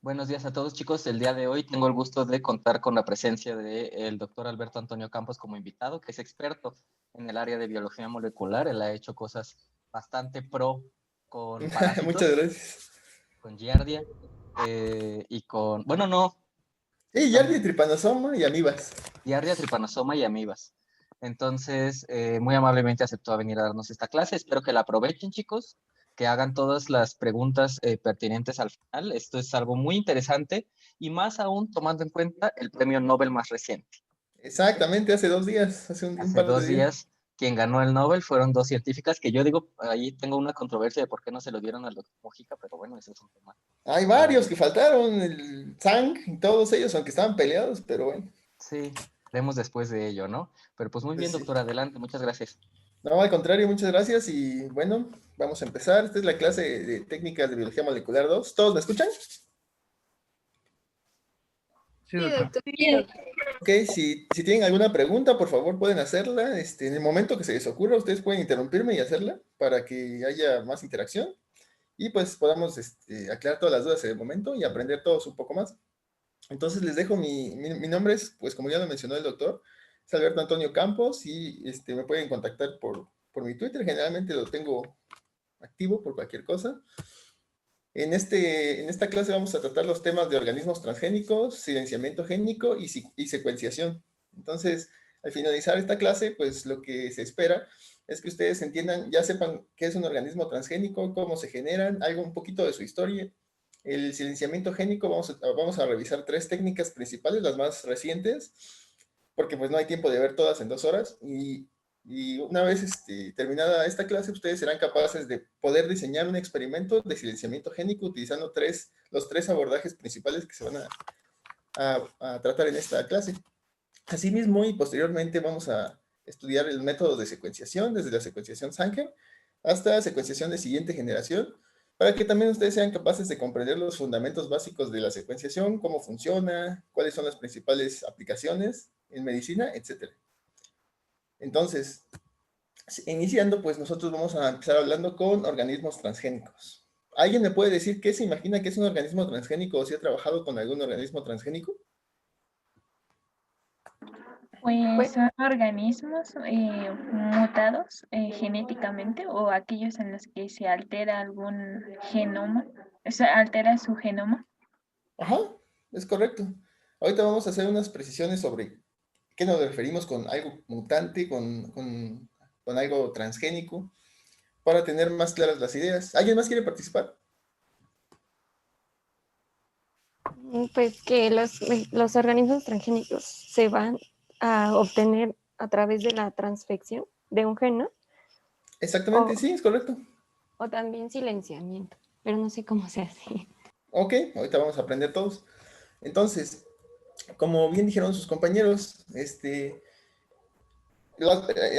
Buenos días a todos, chicos. El día de hoy tengo el gusto de contar con la presencia del doctor Alberto Antonio Campos como invitado, que es experto en el área de biología molecular. Él ha hecho cosas bastante pro con Muchas parásitos, gracias. con giardia y con, bueno, no, Sí, Yardi, Trypanosoma y amibas. giardia, tripanosoma y amibas. Entonces, muy amablemente aceptó a venir a darnos esta clase. Espero que la aprovechen, chicos, que hagan todas las preguntas pertinentes al final. Esto es algo muy interesante y más aún tomando en cuenta el premio Nobel más reciente. Exactamente, hace 2 días, hace un Hace par de dos días. días, quien ganó el Nobel fueron dos científicas que yo digo, ahí tengo una controversia de por qué no se lo dieron al doctor Mojica, pero bueno, ese es un tema Hay para varios que después. faltaron, el Zhang y todos ellos, aunque estaban peleados, pero bueno, Sí, vemos después de ello, ¿no? Pero pues muy pues bien, sí. doctor, adelante, muchas gracias. No, al contrario, muchas gracias y bueno, vamos a empezar. Esta es la clase de técnicas de biología molecular 2. ¿Todos me escuchan? Sí, doctor. Ok, si tienen alguna pregunta, por favor pueden hacerla. En el momento que se les ocurra, ustedes pueden interrumpirme y hacerla para que haya más interacción y pues podamos aclarar todas las dudas en el momento y aprender todos un poco más. Entonces les dejo mi nombre es, pues como ya lo mencionó el doctor, es Alberto Antonio Campos y me pueden contactar por mi Twitter, generalmente lo tengo activo por cualquier cosa. En esta clase vamos a tratar los temas de organismos transgénicos, silenciamiento génico y secuenciación. Entonces, al finalizar esta clase, pues lo que se espera es que ustedes entiendan, ya sepan qué es un organismo transgénico, cómo se generan, algo un poquito de su historia. El silenciamiento génico, vamos a revisar 3 técnicas principales, las más recientes, porque pues no hay tiempo de ver todas en 2 horas. Y una vez terminada esta clase, ustedes serán capaces de poder diseñar un experimento de silenciamiento génico utilizando los 3 abordajes principales que se van a tratar en esta clase. Asimismo, y posteriormente vamos a estudiar el método de secuenciación, desde la secuenciación Sanger hasta secuenciación de siguiente generación, para que también ustedes sean capaces de comprender los fundamentos básicos de la secuenciación, cómo funciona, cuáles son las principales aplicaciones en medicina, etc. Entonces, iniciando, pues nosotros vamos a empezar hablando con organismos transgénicos. ¿Alguien me puede decir qué se imagina que es un organismo transgénico o si ha trabajado con algún organismo transgénico? Pues son organismos mutados genéticamente o aquellos en los que se altera algún genoma, se altera su genoma. Ajá, es correcto. Ahorita vamos a hacer unas precisiones sobre qué nos referimos con algo mutante, con algo transgénico, para tener más claras las ideas. ¿Alguien más quiere participar? Pues que los organismos transgénicos se van a obtener a través de la transfección de un gen, ¿no? Exactamente, sí, es correcto. O también silenciamiento, pero no sé cómo se hace. Ok, ahorita vamos a aprender todos. Entonces, como bien dijeron sus compañeros,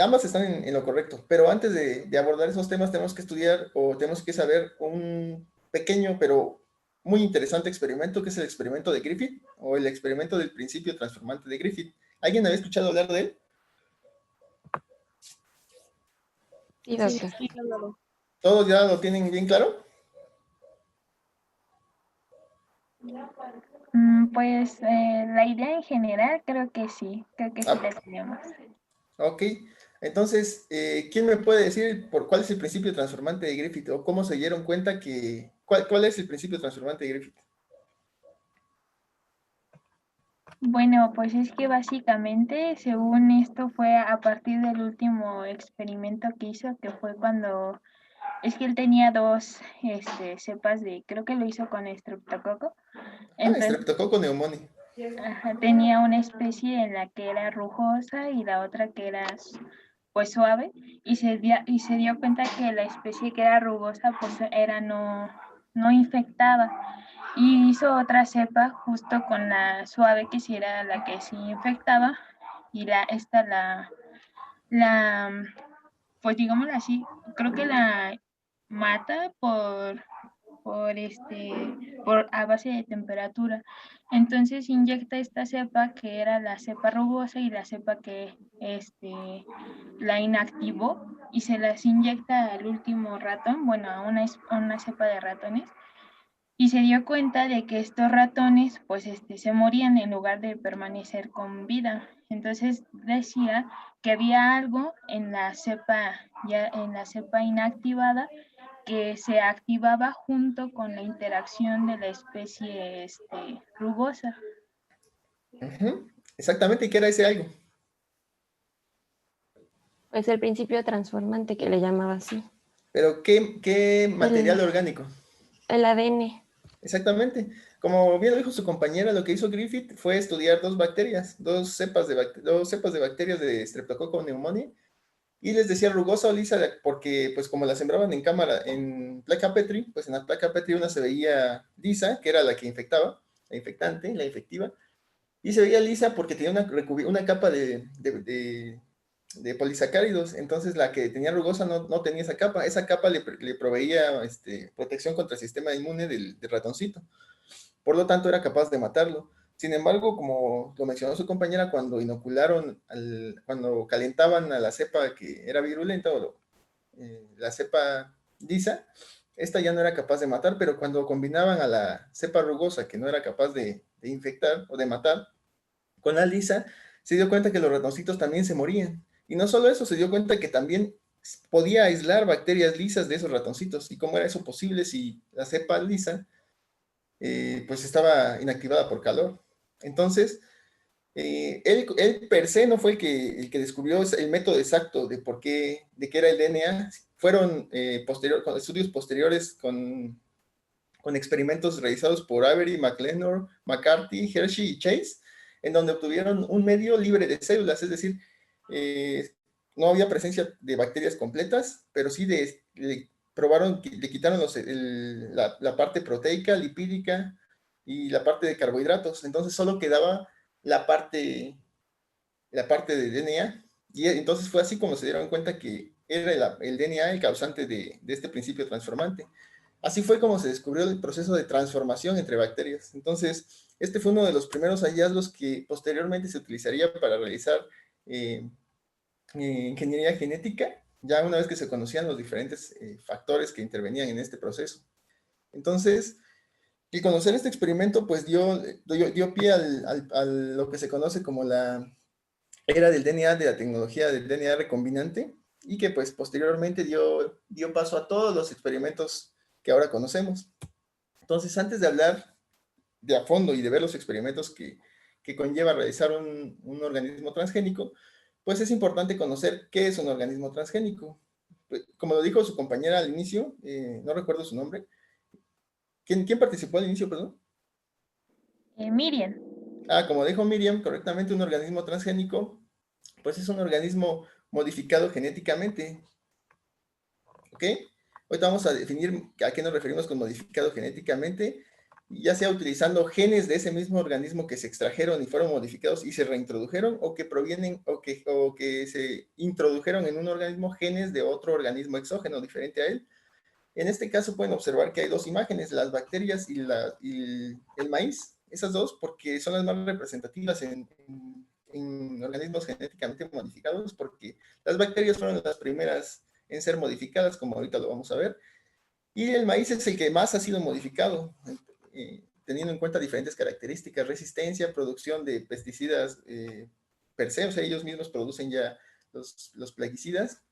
ambas están en lo correcto, pero antes de abordar esos temas tenemos que estudiar o tenemos que saber un pequeño pero muy interesante experimento que es el experimento de Griffith o el experimento del principio transformante de Griffith. ¿Alguien había escuchado hablar de él? Sí, doctor. ¿Todos ya lo tienen bien claro? Pues la idea en general creo que sí Ah, la tenemos. ok, entonces, ¿quién me puede decir cuál es el principio transformante de Griffith o cómo se dieron cuenta cuál es el principio transformante de Griffith? Bueno, pues es que básicamente, según esto, fue a partir del último experimento que hizo, que fue cuando, es que él tenía dos cepas de, creo que lo hizo con estreptococo. Entonces, Streptococcus pneumoniae. tenía una especie en la que era rugosa y la otra que era pues suave, y se dio cuenta que la especie que era rugosa pues era no infectaba, y hizo otra cepa justo con la suave que sí era la que sí infectaba, y la pues digámoslo así, creo que la mata por a base de temperatura. Entonces inyecta esta cepa que era la cepa rugosa y la cepa que la inactivó, y se las inyecta al último ratón, bueno, a una cepa de ratones. y se dio cuenta de que estos ratones pues se morían en lugar de permanecer con vida. Entonces decía que había algo en la cepa, ya en la cepa inactivada, que se activaba junto con la interacción de la especie rugosa. Exactamente, ¿y qué era ese algo? Pues el principio transformante que le llamaba así. Pero ¿qué material orgánico? El ADN. Exactamente. Como bien lo dijo su compañera, lo que hizo Griffith fue estudiar dos cepas de bacterias de Streptococcus pneumoniae, y les decía rugosa o lisa porque, pues, como la sembraban en cámara, en placa Petri, pues en la placa Petri una se veía lisa, que era la que infectaba, la infectante, la infectiva, y se veía lisa porque tenía una capa de polisacáridos. Entonces la que tenía rugosa no tenía esa capa le proveía protección contra el sistema inmune del ratoncito, por lo tanto era capaz de matarlo. Sin embargo, como lo mencionó su compañera, cuando calentaban a la cepa que era virulenta, la cepa lisa, esta ya no era capaz de matar, pero cuando combinaban a la cepa rugosa, que no era capaz de infectar o de matar, con la lisa, se dio cuenta que los ratoncitos también se morían. Y no solo eso, se dio cuenta que también podía aislar bacterias lisas de esos ratoncitos. ¿Y cómo era eso posible si la cepa lisa pues estaba inactivada por calor? Entonces, él per se no fue el que descubrió el método exacto de de qué era el DNA. Fueron estudios posteriores con experimentos realizados por Avery, McLenor, McCarthy, Hershey y Chase, en donde obtuvieron un medio libre de células, es decir, no había presencia de bacterias completas, pero sí probaron, le quitaron la parte proteica, lipídica y la parte de carbohidratos. Entonces solo quedaba la parte de DNA, y entonces fue así como se dieron cuenta que era el DNA el causante de este principio transformante. Así fue como se descubrió el proceso de transformación entre bacterias. Entonces, este fue uno de los primeros hallazgos que posteriormente se utilizaría para realizar ingeniería genética, ya una vez que se conocían los diferentes factores que intervenían en este proceso. Entonces, y conocer este experimento, pues dio pie a lo que se conoce como la era del DNA, de la tecnología del DNA recombinante, y que pues posteriormente dio paso a todos los experimentos que ahora conocemos. Entonces, antes de hablar de a fondo y de ver los experimentos que conlleva realizar un organismo transgénico, pues es importante conocer qué es un organismo transgénico. Como lo dijo su compañera al inicio, no recuerdo su nombre. ¿Quién participó al inicio, perdón? Miriam. Como dijo Miriam, correctamente, un organismo transgénico, pues es un organismo modificado genéticamente. ¿Ok? Ahorita vamos a definir a qué nos referimos con modificado genéticamente, ya sea utilizando genes de ese mismo organismo que se extrajeron y fueron modificados y se reintrodujeron, o que provienen o que se introdujeron en un organismo genes de otro organismo exógeno diferente a él. En este caso pueden observar que hay dos imágenes, las bacterias y el maíz, esas dos, porque son las más representativas en organismos genéticamente modificados, porque las bacterias fueron las primeras en ser modificadas, como ahorita lo vamos a ver, y el maíz es el que más ha sido modificado, teniendo en cuenta diferentes características, resistencia, producción de pesticidas per se, o sea, ellos mismos producen ya los plaguicidas,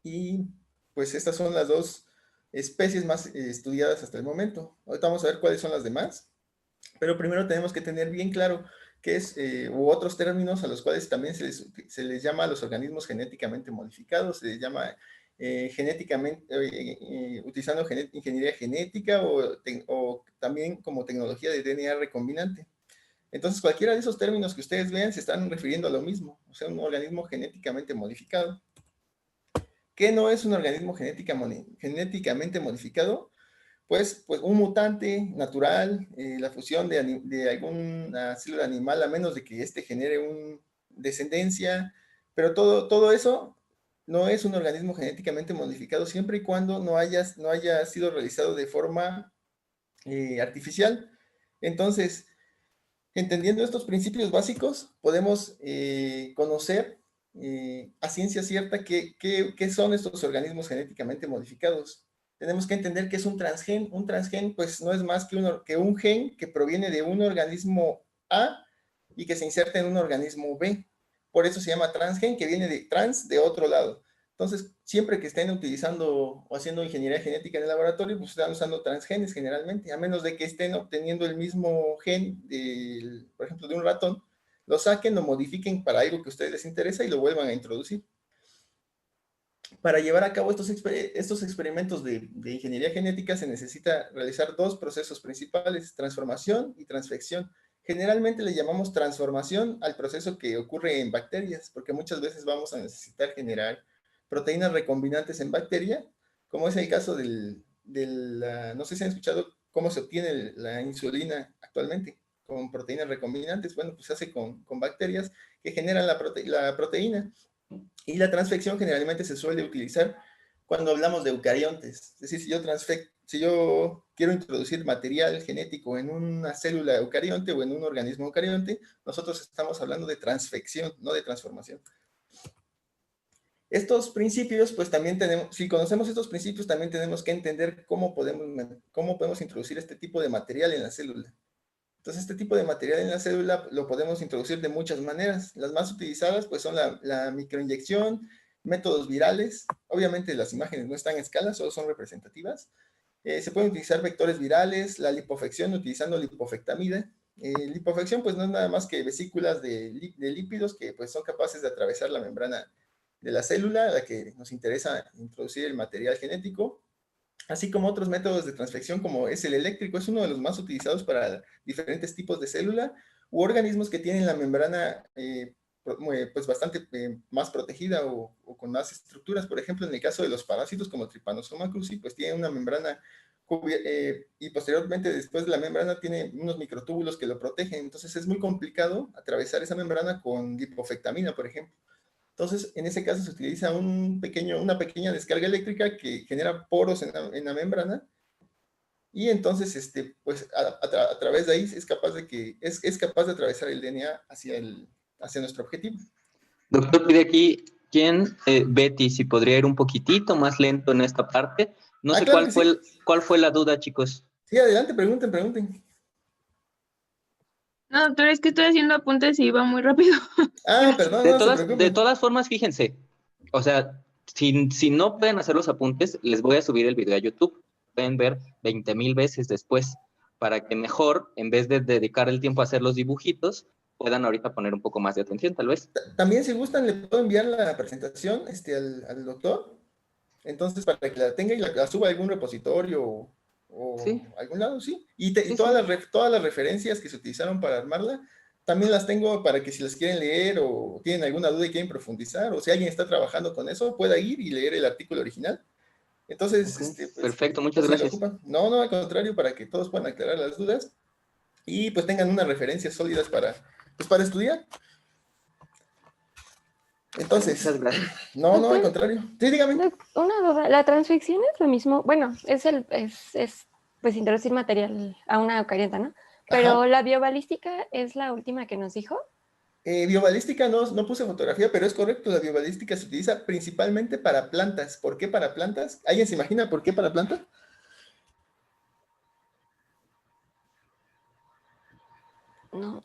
y pues estas son las dos especies más estudiadas hasta el momento. Ahorita vamos a ver cuáles son las demás, pero primero tenemos que tener bien claro qué es, u otros términos a los cuales también se les llama a los organismos genéticamente modificados, se les llama utilizando ingeniería genética o también como tecnología de DNA recombinante. Entonces, cualquiera de esos términos que ustedes vean se están refiriendo a lo mismo, o sea, un organismo genéticamente modificado. ¿Qué no es un organismo genéticamente modificado? Pues un mutante natural, la fusión de alguna célula animal, a menos de que éste genere una descendencia, pero todo eso no es un organismo genéticamente modificado siempre y cuando no haya sido realizado de forma artificial. Entonces, entendiendo estos principios básicos, podemos conocer a ciencia cierta qué son estos organismos genéticamente modificados. tenemos que entender que es un transgen. Un transgen, pues, no es más que un gen que proviene de un organismo A y que se inserta en un organismo B. Por eso se llama transgen, que viene de trans de otro lado. Entonces, siempre que estén utilizando o haciendo ingeniería genética en el laboratorio, pues están usando transgenes generalmente, a menos de que estén obteniendo el mismo gen, por ejemplo, de un ratón, lo saquen, lo modifiquen para algo que a ustedes les interesa y lo vuelvan a introducir. Para llevar a cabo estos experimentos de ingeniería genética se necesita realizar dos procesos principales, transformación y transfección. Generalmente le llamamos transformación al proceso que ocurre en bacterias, porque muchas veces vamos a necesitar generar proteínas recombinantes en bacteria, como es el caso no sé si han escuchado cómo se obtiene la insulina actualmente con proteínas recombinantes. Bueno, pues se hace con bacterias que generan la proteína. Y la transfección generalmente se suele utilizar cuando hablamos de eucariontes. Es decir, si yo quiero introducir material genético en una célula eucarionte o en un organismo eucarionte, nosotros estamos hablando de transfección, no de transformación. Estos principios, pues también si conocemos estos principios, también tenemos que entender cómo podemos introducir este tipo de material en la célula. Entonces, este tipo de material en la célula lo podemos introducir de muchas maneras. Las más utilizadas, pues, son la microinyección, métodos virales. Obviamente, las imágenes no están en escala, solo son representativas. Se pueden utilizar vectores virales, la lipofección utilizando lipofectamida. Lipofección, pues, no es nada más que vesículas de lípidos que, pues, son capaces de atravesar la membrana de la célula a la que nos interesa introducir el material genético, así como otros métodos de transfección como es el eléctrico. Es uno de los más utilizados para diferentes tipos de célula u organismos que tienen la membrana pues bastante más protegida o con más estructuras. Por ejemplo, en el caso de los parásitos como Trypanosoma cruzi, pues tienen una membrana y posteriormente después de la membrana tiene unos microtúbulos que lo protegen. Entonces es muy complicado atravesar esa membrana con lipofectamina, por ejemplo. Entonces, en ese caso se utiliza una pequeña descarga eléctrica que genera poros en la membrana y entonces, pues a través de ahí es capaz de atravesar el DNA hacia nuestro objetivo. Doctor, pide aquí, Betty, si podría ir un poquitito más lento en esta parte. No sé claro cuál fue la duda, chicos. Sí, adelante, pregunten. No, doctor, es que estoy haciendo apuntes y iba muy rápido. Perdón, no se preocupen. De todas formas, fíjense, o sea, si no pueden hacer los apuntes, les voy a subir el video a YouTube. Pueden ver 20,000 veces después, para que mejor, en vez de dedicar el tiempo a hacer los dibujitos, puedan ahorita poner un poco más de atención, tal vez. También, si gustan, le puedo enviar la presentación al doctor, entonces para que la tenga y la suba a algún repositorio o ¿Sí? algún lado, sí. Y todas las referencias que se utilizaron para armarla, también las tengo para que si las quieren leer o tienen alguna duda y quieren profundizar, o si alguien está trabajando con eso, pueda ir y leer el artículo original. Entonces, pues, perfecto, muchas gracias. No, al contrario, para que todos puedan aclarar las dudas y pues tengan unas referencias sólidas para estudiar. Entonces, muchas gracias. No, al contrario. Sí, dígame. Una duda, ¿la transfección es lo mismo? Bueno, es pues introducir material a una eucariota, ¿no? Pero Ajá. la biobalística es la última que nos dijo. Biobalística no puse fotografía, pero es correcto, la biobalística se utiliza principalmente para plantas. ¿Por qué para plantas? ¿Alguien se imagina por qué para plantas? No.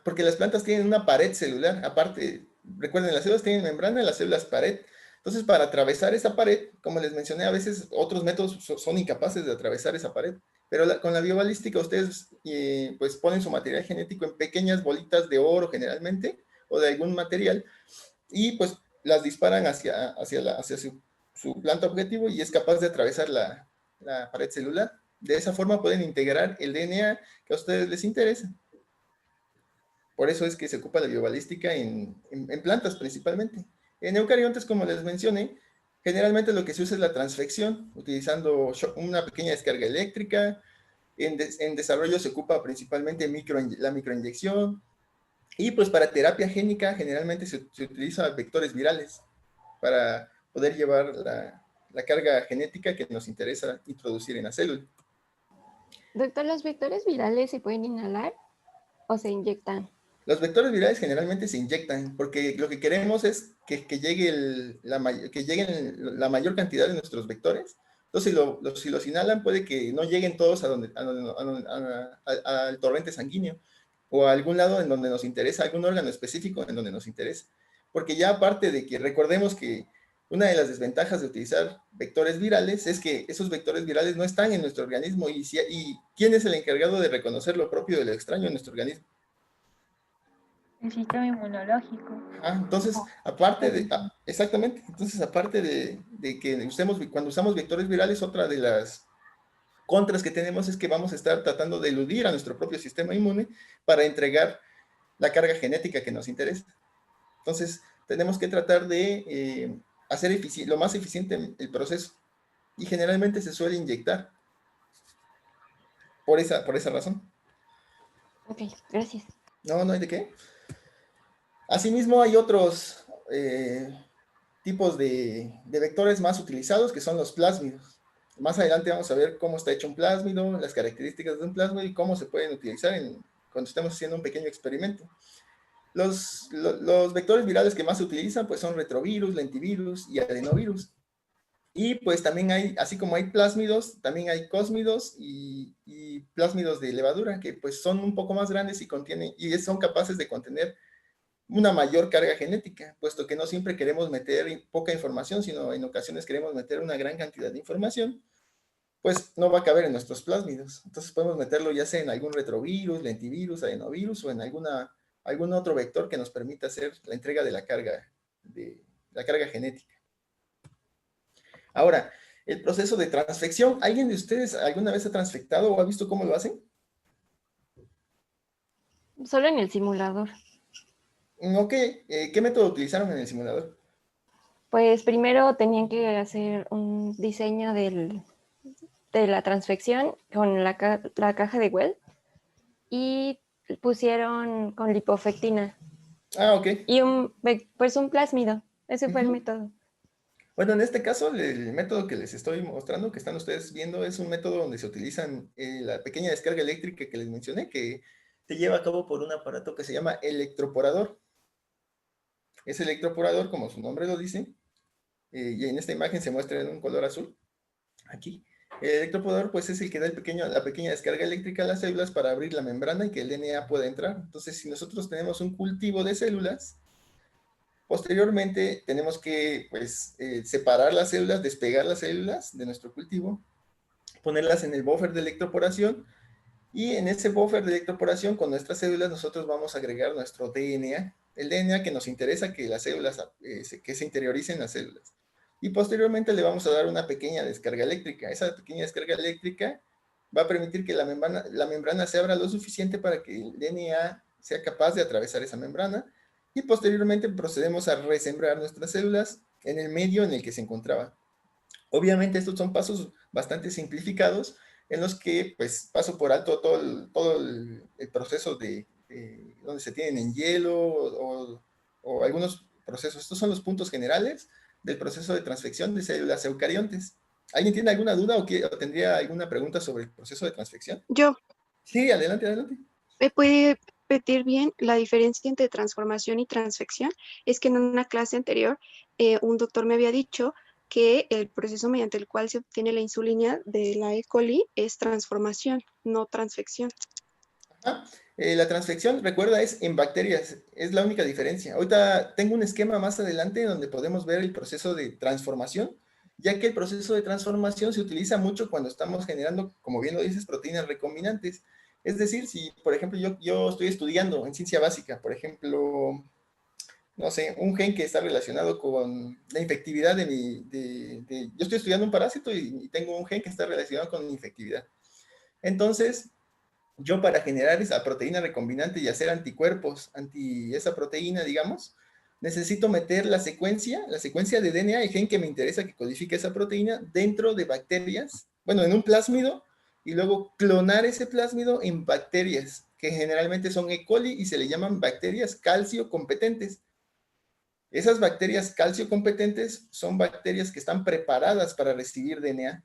Porque las plantas tienen una pared celular. Aparte, recuerden, las células tienen membrana, las células pared. Entonces, para atravesar esa pared, como les mencioné, a veces otros métodos son incapaces de atravesar esa pared. Pero con la biobalística ustedes pues ponen su material genético en pequeñas bolitas de oro generalmente, o de algún material, y pues las disparan hacia su planta objetivo y es capaz de atravesar la pared celular. De esa forma pueden integrar el DNA que a ustedes les interesa. Por eso es que se ocupa la biobalística en plantas principalmente. En eucariontes, como les mencioné, generalmente lo que se usa es la transfección, utilizando una pequeña descarga eléctrica. En desarrollo se ocupa principalmente la microinyección. Y pues para terapia génica generalmente se utilizan vectores virales para poder llevar la carga genética que nos interesa introducir en la célula. Doctor, ¿los vectores virales se pueden inhalar o se inyectan? Los vectores virales generalmente se inyectan porque lo que queremos es que lleguen la mayor cantidad de nuestros vectores Entonces, si los inhalan, puede que no lleguen todos al torrente sanguíneo o a algún lado en donde nos interesa, algún órgano específico en donde nos interesa. Porque ya aparte de que recordemos que una de las desventajas de utilizar vectores virales es que esos vectores virales no están en nuestro organismo y ¿quién es el encargado de reconocer lo propio de lo extraño en nuestro organismo? El sistema inmunológico. Entonces, exactamente, entonces aparte de que cuando usamos vectores virales, otra de las contras que tenemos es que vamos a estar tratando de eludir a nuestro propio sistema inmune para entregar la carga genética que nos interesa. Entonces, tenemos que tratar de hacer lo más eficiente el proceso. Y generalmente se suele inyectar. Por esa razón. Ok, gracias. No, no hay de qué. Asimismo, hay otros tipos de vectores más utilizados, que son los plásmidos. Más adelante vamos a ver cómo está hecho un plásmido, las características de un plásmido y cómo se pueden utilizar cuando estemos haciendo un pequeño experimento. Los vectores virales que más se utilizan pues son retrovirus, lentivirus y adenovirus. Y pues también hay, así como hay plásmidos, también hay cósmidos y plásmidos de levadura, que pues son un poco más grandes y son capaces de contener una mayor carga genética, puesto que no siempre queremos meter poca información, sino en ocasiones queremos meter una gran cantidad de información, pues no va a caber en nuestros plásmidos. Entonces podemos meterlo ya sea en algún retrovirus, lentivirus, adenovirus o en algún otro vector que nos permita hacer la entrega de la carga genética. Ahora, el proceso de transfección, ¿alguien de ustedes alguna vez ha transfectado o ha visto cómo lo hacen? Solo en el simulador. Ok, ¿qué método utilizaron en el simulador? Pues primero tenían que hacer un diseño de la transfección con la caja de Well y pusieron con lipofectina. Ok. Y un plásmido. Ese fue el método. Bueno, en este caso, el método que les estoy mostrando, que están ustedes viendo, es un método donde se utilizan la pequeña descarga eléctrica que les mencioné, que se lleva a cabo por un aparato que se llama electroporador. Ese electroporador, como su nombre lo dice, y en esta imagen se muestra en un color azul, aquí. El electroporador, pues, es el que da la pequeña descarga eléctrica a las células para abrir la membrana y que el DNA pueda entrar. Entonces, si nosotros tenemos un cultivo de células, posteriormente tenemos que pues, separar las células, despegar las células de nuestro cultivo, ponerlas en el buffer de electroporación y en ese buffer de electroporación con nuestras células nosotros vamos a agregar nuestro DNA, el DNA que nos interesa que las células, que se interioricen las células. Y posteriormente le vamos a dar una pequeña descarga eléctrica. Esa pequeña descarga eléctrica va a permitir que la membrana se abra lo suficiente para que el DNA sea capaz de atravesar esa membrana y posteriormente procedemos a resembrar nuestras células en el medio en el que se encontraba. Obviamente estos son pasos bastante simplificados en los que pues paso por alto todo el proceso de donde se tienen en hielo o algunos procesos. Estos son los puntos generales del proceso de transfección de células eucariontes. ¿Alguien tiene alguna duda o tendría alguna pregunta sobre el proceso de transfección? Yo. Sí, adelante, adelante. ¿Me puede repetir bien la diferencia entre transformación y transfección? Es que en una clase anterior un doctor me había dicho que el proceso mediante el cual se obtiene la insulina de la E. coli es transformación, no transfección. La transfección, recuerda, es en bacterias, es la única diferencia. Ahorita tengo un esquema más adelante donde podemos ver el proceso de transformación, ya que el proceso de transformación se utiliza mucho cuando estamos generando, como bien lo dices, proteínas recombinantes. Es decir, si, por ejemplo, yo estoy estudiando en ciencia básica, por ejemplo, no sé, un gen que está relacionado con la infectividad yo estoy estudiando un parásito y tengo un gen que está relacionado con la infectividad. Entonces, yo para generar esa proteína recombinante y hacer anticuerpos anti esa proteína, digamos, necesito meter la secuencia de DNA, el gen que me interesa que codifique esa proteína, dentro de bacterias, bueno, en un plásmido, y luego clonar ese plásmido en bacterias, que generalmente son E. coli y se le llaman bacterias calcio competentes. Esas bacterias calcio competentes son bacterias que están preparadas para recibir DNA.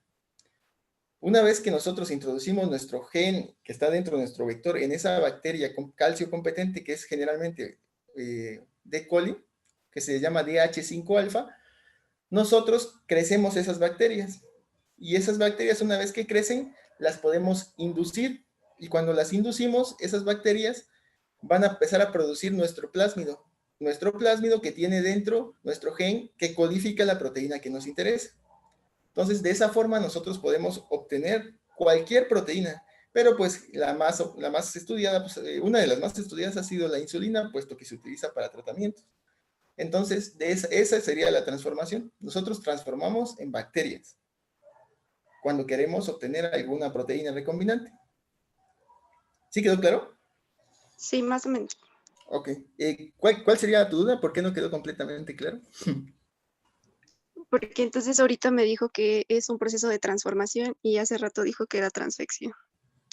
Una vez que nosotros introducimos nuestro gen que está dentro de nuestro vector en esa bacteria con calcio competente, que es generalmente D. coli, que se llama DH5 alfa, nosotros crecemos esas bacterias. Y esas bacterias, una vez que crecen, las podemos inducir. Y cuando las inducimos, esas bacterias van a empezar a producir nuestro plásmido. Nuestro plásmido que tiene dentro nuestro gen que codifica la proteína que nos interesa. Entonces, de esa forma nosotros podemos obtener cualquier proteína. Pero pues la más estudiada, pues, una de las más estudiadas ha sido la insulina, puesto que se utiliza para tratamientos. Entonces, esa sería la transformación. Nosotros transformamos en bacterias cuando queremos obtener alguna proteína recombinante. ¿Sí quedó claro? Sí, más o menos. Ok. ¿Cuál sería tu duda? ¿Por qué no quedó completamente claro? Porque entonces ahorita me dijo que es un proceso de transformación y hace rato dijo que era transfección.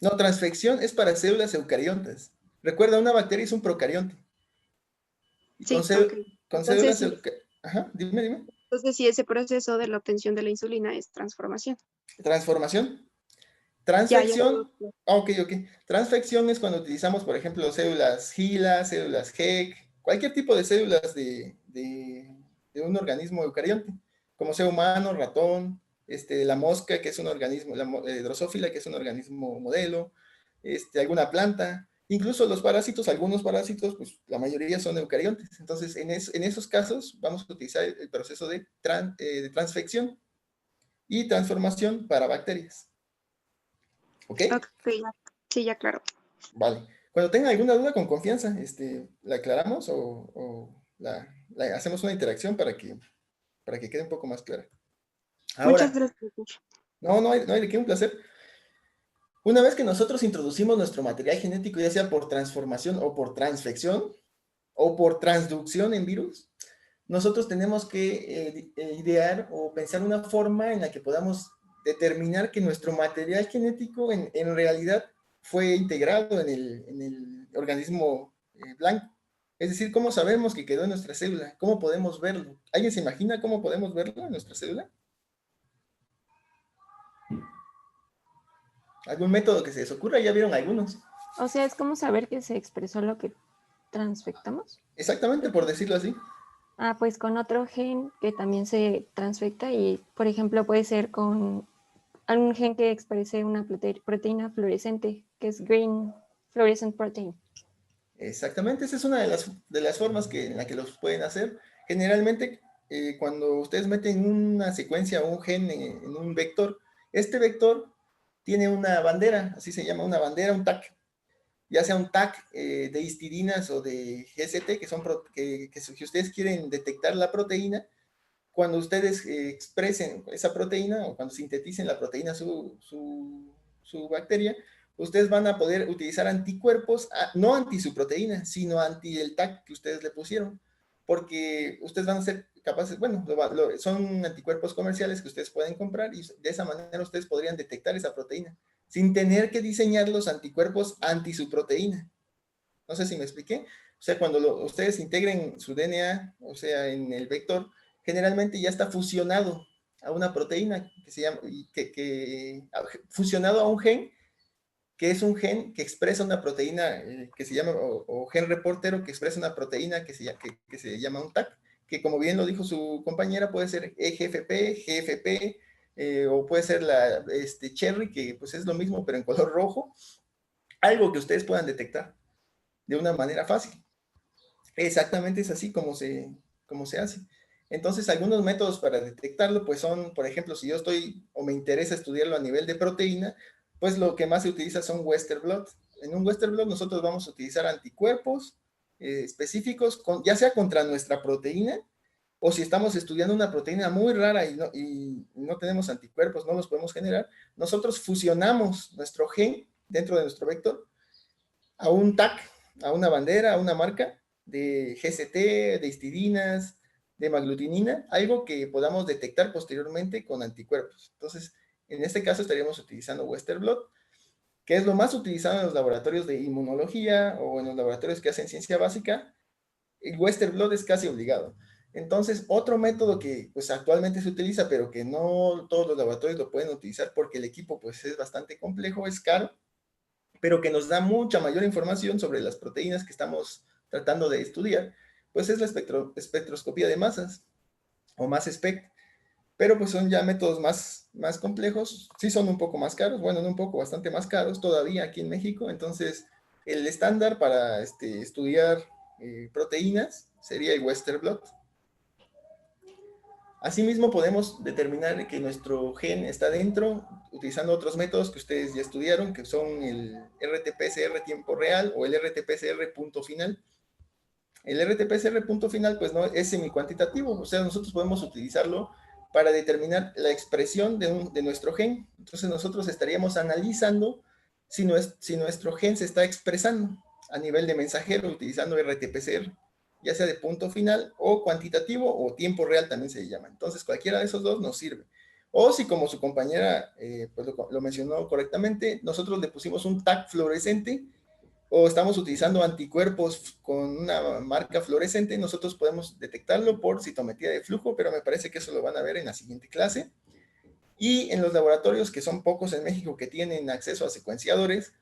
No, transfección es para células eucariontas. Recuerda, una bacteria es un procarionte. Y Sí, con, ok. con Entonces, células sí. eucariontas... Ajá, dime. Entonces, sí, ese proceso de la obtención de la insulina es transformación. Transformación. Ya. Transfección. Ok. Transfección es cuando utilizamos, por ejemplo, células HeLa, células HEC, cualquier tipo de células de un organismo eucarionte, como sea humano, ratón, la mosca, que es un organismo, la drosófila, que es un organismo modelo, alguna planta, incluso los parásitos, algunos parásitos, pues la mayoría son eucariontes. Entonces, en esos casos vamos a utilizar el proceso de transfección y transformación para bacterias. ¿Ok? Ok, ya. Sí, ya, claro. Vale. Cuando tengan alguna duda, con confianza, la aclaramos o hacemos una interacción para que quede un poco más clara. Muchas Ahora, gracias, profesor. no hay de qué, un placer. Una vez que nosotros introducimos nuestro material genético, ya sea por transformación o por transfección o por transducción en virus, nosotros tenemos que idear o pensar una forma en la que podamos determinar que nuestro material genético en realidad fue integrado en el organismo blanco. Es decir, ¿cómo sabemos que quedó en nuestra célula? ¿Cómo podemos verlo? ¿Alguien se imagina cómo podemos verlo en nuestra célula? ¿Algún método que se les ocurra? Ya vieron algunos. O sea, es como saber que se expresó lo que transfectamos. Exactamente, por decirlo así. Ah, pues con otro gen que también se transfecta y, por ejemplo, puede ser con algún gen que exprese una proteína fluorescente, que es green fluorescent protein. Exactamente, esa es una de las formas en la que los pueden hacer. Generalmente, cuando ustedes meten una secuencia o un gen en un vector, este vector tiene una bandera, así se llama, una bandera, un tag, ya sea un tag de histidinas o de GST, que si ustedes quieren detectar la proteína, cuando ustedes expresen esa proteína o cuando sinteticen la proteína su bacteria, ustedes van a poder utilizar anticuerpos, no anti su proteína, sino anti el tag que ustedes le pusieron, porque ustedes van a ser capaces, bueno, son anticuerpos comerciales que ustedes pueden comprar y de esa manera ustedes podrían detectar esa proteína, sin tener que diseñar los anticuerpos anti su proteína. No sé si me expliqué. O sea, cuando ustedes integren su DNA, o sea, en el vector, generalmente ya está fusionado a una proteína que se llama, fusionado a un gen, que es un gen que expresa una proteína que se llama, o gen reportero que expresa una proteína que se llama un TAC, que como bien lo dijo su compañera, puede ser EGFP, GFP, o puede ser la Cherry, que pues es lo mismo, pero en color rojo, algo que ustedes puedan detectar de una manera fácil. Exactamente es así como se hace. Entonces, algunos métodos para detectarlo, pues son, por ejemplo, si yo estoy o me interesa estudiarlo a nivel de proteína, pues lo que más se utiliza son Western blot. En un Western blot nosotros vamos a utilizar anticuerpos específicos, ya sea contra nuestra proteína, o si estamos estudiando una proteína muy rara y no tenemos anticuerpos, no los podemos generar, nosotros fusionamos nuestro gen dentro de nuestro vector a un tag, a una bandera, a una marca de GCT, de histidinas, de maglutinina, algo que podamos detectar posteriormente con anticuerpos. Entonces, en este caso estaríamos utilizando Western blot, que es lo más utilizado en los laboratorios de inmunología o en los laboratorios que hacen ciencia básica. El Western blot es casi obligado. Entonces, otro método que pues actualmente se utiliza, pero que no todos los laboratorios lo pueden utilizar porque el equipo pues es bastante complejo, es caro, pero que nos da mucha mayor información sobre las proteínas que estamos tratando de estudiar, pues es la espectroscopía de masas, o mass spec. pero pues son ya métodos más complejos, sí son un poco más caros, bueno, no un poco, bastante más caros todavía aquí en México. Entonces el estándar para estudiar proteínas sería el Western blot. Asimismo, podemos determinar que nuestro gen está dentro utilizando otros métodos que ustedes ya estudiaron, que son el RT-PCR tiempo real o el RT-PCR punto final. El RT-PCR punto final, pues no es semi-cuantitativo, o sea, nosotros podemos utilizarlo para determinar la expresión de nuestro gen. Entonces, nosotros estaríamos analizando si nuestro gen se está expresando a nivel de mensajero utilizando RT-PCR, ya sea de punto final o cuantitativo o tiempo real también se llama. Entonces, cualquiera de esos dos nos sirve. O si, como su compañera pues lo mencionó correctamente, nosotros le pusimos un tag fluorescente o estamos utilizando anticuerpos con una marca fluorescente, nosotros podemos detectarlo por citometría de flujo, pero me parece que eso lo van a ver en la siguiente clase. Y en los laboratorios, que son pocos en México que tienen acceso a secuenciadores,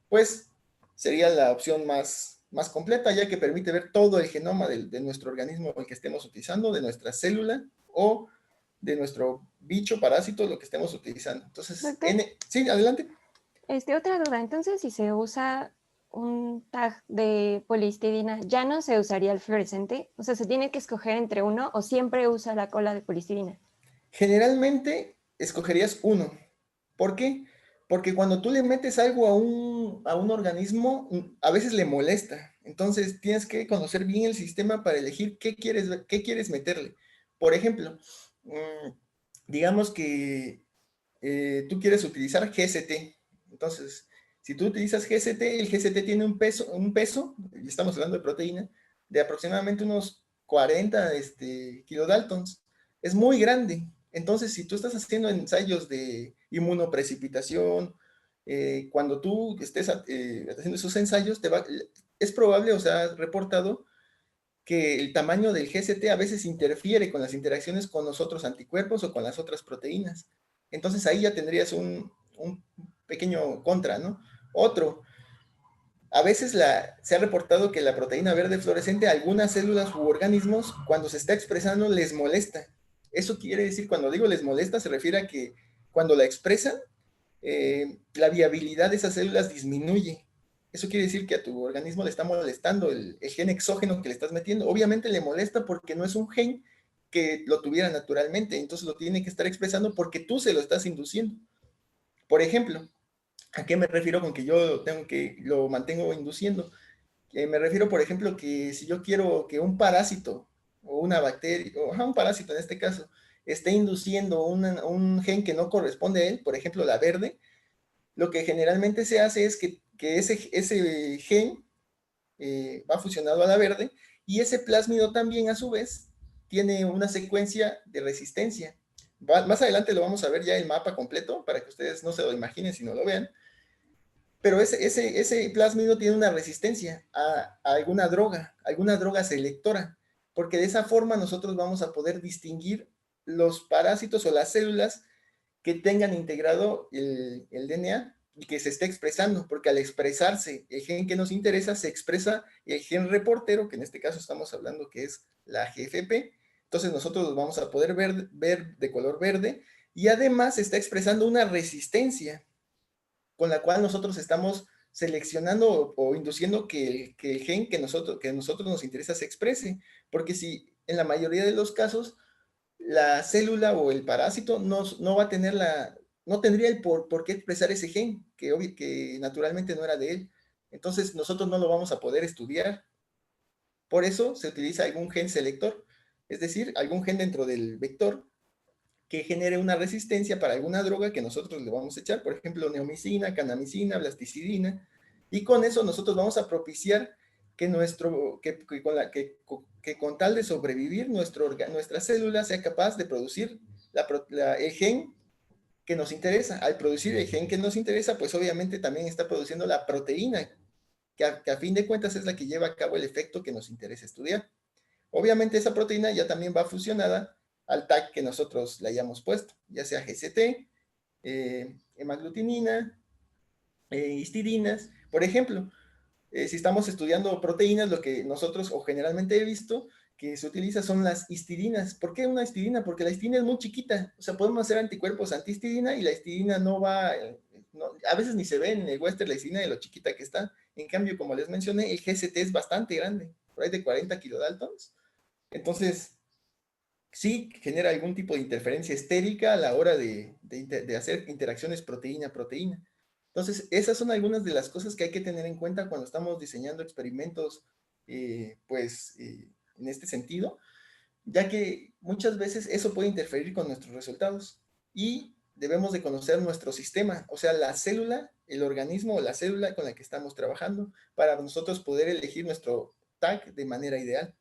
pues sería la opción más completa, ya que permite ver todo el genoma de nuestro organismo, el que estemos utilizando, de nuestra célula o de nuestro bicho parásito, lo que estemos utilizando. Entonces, Doctor, sí, adelante. otra duda. Entonces, si se usa un tag de polihistidina, ¿ya no se usaría el fluorescente? O sea, ¿se tiene que escoger entre uno o siempre usa la cola de polihistidina? Generalmente escogerías uno. ¿Por qué? Porque cuando tú le metes algo a un organismo, a veces le molesta. Entonces tienes que conocer bien el sistema para elegir qué quieres meterle. Por ejemplo, digamos que tú quieres utilizar GST. Entonces, si tú utilizas GST, el GST tiene un peso, y estamos hablando de proteína, de aproximadamente unos 40 kilodaltons. Es muy grande. Entonces, si tú estás haciendo ensayos de inmunoprecipitación, cuando tú estés haciendo esos ensayos, es probable, o sea, reportado, que el tamaño del GST a veces interfiere con las interacciones con los otros anticuerpos o con las otras proteínas. Entonces ahí ya tendrías un pequeño contra, ¿no? Otro, a veces se ha reportado que la proteína verde fluorescente a algunas células u organismos, cuando se está expresando, les molesta. Eso quiere decir, cuando digo les molesta, se refiere a que cuando la expresan, la viabilidad de esas células disminuye. Eso quiere decir que a tu organismo le está molestando el gen exógeno que le estás metiendo. Obviamente le molesta porque no es un gen que lo tuviera naturalmente, entonces lo tiene que estar expresando porque tú se lo estás induciendo. Por ejemplo, ¿a qué me refiero con que yo lo mantengo induciendo? Me refiero, por ejemplo, que si yo quiero que un parásito o una bacteria, o un parásito en este caso, esté induciendo un gen que no corresponde a él, por ejemplo, la verde, lo que generalmente se hace es que ese gen va fusionado a la verde y ese plásmido también a su vez tiene una secuencia de resistencia. Más adelante lo vamos a ver ya el mapa completo para que ustedes no se lo imaginen sino lo vean. Pero ese plásmido tiene una resistencia a alguna droga selectora, porque de esa forma nosotros vamos a poder distinguir los parásitos o las células que tengan integrado el DNA y que se esté expresando, porque al expresarse el gen que nos interesa, se expresa el gen reportero, que en este caso estamos hablando que es la GFP, entonces nosotros los vamos a poder ver de color verde y además se está expresando una resistencia con la cual nosotros estamos seleccionando o induciendo que el gen que a nosotros nos interesa se exprese, porque si en la mayoría de los casos la célula o el parásito no va a tener no tendría el por qué expresar ese gen, que naturalmente no era de él. Entonces nosotros no lo vamos a poder estudiar. Por eso se utiliza algún gen selector, es decir, algún gen dentro del vector que genere una resistencia para alguna droga que nosotros le vamos a echar, por ejemplo, neomicina, kanamicina, blasticidina, y con eso nosotros vamos a propiciar que con tal de sobrevivir nuestra célula sea capaz de producir el gen que nos interesa. Al producir el gen que nos interesa, pues obviamente también está produciendo la proteína, que a fin de cuentas es la que lleva a cabo el efecto que nos interesa estudiar. Obviamente esa proteína ya también va fusionada al tag que nosotros le hayamos puesto, ya sea GCT, hemaglutinina, histidinas. Por ejemplo, si estamos estudiando proteínas, lo que nosotros, o generalmente he visto, que se utiliza son las histidinas. ¿Por qué una histidina? Porque la histidina es muy chiquita, o sea, podemos hacer anticuerpos antihistidina y la histidina no va, a veces ni se ve en el Western la histidina de lo chiquita que está. En cambio, como les mencioné, el GST es bastante grande, por ahí de 40 kilodaltons. Entonces, sí genera algún tipo de interferencia estérica a la hora de hacer interacciones proteína-proteína. Entonces, esas son algunas de las cosas que hay que tener en cuenta cuando estamos diseñando experimentos, en este sentido, ya que muchas veces eso puede interferir con nuestros resultados y debemos de conocer nuestro sistema, o sea, la célula, el organismo o la célula con la que estamos trabajando para nosotros poder elegir nuestro tag de manera ideal.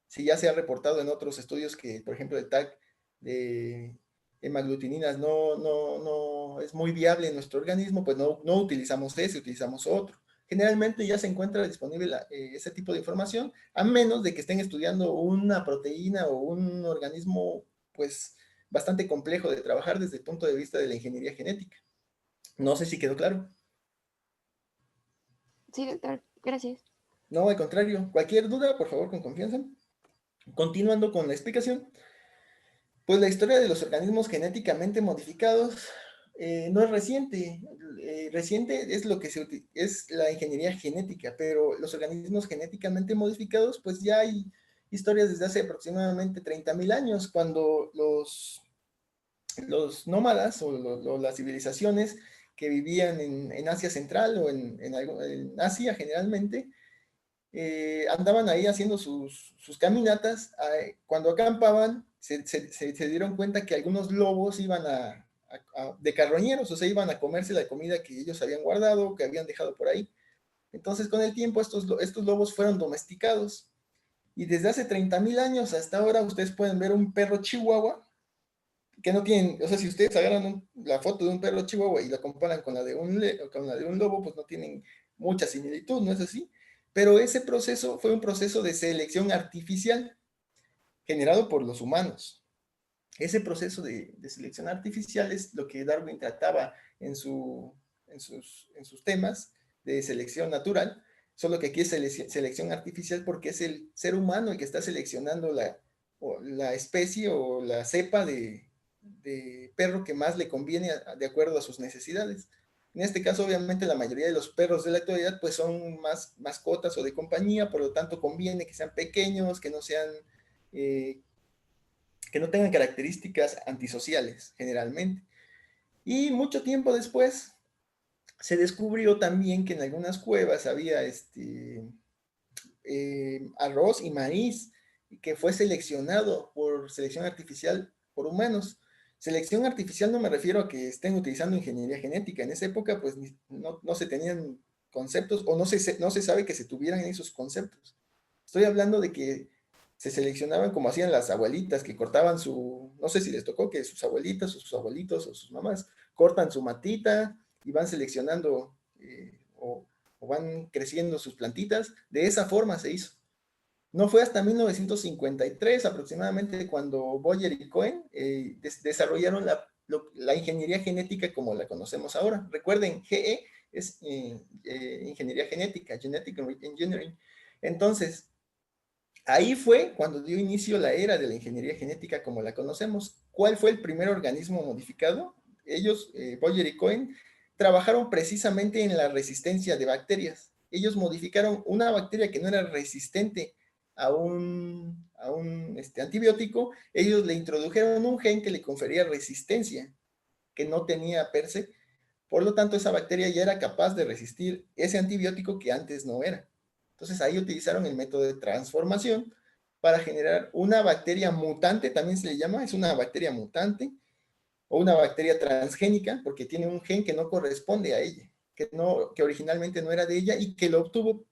Si ya se ha reportado en otros estudios que, por ejemplo, el tag de hemaglutininas no es muy viable en nuestro organismo, pues no utilizamos ese, utilizamos otro. Generalmente ya se encuentra disponible ese tipo de información, a menos de que estén estudiando una proteína o un organismo, pues, bastante complejo de trabajar desde el punto de vista de la ingeniería genética. No sé si quedó claro. Sí, doctor, gracias. No, al contrario. Cualquier duda, por favor, con confianza. Continuando con la explicación, pues la historia de los organismos genéticamente modificados no es reciente. Reciente es lo que es la ingeniería genética, pero los organismos genéticamente modificados, pues ya hay historias desde hace aproximadamente 30.000 años, cuando los nómadas o las civilizaciones que vivían en Asia Central o en Asia generalmente, andaban ahí haciendo sus caminatas. Cuando acampaban, se dieron cuenta que algunos lobos iban de carroñeros, o sea, iban a comerse la comida que ellos habían guardado, que habían dejado por ahí. Entonces, con el tiempo, estos lobos fueron domesticados. Y desde hace 30.000 años hasta ahora, ustedes pueden ver un perro chihuahua, que no tienen, o sea, si ustedes agarran la foto de un perro chihuahua y la comparan con la de un lobo, pues no tienen mucha similitud, ¿no es así? Pero ese proceso fue un proceso de selección artificial generado por los humanos. Ese proceso de selección artificial es lo que Darwin trataba en sus temas de selección natural, solo que aquí es selección artificial porque es el ser humano el que está seleccionando la especie o la cepa de perro que más le conviene de acuerdo a sus necesidades. En este caso, obviamente, la mayoría de los perros de la actualidad pues son más mascotas o de compañía, por lo tanto conviene que sean pequeños, que no sean, que no tengan características antisociales generalmente. Y mucho tiempo después se descubrió también que en algunas cuevas había arroz y maíz que fue seleccionado por selección artificial por humanos. Selección artificial no me refiero a que estén utilizando ingeniería genética. En esa época pues no se tenían conceptos o no se sabe que se tuvieran esos conceptos. Estoy hablando de que se seleccionaban como hacían las abuelitas, que cortaban no sé si les tocó que sus abuelitas o sus abuelitos o sus mamás cortan su matita y van seleccionando o van creciendo sus plantitas. De esa forma se hizo. No fue hasta 1953 aproximadamente cuando Boyer y Cohen desarrollaron la ingeniería genética como la conocemos ahora. Recuerden, GE es ingeniería genética, Genetic Engineering. Entonces, ahí fue cuando dio inicio la era de la ingeniería genética como la conocemos. ¿Cuál fue el primer organismo modificado? Ellos, Boyer y Cohen, trabajaron precisamente en la resistencia de bacterias. Ellos modificaron una bacteria que no era resistente a un antibiótico. Ellos le introdujeron un gen que le confería resistencia, que no tenía per se. Por lo tanto, esa bacteria ya era capaz de resistir ese antibiótico que antes no era. Entonces ahí utilizaron el método de transformación para generar una bacteria mutante, también se le llama, es una bacteria mutante, o una bacteria transgénica, porque tiene un gen que no corresponde a ella, que originalmente no era de ella y que lo obtuvo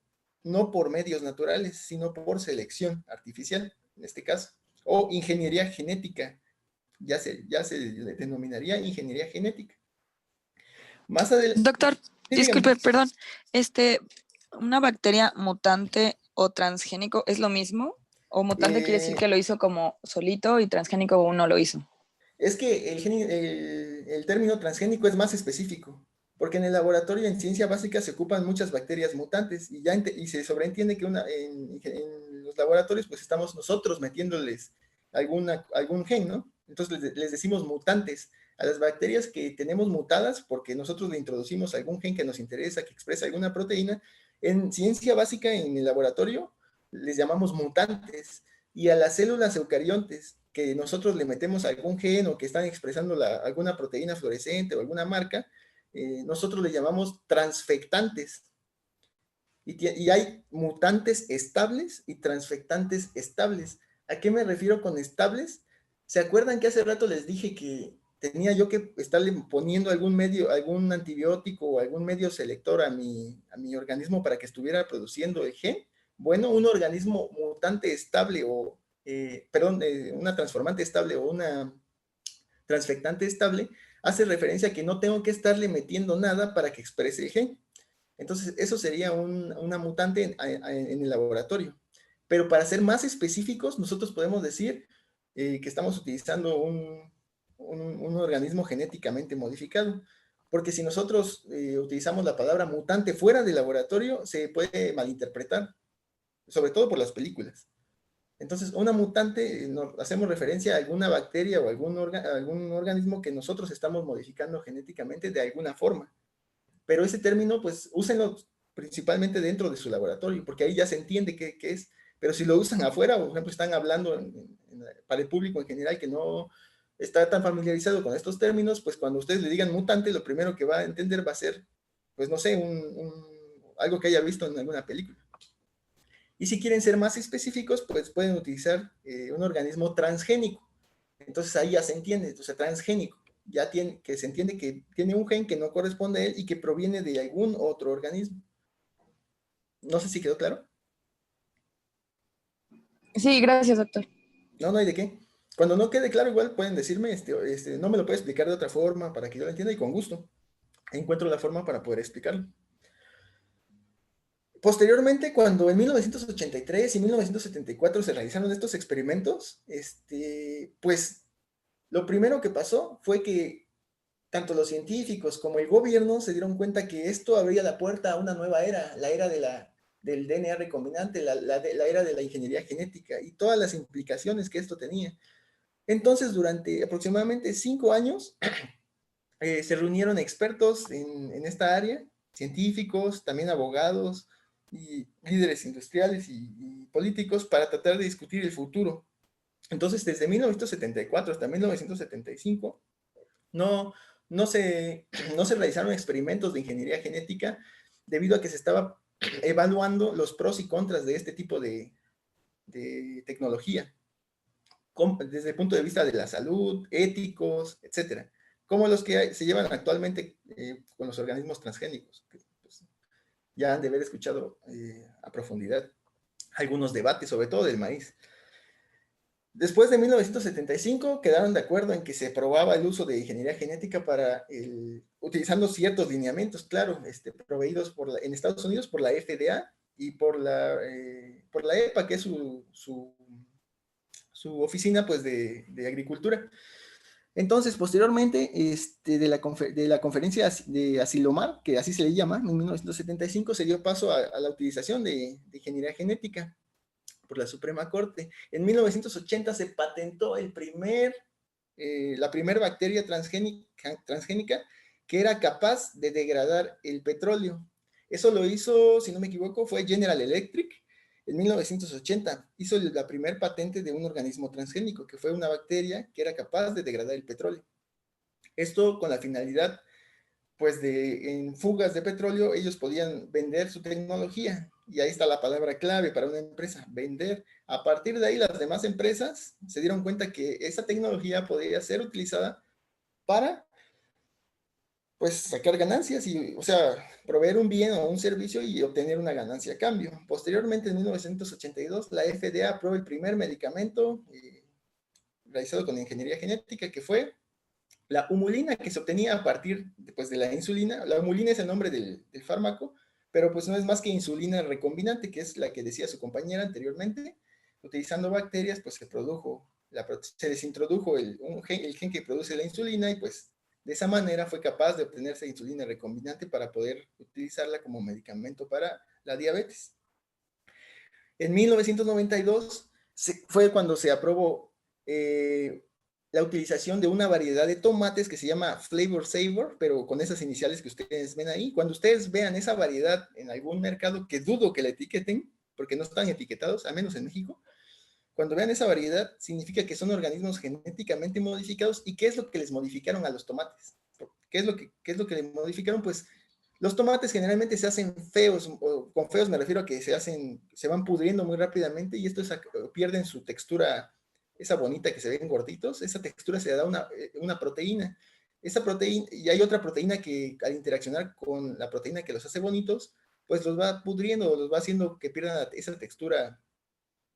no por medios naturales, sino por selección artificial, en este caso, o ingeniería genética, ya se le denominaría ingeniería genética. Más adelante. Doctor, sí, disculpe, perdón, ¿una bacteria mutante o transgénico es lo mismo? ¿O mutante quiere decir que lo hizo como solito y transgénico uno lo hizo? Es que el término transgénico es más específico, porque en el laboratorio en ciencia básica se ocupan muchas bacterias mutantes y se sobreentiende que en los laboratorios, pues estamos nosotros metiéndoles algún gen, ¿no? Entonces les decimos mutantes a las bacterias que tenemos mutadas porque nosotros le introducimos algún gen que nos interesa, que expresa alguna proteína. En ciencia básica, en el laboratorio, les llamamos mutantes. Y a las células eucariontes, que nosotros le metemos algún gen o que están expresando alguna proteína fluorescente o alguna marca, nosotros le llamamos transfectantes. Y hay mutantes estables y transfectantes estables. ¿A qué me refiero con estables? ¿Se acuerdan que hace rato les dije que tenía yo que estarle poniendo algún antibiótico o algún medio selector a mi organismo para que estuviera produciendo el gen? Bueno, un organismo mutante estable una transformante estable o una transfectante estable hace referencia a que no tengo que estarle metiendo nada para que exprese el gen. Entonces, eso sería una mutante en el laboratorio. Pero para ser más específicos, nosotros podemos decir que estamos utilizando un organismo genéticamente modificado. Porque si nosotros utilizamos la palabra mutante fuera del laboratorio, se puede malinterpretar, sobre todo por las películas. Entonces, una mutante, hacemos referencia a alguna bacteria o algún organismo que nosotros estamos modificando genéticamente de alguna forma. Pero ese término, pues, úsenlo principalmente dentro de su laboratorio, porque ahí ya se entiende qué es. Pero si lo usan afuera, por ejemplo, están hablando para el público en general que no está tan familiarizado con estos términos, pues cuando ustedes le digan mutante, lo primero que va a entender va a ser, pues no sé, algo que haya visto en alguna película. Y si quieren ser más específicos, pues pueden utilizar un organismo transgénico. Entonces ahí ya se entiende, entonces transgénico. Que se entiende que tiene un gen que no corresponde a él y que proviene de algún otro organismo. No sé si quedó claro. Sí, gracias, doctor. No hay de qué. Cuando no quede claro, igual pueden decirme, no me lo puede explicar de otra forma para que yo lo entienda y con gusto encuentro la forma para poder explicarlo. Posteriormente, cuando en 1983 y 1974 se realizaron estos experimentos, pues lo primero que pasó fue que tanto los científicos como el gobierno se dieron cuenta que esto abría la puerta a una nueva era, la era del DNA recombinante, la era de la ingeniería genética y todas las implicaciones que esto tenía. Entonces, durante aproximadamente 5 años, se reunieron expertos en esta área, científicos, también abogados y líderes industriales y políticos para tratar de discutir el futuro. Entonces, desde 1974 hasta 1975, no se realizaron experimentos de ingeniería genética debido a que se estaba evaluando los pros y contras de este tipo de tecnología, desde el punto de vista de la salud, éticos, etcétera, como los que se llevan actualmente con los organismos transgénicos, que pues, ya han de haber escuchado a profundidad algunos debates, sobre todo del maíz. Después de 1975 quedaron de acuerdo en que se probaba el uso de ingeniería genética utilizando ciertos lineamientos, claro, proveídos en Estados Unidos por la FDA y por la EPA, que es su oficina pues, de agricultura. Entonces, posteriormente, de la conferencia de Asilomar, que así se le llama, en 1975 se dio paso a la utilización de ingeniería genética por la Suprema Corte. En 1980 se patentó la primera bacteria transgénica que era capaz de degradar el petróleo. Eso lo hizo, si no me equivoco, fue General Electric. En 1980 hizo la primera patente de un organismo transgénico, que fue una bacteria que era capaz de degradar el petróleo. Esto con la finalidad, pues, en fugas de petróleo, ellos podían vender su tecnología. Y ahí está la palabra clave para una empresa, vender. A partir de ahí, las demás empresas se dieron cuenta que esa tecnología podía ser utilizada para, pues, sacar ganancias o sea, proveer un bien o un servicio y obtener una ganancia a cambio. Posteriormente, en 1982, la FDA aprobó el primer medicamento realizado con ingeniería genética, que fue la humulina, que se obtenía a partir pues, de la insulina. La humulina es el nombre del fármaco, pero pues no es más que insulina recombinante, que es la que decía su compañera anteriormente. Utilizando bacterias, pues se les introdujo el gen que produce la insulina y pues de esa manera fue capaz de obtenerse insulina recombinante para poder utilizarla como medicamento para la diabetes. En 1992 fue cuando se aprobó la utilización de una variedad de tomates que se llama Flavor Savor, pero con esas iniciales que ustedes ven ahí. Cuando ustedes vean esa variedad en algún mercado, que dudo que la etiqueten, porque no están etiquetados, al menos en México, cuando vean esa variedad, significa que son organismos genéticamente modificados. ¿Y qué es lo que les modificaron a los tomates? ¿Qué es lo que les modificaron? Pues los tomates generalmente se hacen feos, o con feos me refiero a que se van pudriendo muy rápidamente y estos pierden su textura, esa bonita que se ven gorditos. Esa textura se le da una proteína. Esa proteína, y hay otra proteína que al interaccionar con la proteína que los hace bonitos, pues los va pudriendo, los va haciendo que pierdan esa textura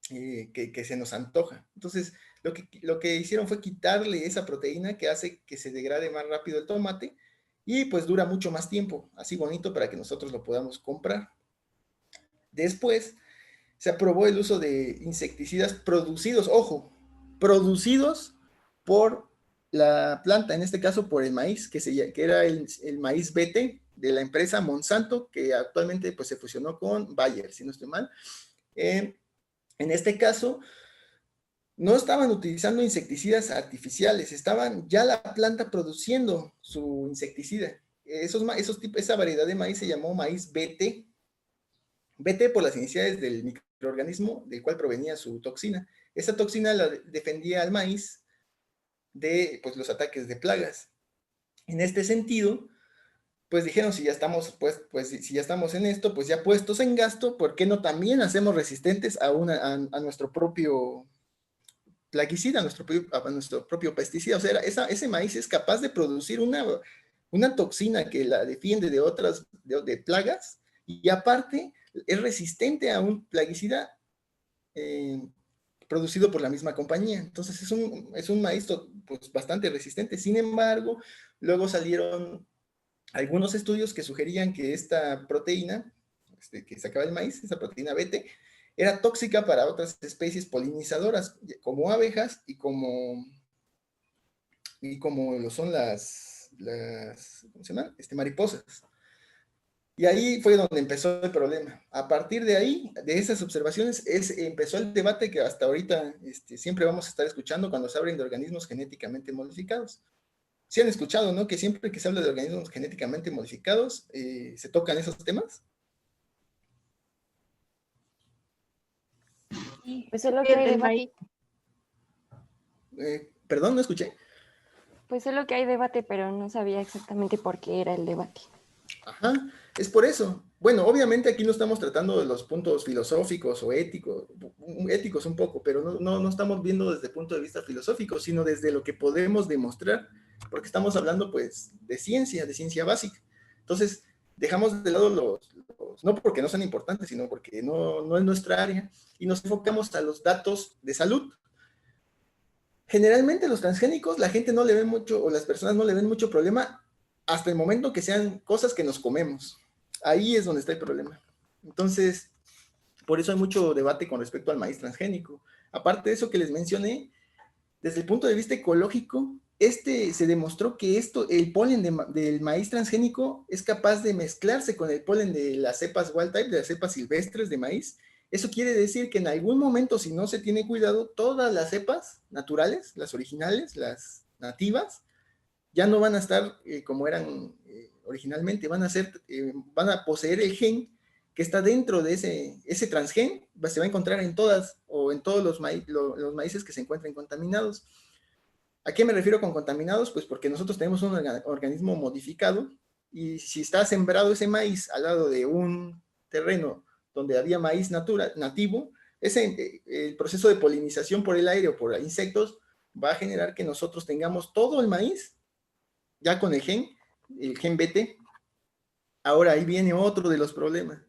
que se nos antoja. Entonces, lo que hicieron fue quitarle esa proteína que hace que se degrade más rápido el tomate y pues dura mucho más tiempo, así bonito para que nosotros lo podamos comprar. Después, se aprobó el uso de insecticidas producidos, ojo, producidos por la planta, en este caso por el maíz, que era el maíz BT de la empresa Monsanto, que actualmente pues se fusionó con Bayer, si no estoy mal. En este caso, no estaban utilizando insecticidas artificiales, estaban ya la planta produciendo su insecticida. Esa variedad de maíz se llamó maíz BT. BT por las iniciales del microorganismo del cual provenía su toxina. Esa toxina la defendía al maíz de pues, los ataques de plagas. En este sentido, pues dijeron, si ya estamos en esto, pues ya puestos en gasto, ¿por qué no también hacemos resistentes a nuestro propio plaguicida, a nuestro propio pesticida? O sea, ese maíz es capaz de producir una toxina que la defiende de otras de plagas, y aparte es resistente a un plaguicida producido por la misma compañía. Entonces es un maíz pues, bastante resistente. Sin embargo, luego salieron algunos estudios que sugerían que esta proteína que sacaba el maíz, esa proteína BT, era tóxica para otras especies polinizadoras, como abejas y como lo son las ¿cómo se llama? Mariposas. Y ahí fue donde empezó el problema. A partir de ahí, de esas observaciones, empezó el debate que hasta ahorita siempre vamos a estar escuchando cuando se hablen de organismos genéticamente modificados. ¿Sí han escuchado, no? Que siempre que se habla de organismos genéticamente modificados, se tocan esos temas. Pues es lo que hay debate. Perdón, no escuché. Pues es lo que hay debate, pero no sabía exactamente por qué era el debate. Ajá, es por eso. Bueno, obviamente aquí no estamos tratando de los puntos filosóficos o éticos un poco, pero no estamos viendo desde el punto de vista filosófico, sino desde lo que podemos demostrar, porque estamos hablando pues de ciencia básica. Entonces, dejamos de lado no porque no sean importantes, sino porque no es nuestra área, y nos enfocamos a los datos de salud. Generalmente los transgénicos, la gente no le ve mucho, o las personas no le ven mucho problema hasta el momento que sean cosas que nos comemos. Ahí es donde está el problema. Entonces, por eso hay mucho debate con respecto al maíz transgénico. Aparte de eso que les mencioné, desde el punto de vista ecológico, se demostró que el polen del maíz transgénico es capaz de mezclarse con el polen de las cepas wild type, de las cepas silvestres de maíz. Eso quiere decir que en algún momento, si no se tiene cuidado, todas las cepas naturales, las originales, las nativas, ya no van a estar como eran originalmente, van a poseer el gen que está dentro de ese transgen, se va a encontrar en todos los maíces que se encuentren contaminados. ¿A qué me refiero con contaminados? Pues porque nosotros tenemos un organismo modificado, y si está sembrado ese maíz al lado de un terreno donde había maíz nativo, el proceso de polinización por el aire o por insectos va a generar que nosotros tengamos todo el maíz ya con el gen BT. Ahora ahí viene otro de los problemas.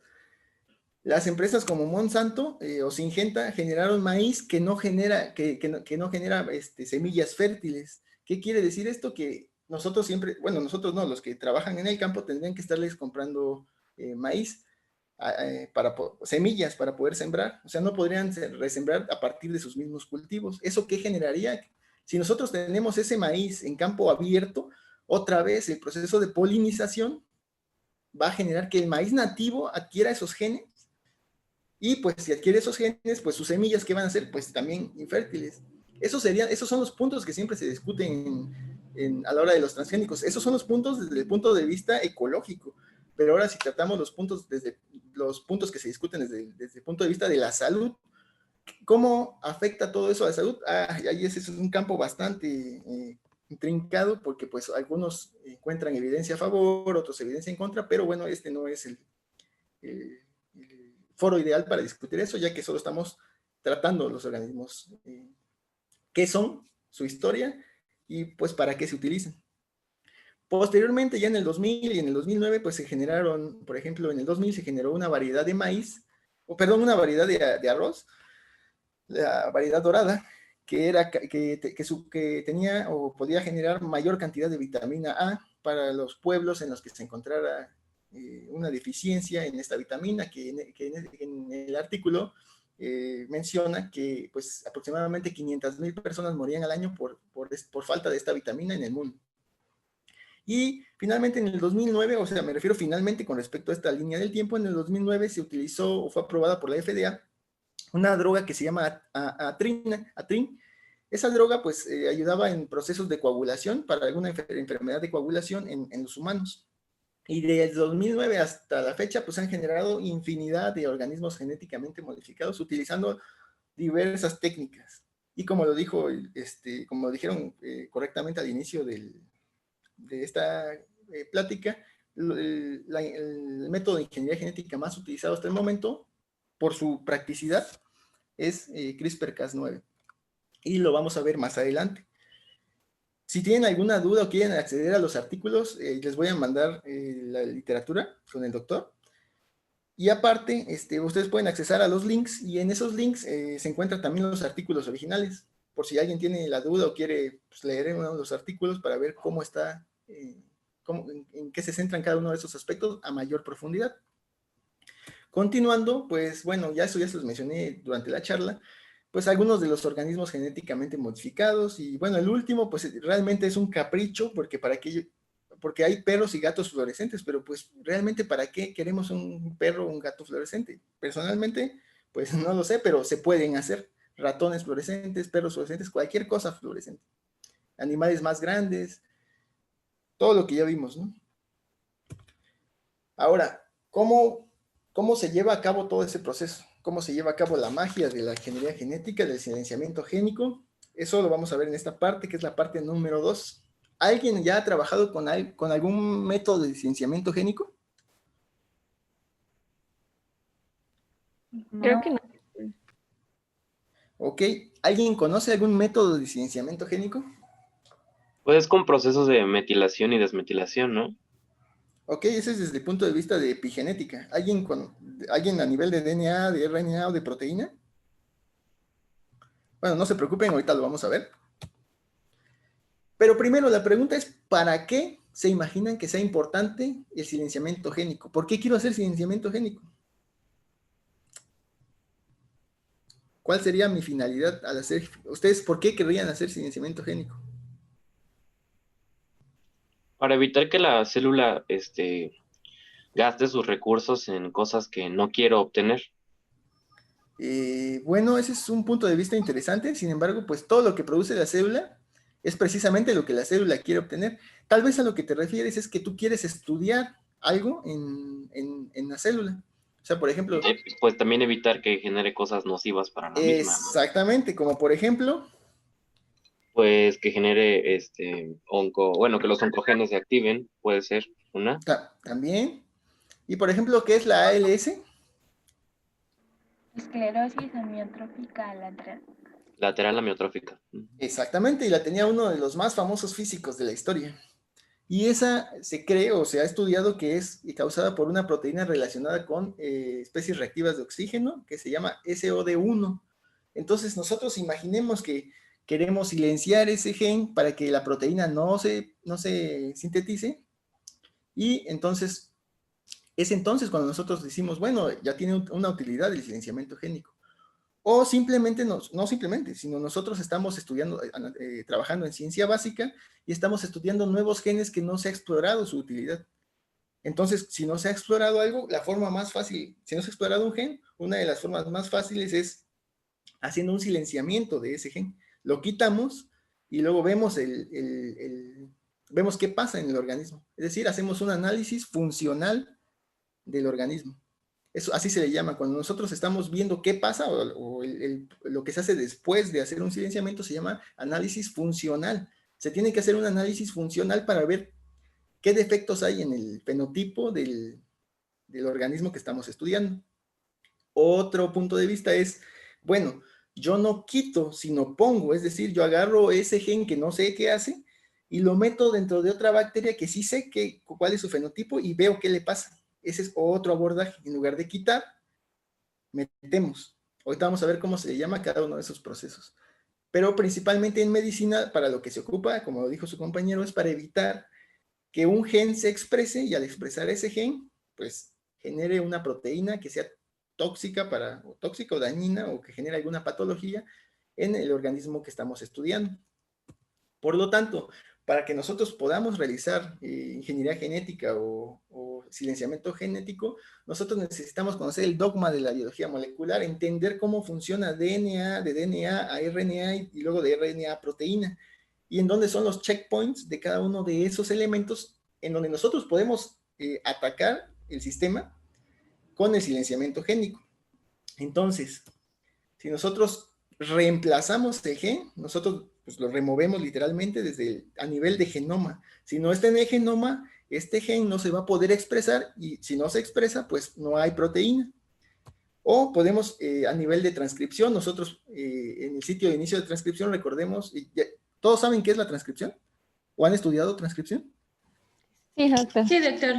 Las empresas como Monsanto o Syngenta generaron maíz que no genera semillas fértiles. ¿Qué quiere decir esto? Que nosotros nosotros no, los que trabajan en el campo tendrían que estarles comprando maíz, semillas para poder sembrar. O sea, no podrían resembrar a partir de sus mismos cultivos. ¿Eso qué generaría? Si nosotros tenemos ese maíz en campo abierto, otra vez el proceso de polinización va a generar que el maíz nativo adquiera esos genes Y pues si adquiere esos genes, pues sus semillas, ¿qué van a ser? Pues también infértiles. Esos son los puntos que siempre se discuten a la hora de los transgénicos. Esos son los puntos desde el punto de vista ecológico. Pero ahora si tratamos los puntos que se discuten desde el punto de vista de la salud, ¿cómo afecta todo eso a la salud? Ahí ese es un campo bastante intrincado, porque pues algunos encuentran evidencia a favor, otros evidencia en contra, pero bueno, este no es el foro ideal para discutir eso, ya que solo estamos tratando los organismos, qué son, su historia, y pues para qué se utilizan. Posteriormente, ya en el 2000 y en el 2009, pues se generaron, por ejemplo, en el 2000 se generó una variedad de maíz, una variedad de arroz, la variedad dorada, que tenía o podía generar mayor cantidad de vitamina A para los pueblos en los que se encontrara una deficiencia en esta vitamina, que en el artículo menciona que pues aproximadamente 500,000 personas morían al año por falta de esta vitamina en el mundo. Y finalmente en el 2009, o sea, me refiero finalmente con respecto a esta línea del tiempo, en el 2009 se utilizó o fue aprobada por la FDA una droga que se llama Atrin. Esa droga pues ayudaba en procesos de coagulación para alguna enfermedad de coagulación en los humanos. Y desde el 2009 hasta la fecha pues han generado infinidad de organismos genéticamente modificados utilizando diversas técnicas. Y como lo dijeron correctamente al inicio de esta plática, el método de ingeniería genética más utilizado hasta el momento, por su practicidad, es CRISPR-Cas9. Y lo vamos a ver más adelante. Si tienen alguna duda o quieren acceder a los artículos, les voy a mandar la literatura con el doctor. Y aparte, ustedes pueden accesar a los links, y en esos links se encuentran también los artículos originales, por si alguien tiene la duda o quiere pues, leer uno de los artículos para ver cómo está, en qué se centran cada uno de esos aspectos a mayor profundidad. Continuando, pues bueno, ya se los mencioné durante la charla, pues algunos de los organismos genéticamente modificados, y bueno, el último pues realmente es un capricho, porque hay perros y gatos fluorescentes, pero pues realmente ¿para qué queremos un perro o un gato fluorescente? Personalmente, pues no lo sé, pero se pueden hacer ratones fluorescentes, perros fluorescentes, cualquier cosa fluorescente. Animales más grandes, todo lo que ya vimos, ¿no? Ahora, ¿cómo se lleva a cabo todo ese proceso? ¿Cómo se lleva a cabo la magia de la ingeniería genética, del silenciamiento génico? Eso lo vamos a ver en esta parte, que es la parte número 2. ¿Alguien ya ha trabajado con algún método de silenciamiento génico? Creo que no. Ok. ¿Alguien conoce algún método de silenciamiento génico? Pues con procesos de metilación y desmetilación, ¿no? Ok, ese es desde el punto de vista de epigenética. ¿Alguien a nivel de DNA, de RNA o de proteína? Bueno, no se preocupen, ahorita lo vamos a ver. Pero primero la pregunta es, ¿para qué se imaginan que sea importante el silenciamiento génico? ¿Por qué quiero hacer silenciamiento génico? ¿Cuál sería mi finalidad al hacer? ¿Ustedes por qué querrían hacer silenciamiento génico? Para evitar que la célula gaste sus recursos en cosas que no quiero obtener. Bueno, ese es un punto de vista interesante. Sin embargo, pues todo lo que produce la célula es precisamente lo que la célula quiere obtener. Tal vez a lo que te refieres es que tú quieres estudiar algo en la célula. O sea, por ejemplo... Pues también evitar que genere cosas nocivas para la misma, ¿no? Exactamente, como por ejemplo... Pues que genere que los oncogenes se activen, puede ser una. También. Y por ejemplo, ¿qué es la ALS? Esclerosis amiotrófica lateral. Lateral amiotrófica. Exactamente, y la tenía uno de los más famosos físicos de la historia. Y esa se cree o se ha estudiado que es causada por una proteína relacionada con especies reactivas de oxígeno que se llama SOD1. Entonces nosotros imaginemos que queremos silenciar ese gen para que la proteína no se sintetice, y entonces es entonces cuando nosotros decimos, bueno, ya tiene una utilidad el silenciamiento génico. O simplemente, no simplemente, sino nosotros estamos estudiando, trabajando en ciencia básica y estamos estudiando nuevos genes que no se ha explorado su utilidad. Entonces, si no se ha explorado algo, la forma más fácil, si no se ha explorado un gen, una de las formas más fáciles es haciendo un silenciamiento de ese gen. Lo quitamos y luego vemos, vemos qué pasa en el organismo. Es decir, hacemos un análisis funcional del organismo. Eso, así se le llama. Cuando nosotros estamos viendo qué pasa o lo que se hace después de hacer un silenciamiento se llama análisis funcional. Se tiene que hacer un análisis funcional para ver qué defectos hay en el fenotipo del organismo que estamos estudiando. Otro punto de vista es, bueno, yo no quito, sino pongo, es decir, yo agarro ese gen que no sé qué hace y lo meto dentro de otra bacteria que sí sé cuál es su fenotipo y veo qué le pasa. Ese es otro abordaje. En lugar de quitar, metemos. Ahorita vamos a ver cómo se llama cada uno de esos procesos. Pero principalmente en medicina, para lo que se ocupa, como dijo su compañero, es para evitar que un gen se exprese y al expresar ese gen, pues genere una proteína que sea tóxica o dañina o que genere alguna patología en el organismo que estamos estudiando. Por lo tanto, para que nosotros podamos realizar ingeniería genética o silenciamiento genético, nosotros necesitamos conocer el dogma de la biología molecular, entender cómo funciona DNA, de DNA a RNA y luego de RNA a proteína, y en dónde son los checkpoints de cada uno de esos elementos en donde nosotros podemos atacar el sistema con el silenciamiento génico. Entonces, si nosotros reemplazamos el gen, nosotros pues, lo removemos literalmente a nivel de genoma. Si no está en el genoma, este gen no se va a poder expresar y si no se expresa, pues no hay proteína. O podemos, a nivel de transcripción, nosotros en el sitio de inicio de transcripción, recordemos, ¿todos saben qué es la transcripción? ¿O han estudiado transcripción? Sí, doctor. Sí, doctor.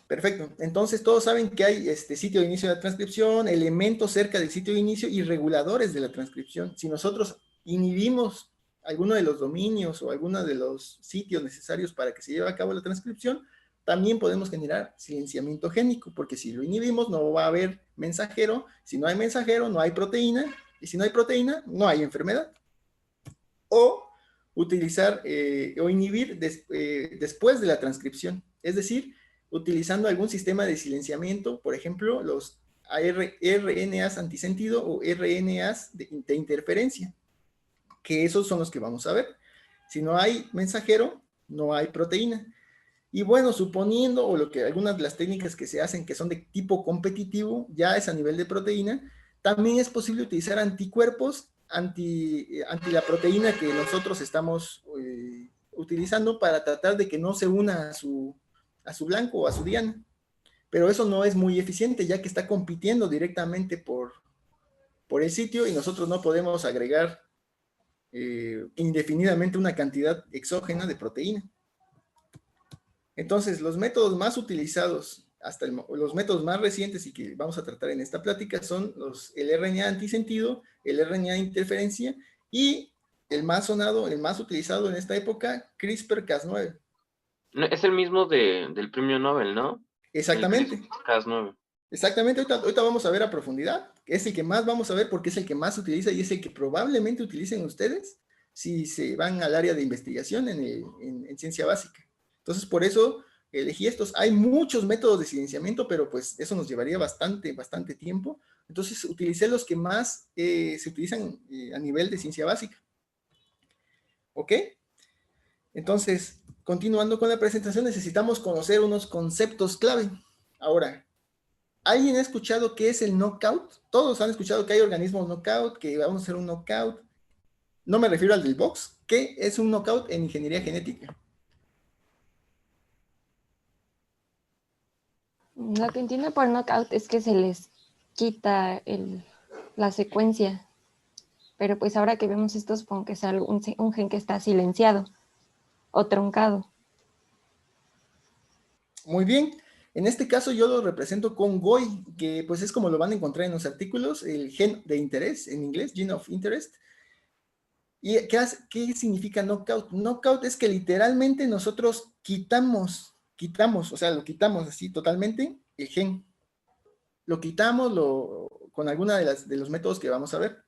Perfecto. Entonces, todos saben que hay sitio de inicio de la transcripción, elementos cerca del sitio de inicio y reguladores de la transcripción. Si nosotros inhibimos alguno de los dominios o alguno de los sitios necesarios para que se lleve a cabo la transcripción, también podemos generar silenciamiento génico, porque si lo inhibimos no va a haber mensajero. Si no hay mensajero, no hay proteína. Y si no hay proteína, no hay enfermedad. O utilizar o inhibir después de la transcripción. Es decir, utilizando algún sistema de silenciamiento, por ejemplo, los RNAs antisentido o RNAs de interferencia, que esos son los que vamos a ver. Si no hay mensajero, no hay proteína. Y bueno, suponiendo, o algunas de las técnicas que se hacen que son de tipo competitivo, ya es a nivel de proteína, también es posible utilizar anticuerpos anti la proteína que nosotros estamos utilizando para tratar de que no se una a su blanco o a su diana. Pero eso no es muy eficiente, ya que está compitiendo directamente por el sitio y nosotros no podemos agregar indefinidamente una cantidad exógena de proteína. Entonces, los métodos más utilizados, los métodos más recientes y que vamos a tratar en esta plática son el RNA antisentido, el RNA de interferencia y el más sonado, el más utilizado en esta época, CRISPR-Cas9. Es el mismo del premio Nobel, ¿no? Exactamente. Cas9. Exactamente, ahorita vamos a ver a profundidad. Es el que más vamos a ver porque es el que más se utiliza y es el que probablemente utilicen ustedes si se van al área de investigación en ciencia básica. Entonces, por eso elegí estos. Hay muchos métodos de silenciamiento, pero pues eso nos llevaría bastante tiempo. Entonces, utilicé los que más se utilizan a nivel de ciencia básica. ¿Ok? Entonces, continuando con la presentación, necesitamos conocer unos conceptos clave. Ahora, ¿alguien ha escuchado qué es el knockout? Todos han escuchado que hay organismos knockout, que vamos a hacer un knockout. No me refiero al del box. ¿Qué es un knockout en ingeniería genética? Lo que entiendo por knockout es que se les quita la secuencia. Pero pues ahora que vemos esto, supongo que es un gen que está silenciado o truncado. Muy bien. En este caso yo lo represento con GOI, que pues es como lo van a encontrar en los artículos, el gen de interés, en inglés, gene of interest. ¿Y qué significa knockout? Knockout es que literalmente nosotros quitamos, o sea, lo quitamos así totalmente, el gen. Lo quitamos con alguna de los métodos que vamos a ver.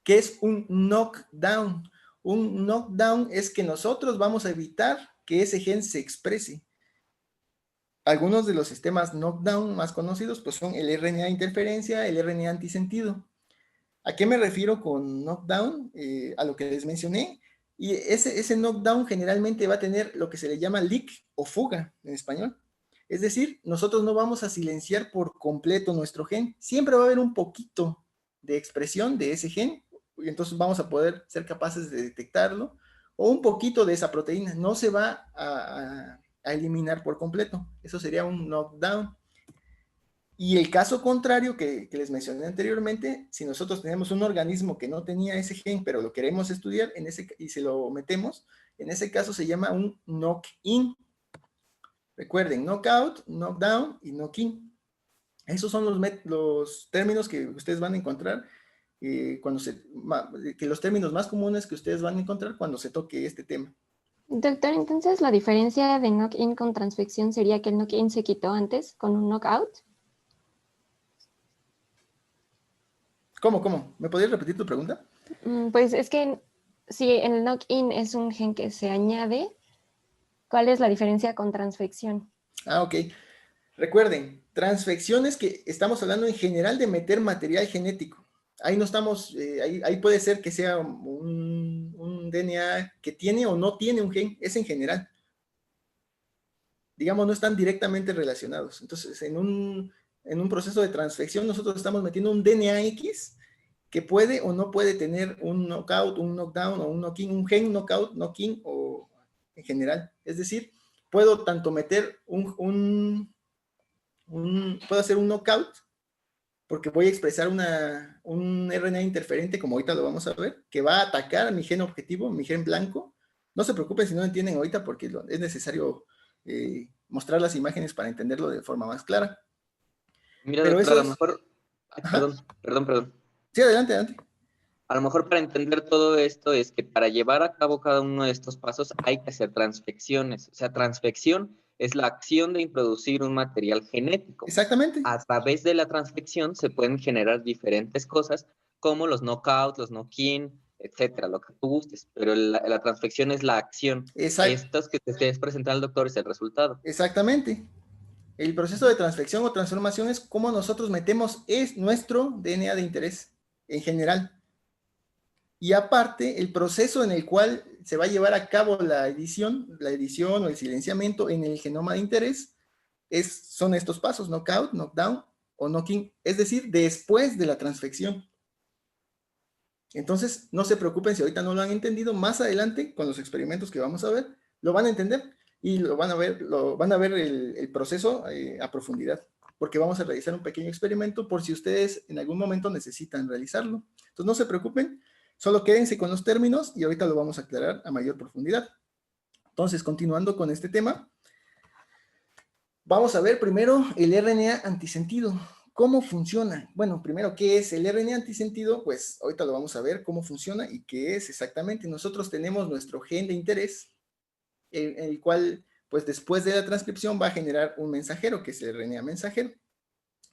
¿Qué es un knockdown? Un knockdown es que nosotros vamos a evitar que ese gen se exprese. algunos de los sistemas knockdown más conocidos pues son el RNA interferencia, el RNA antisentido. ¿A qué me refiero con knockdown? A lo que les mencioné. Y ese knockdown generalmente va a tener lo que se le llama leak o fuga en español. Es decir, nosotros no vamos a silenciar por completo nuestro gen. Siempre va a haber un poquito de expresión de ese gen, y entonces vamos a poder ser capaces de detectarlo, o un poquito de esa proteína. No se va a eliminar por completo. Eso sería un knockdown. Y el caso contrario que les mencioné anteriormente, si nosotros tenemos un organismo que no tenía ese gen, pero lo queremos estudiar y se lo metemos, en ese caso se llama un knock-in. Recuerden, knockout, knockdown y knock-in. Esos son los términos que ustedes van a encontrar, que los términos más comunes que ustedes van a encontrar cuando se toque este tema. Doctor, entonces la diferencia de knock-in con transfección sería que el knock-in se quitó antes con un knockout. ¿Cómo? ¿Me podrías repetir tu pregunta? Pues es que si el knock-in es un gen que se añade, ¿cuál es la diferencia con transfección? Ah, ok. Recuerden, transfección es que estamos hablando en general de meter material genético. Ahí no estamos, ahí puede ser que sea un DNA que tiene o no tiene un gen, es en general. Digamos, no están directamente relacionados. Entonces, en un proceso de transfección, nosotros estamos metiendo un DNA X que puede o no puede tener un knockout, un knockdown o un knock-in, un gen knockout, knock-in o en general. Es decir, puedo tanto meter puedo hacer un knockout porque voy a expresar un RNA interferente, como ahorita lo vamos a ver, que va a atacar a mi gen objetivo, mi gen blanco. No se preocupen si no lo entienden ahorita porque es necesario mostrar las imágenes para entenderlo de forma más clara. Mira, Pero doctor, a eso lo mejor... Ay, perdón. Sí, adelante. A lo mejor para entender todo esto es que para llevar a cabo cada uno de estos pasos hay que hacer transfecciones. O sea, transfección es la acción de introducir un material genético. Exactamente. A través de la transfección se pueden generar diferentes cosas como los knockouts, los knock-in, etcétera, lo que tú gustes. Pero la transfección es la acción. Estos que te estés presentando al doctor es el resultado. Exactamente. El proceso de transfección o transformación es cómo nosotros metemos nuestro DNA de interés en general. Y aparte, el proceso en el cual se va a llevar a cabo la edición o el silenciamiento en el genoma de interés son estos pasos, knockout, knockdown o knock-in, es decir, después de la transfección. Entonces, no se preocupen si ahorita no lo han entendido, más adelante, con los experimentos que vamos a ver, lo van a entender y van a ver el proceso a profundidad, porque vamos a realizar un pequeño experimento por si ustedes en algún momento necesitan realizarlo. Entonces, no se preocupen, solo quédense con los términos y ahorita lo vamos a aclarar a mayor profundidad. Entonces, continuando con este tema, vamos a ver primero el RNA antisentido. ¿Cómo funciona? Bueno, primero, ¿qué es el RNA antisentido? Pues ahorita lo vamos a ver cómo funciona y qué es exactamente. Nosotros tenemos nuestro gen de interés, el cual, pues después de la transcripción va a generar un mensajero, que es el RNA mensajero.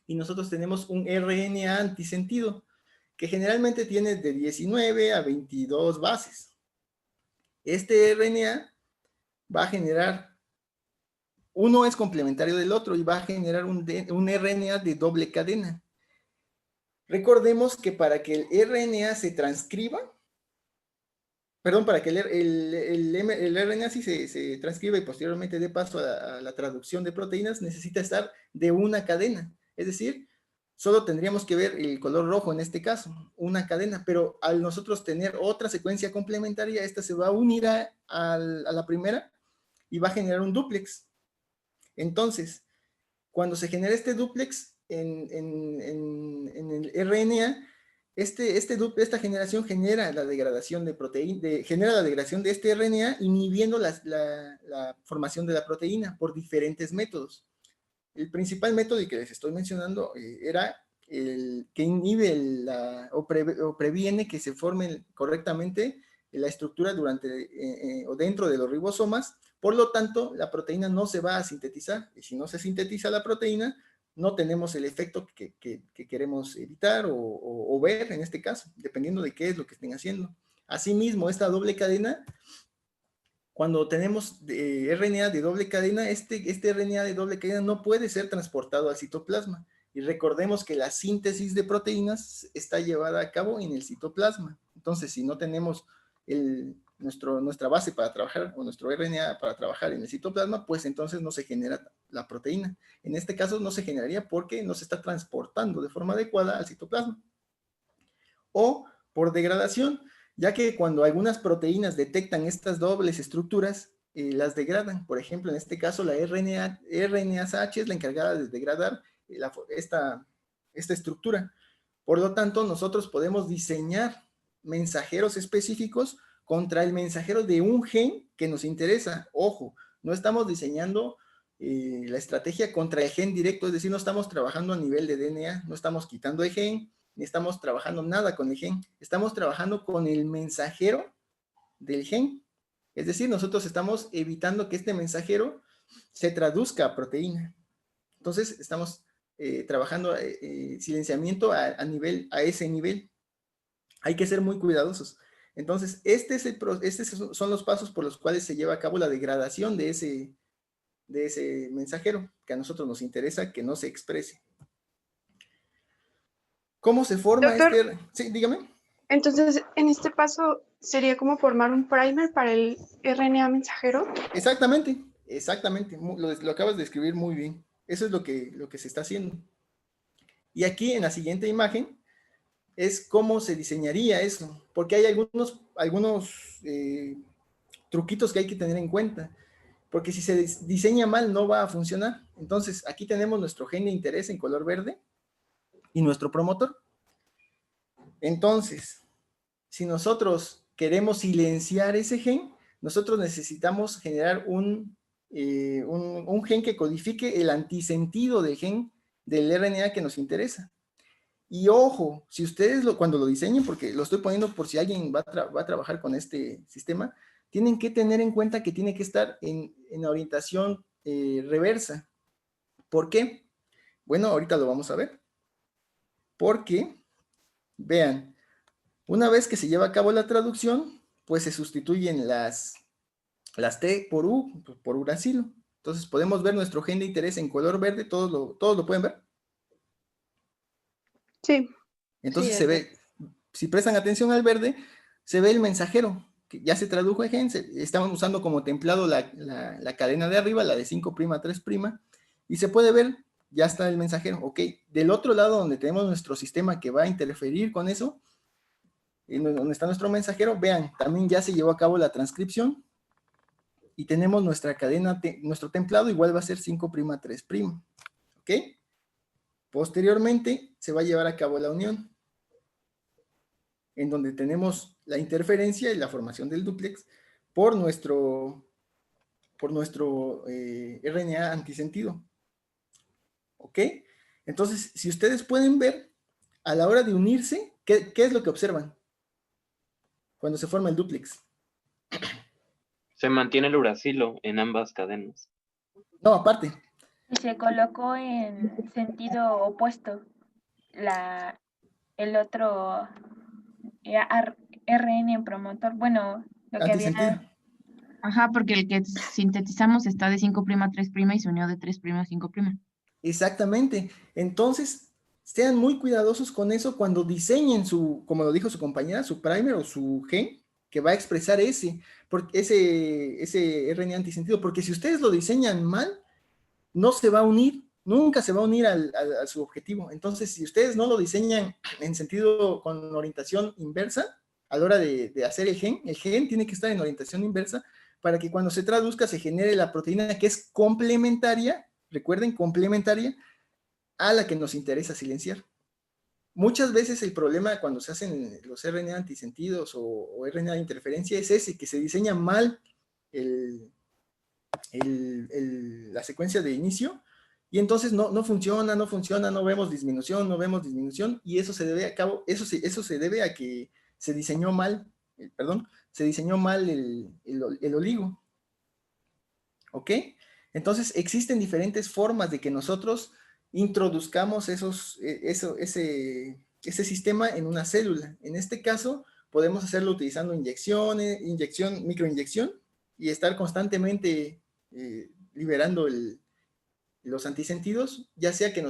Y nosotros tenemos un RNA antisentido, que generalmente tiene de 19 a 22 bases. Este RNA va a generar, uno es complementario del otro y va a generar un RNA de doble cadena. Recordemos que para que el RNA se transcriba, para que el RNA sí se transcriba y posteriormente dé paso a la traducción de proteínas, necesita estar de una cadena. Es decir, solo tendríamos que ver el color rojo en este caso, una cadena, pero al nosotros tener otra secuencia complementaria, esta se va a unir a la primera y va a generar un dúplex. Entonces, cuando se genera este dúplex en el RNA, esta generación genera la degradación de proteína, genera la degradación de este RNA, inhibiendo la formación de la proteína por diferentes métodos. El principal método y que les estoy mencionando era el que inhibe o previene que se forme correctamente la estructura durante o dentro de los ribosomas. Por lo tanto, la proteína no se va a sintetizar, y si no se sintetiza la proteína, no tenemos el efecto que queremos evitar o ver en este caso, dependiendo de qué es lo que estén haciendo. Asimismo, esta doble cadena cuando tenemos RNA de doble cadena, este RNA de doble cadena no puede ser transportado al citoplasma. Y recordemos que la síntesis de proteínas está llevada a cabo en el citoplasma. Entonces, si no tenemos nuestra base para trabajar, o nuestro RNA para trabajar en el citoplasma, pues entonces no se genera la proteína. En este caso no se generaría porque no se está transportando de forma adecuada al citoplasma. O por degradación, ya que cuando algunas proteínas detectan estas dobles estructuras, las degradan. Por ejemplo, en este caso, la RNase es la encargada de degradar esta estructura. Por lo tanto, nosotros podemos diseñar mensajeros específicos contra el mensajero de un gen que nos interesa. Ojo, no estamos diseñando la estrategia contra el gen directo, es decir, no estamos trabajando a nivel de DNA, no estamos quitando el gen, ni estamos trabajando nada con el gen, estamos trabajando con el mensajero del gen. Es decir, nosotros estamos evitando que este mensajero se traduzca a proteína. Entonces, estamos trabajando silenciamiento a ese nivel. Hay que ser muy cuidadosos. Entonces, estos son los pasos por los cuales se lleva a cabo la degradación de ese mensajero, que a nosotros nos interesa que no se exprese. ¿Cómo se forma Doctor, Sí, dígame. Entonces, en este paso, ¿sería como formar un primer para el RNA mensajero? Exactamente. Lo acabas de describir muy bien. Eso es lo que se está haciendo. Y aquí, en la siguiente imagen, es cómo se diseñaría eso, porque hay algunos truquitos que hay que tener en cuenta, porque si se diseña mal no va a funcionar. Entonces, aquí tenemos nuestro gen de interés en color verde y nuestro promotor. Entonces, si nosotros queremos silenciar ese gen, nosotros necesitamos generar un gen que codifique el antisentido del gen del RNA que nos interesa. Y ojo, si ustedes cuando lo diseñen, porque lo estoy poniendo por si alguien va a trabajar con este sistema, tienen que tener en cuenta que tiene que estar en orientación reversa. ¿Por qué? Bueno, ahorita lo vamos a ver. Porque, vean, una vez que se lleva a cabo la traducción, pues se sustituyen las T por U, por uracilo. Entonces podemos ver nuestro gen de interés en color verde, todos lo pueden ver. Sí. Entonces Sí, se ve, si prestan atención al verde, se ve el mensajero, que ya se tradujo el gen, estaban usando como templado la cadena de arriba, la de 5' a 3', y se puede ver, ya está el mensajero, ok. Del otro lado, donde tenemos nuestro sistema que va a interferir con eso, donde está nuestro mensajero, vean, también ya se llevó a cabo la transcripción, y tenemos nuestra cadena, nuestro templado igual va a ser 5' a 3', ok. Posteriormente, se va a llevar a cabo la unión, en donde tenemos la interferencia y la formación del dúplex por nuestro RNA antisentido. ¿Ok? Entonces, si ustedes pueden ver, a la hora de unirse, ¿qué es lo que observan cuando se forma el dúplex? Se mantiene el uracilo en ambas cadenas. No, aparte. Y se colocó en sentido opuesto el otro RN promotor. Bueno, lo que Antisentido. Ajá, porque el que sintetizamos está de 5' a 3' y se unió de 3' a 5'. Exactamente. Entonces, sean muy cuidadosos con eso cuando diseñen como lo dijo su compañera, su primer o su gen que va a expresar ese RNA antisentido, porque si ustedes lo diseñan mal, no se va a unir, nunca se va a unir a su objetivo. Entonces, si ustedes no lo diseñan en sentido con orientación inversa, a la hora de hacer el gen tiene que estar en orientación inversa para que cuando se traduzca se genere la proteína que es complementaria, recuerden, complementaria a la que nos interesa silenciar. Muchas veces el problema cuando se hacen los RNA antisentidos o RNA de interferencia es ese, que se diseña mal la secuencia de inicio y entonces no funciona, no vemos disminución, y eso se debe a que se diseñó mal, el oligo. ¿Ok? Entonces existen diferentes formas de que nosotros introduzcamos ese sistema en una célula. En este caso, podemos hacerlo utilizando microinyección, y estar constantemente liberando los antisentidos, ya sea que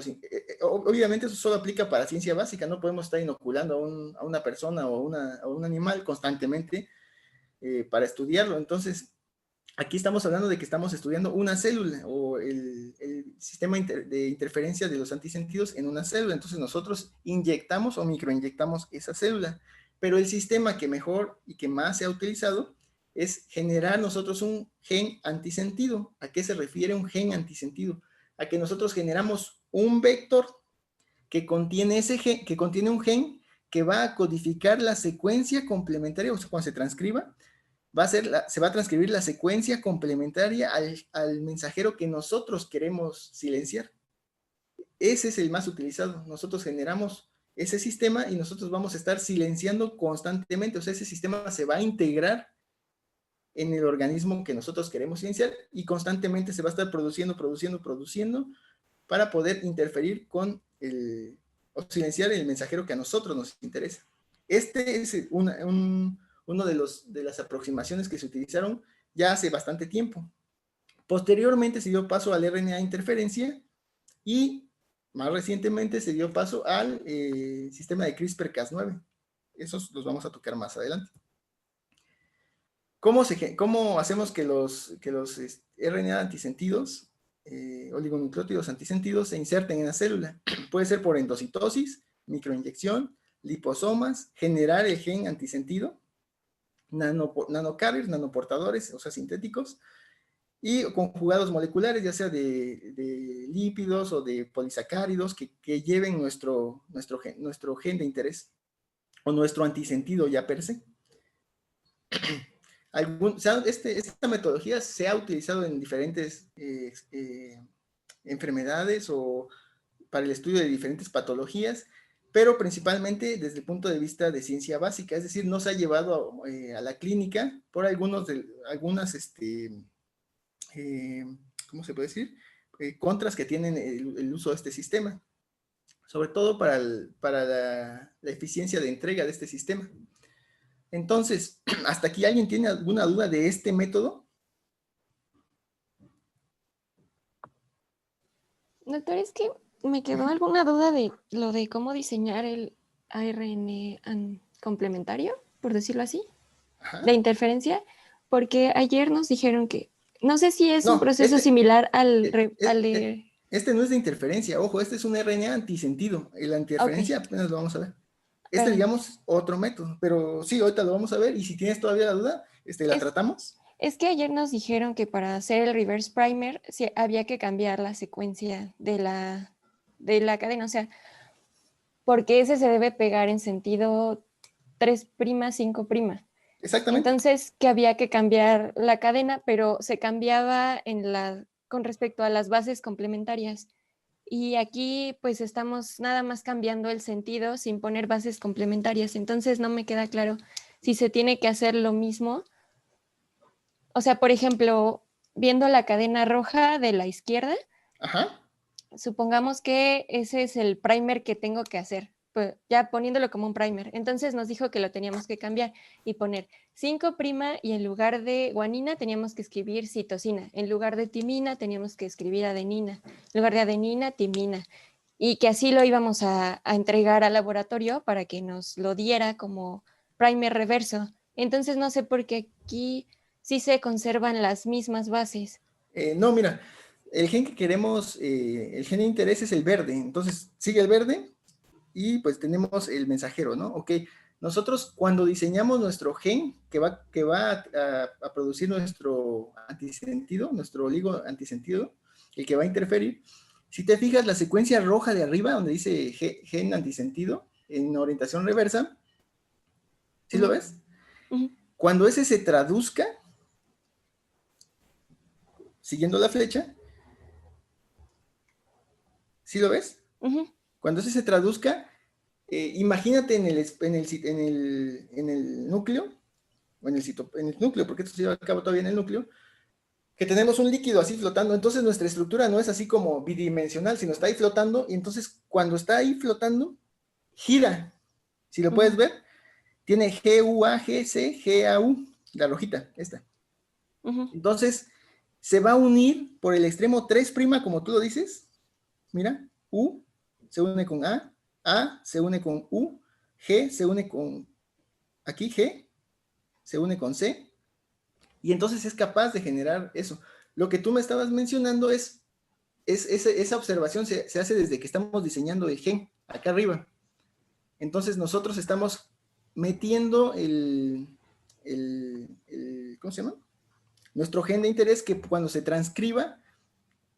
obviamente eso solo aplica para ciencia básica, no podemos estar inoculando a una persona o a un animal constantemente para estudiarlo. Entonces, aquí estamos hablando de que estamos estudiando una célula o el sistema de interferencia de los antisentidos en una célula. Entonces nosotros inyectamos o microinyectamos esa célula, pero el sistema que mejor y que más se ha utilizado es generar nosotros un gen antisentido. ¿A qué se refiere un gen antisentido? A que nosotros generamos un vector que contiene que contiene un gen que va a codificar la secuencia complementaria, o sea, cuando se transcriba, se va a transcribir la secuencia complementaria al mensajero que nosotros queremos silenciar. Ese es el más utilizado. Nosotros generamos ese sistema y nosotros vamos a estar silenciando constantemente. O sea, ese sistema se va a integrar en el organismo que nosotros queremos silenciar y constantemente se va a estar produciendo para poder interferir con o silenciar el mensajero que a nosotros nos interesa. Este es uno de las aproximaciones que se utilizaron ya hace bastante tiempo. Posteriormente se dio paso al RNA interferencia y más recientemente se dio paso al sistema de CRISPR-Cas9. Esos los vamos a tocar más adelante. ¿Cómo hacemos que los RNA antisentidos, oligonucleótidos antisentidos, se inserten en la célula? Puede ser por endocitosis, microinyección, liposomas, generar el gen antisentido, nanocarriers, nanoportadores, o sea, sintéticos, y conjugados moleculares, ya sea de lípidos o de polisacáridos que lleven nuestro gen de interés o nuestro antisentido ya per se. Esta metodología se ha utilizado en diferentes enfermedades o para el estudio de diferentes patologías, pero principalmente desde el punto de vista de ciencia básica, es decir, no se ha llevado a la clínica por algunas, ¿cómo se puede decir? Contras que tienen el uso de este sistema, sobre todo para la eficiencia de entrega de este sistema. Entonces, ¿hasta aquí alguien tiene alguna duda de este método? Doctor, es que me quedó alguna duda de lo de cómo diseñar el ARN complementario, por decirlo así, de interferencia, porque ayer nos dijeron que, no sé si es un proceso similar al de... Este no es de interferencia, ojo, este es un RNA antisentido. La interferencia apenas lo vamos a ver. Digamos, otro método, pero sí, ahorita lo vamos a ver y si tienes todavía la duda, la tratamos. Es que ayer nos dijeron que para hacer el reverse primer sí, había que cambiar la secuencia de la cadena, o sea, porque ese se debe pegar en sentido 3', 5'. Exactamente. Entonces, que había que cambiar la cadena, pero se cambiaba con respecto a las bases complementarias. Y aquí pues estamos nada más cambiando el sentido sin poner bases complementarias. Entonces no me queda claro si se tiene que hacer lo mismo. O sea, por ejemplo, viendo la cadena roja de la izquierda, supongamos que ese es el primer que tengo que hacer, pues ya poniéndolo como un primer. Entonces nos dijo que lo teníamos que cambiar y poner 5' y en lugar de guanina teníamos que escribir citosina, en lugar de timina teníamos que escribir adenina, en lugar de adenina, timina, y que así lo íbamos a entregar al laboratorio para que nos lo diera como primer reverso. Entonces no sé por qué aquí sí se conservan las mismas bases. No, mira, el gen que queremos, el gen de interés es el verde, entonces sigue el verde y pues tenemos el mensajero, ¿no? Ok, nosotros cuando diseñamos nuestro gen que va a producir nuestro antisentido, nuestro oligo antisentido, el que va a interferir, si te fijas la secuencia roja de arriba donde dice gen antisentido en orientación reversa, ¿sí lo ves? Cuando ese se traduzca, siguiendo la flecha, ¿sí lo ves? Cuando ese se traduzca, imagínate en el núcleo, o en el núcleo, porque esto se lleva a cabo todavía en el núcleo, que tenemos un líquido así flotando. Entonces nuestra estructura no es así como bidimensional, sino está ahí flotando, y entonces cuando está ahí flotando, gira. Si lo puedes ver, tiene GUA, GC, GAU, la rojita, esta. Entonces, se va a unir por el extremo 3', como tú lo dices. Mira, U se une con A se une con U, G se une con, aquí G, se une con C, y entonces es capaz de generar eso. Lo que tú me estabas mencionando es esa observación se hace desde que estamos diseñando el gen, acá arriba. Entonces nosotros estamos metiendo ¿cómo se llama? Nuestro gen de interés, que cuando se transcriba,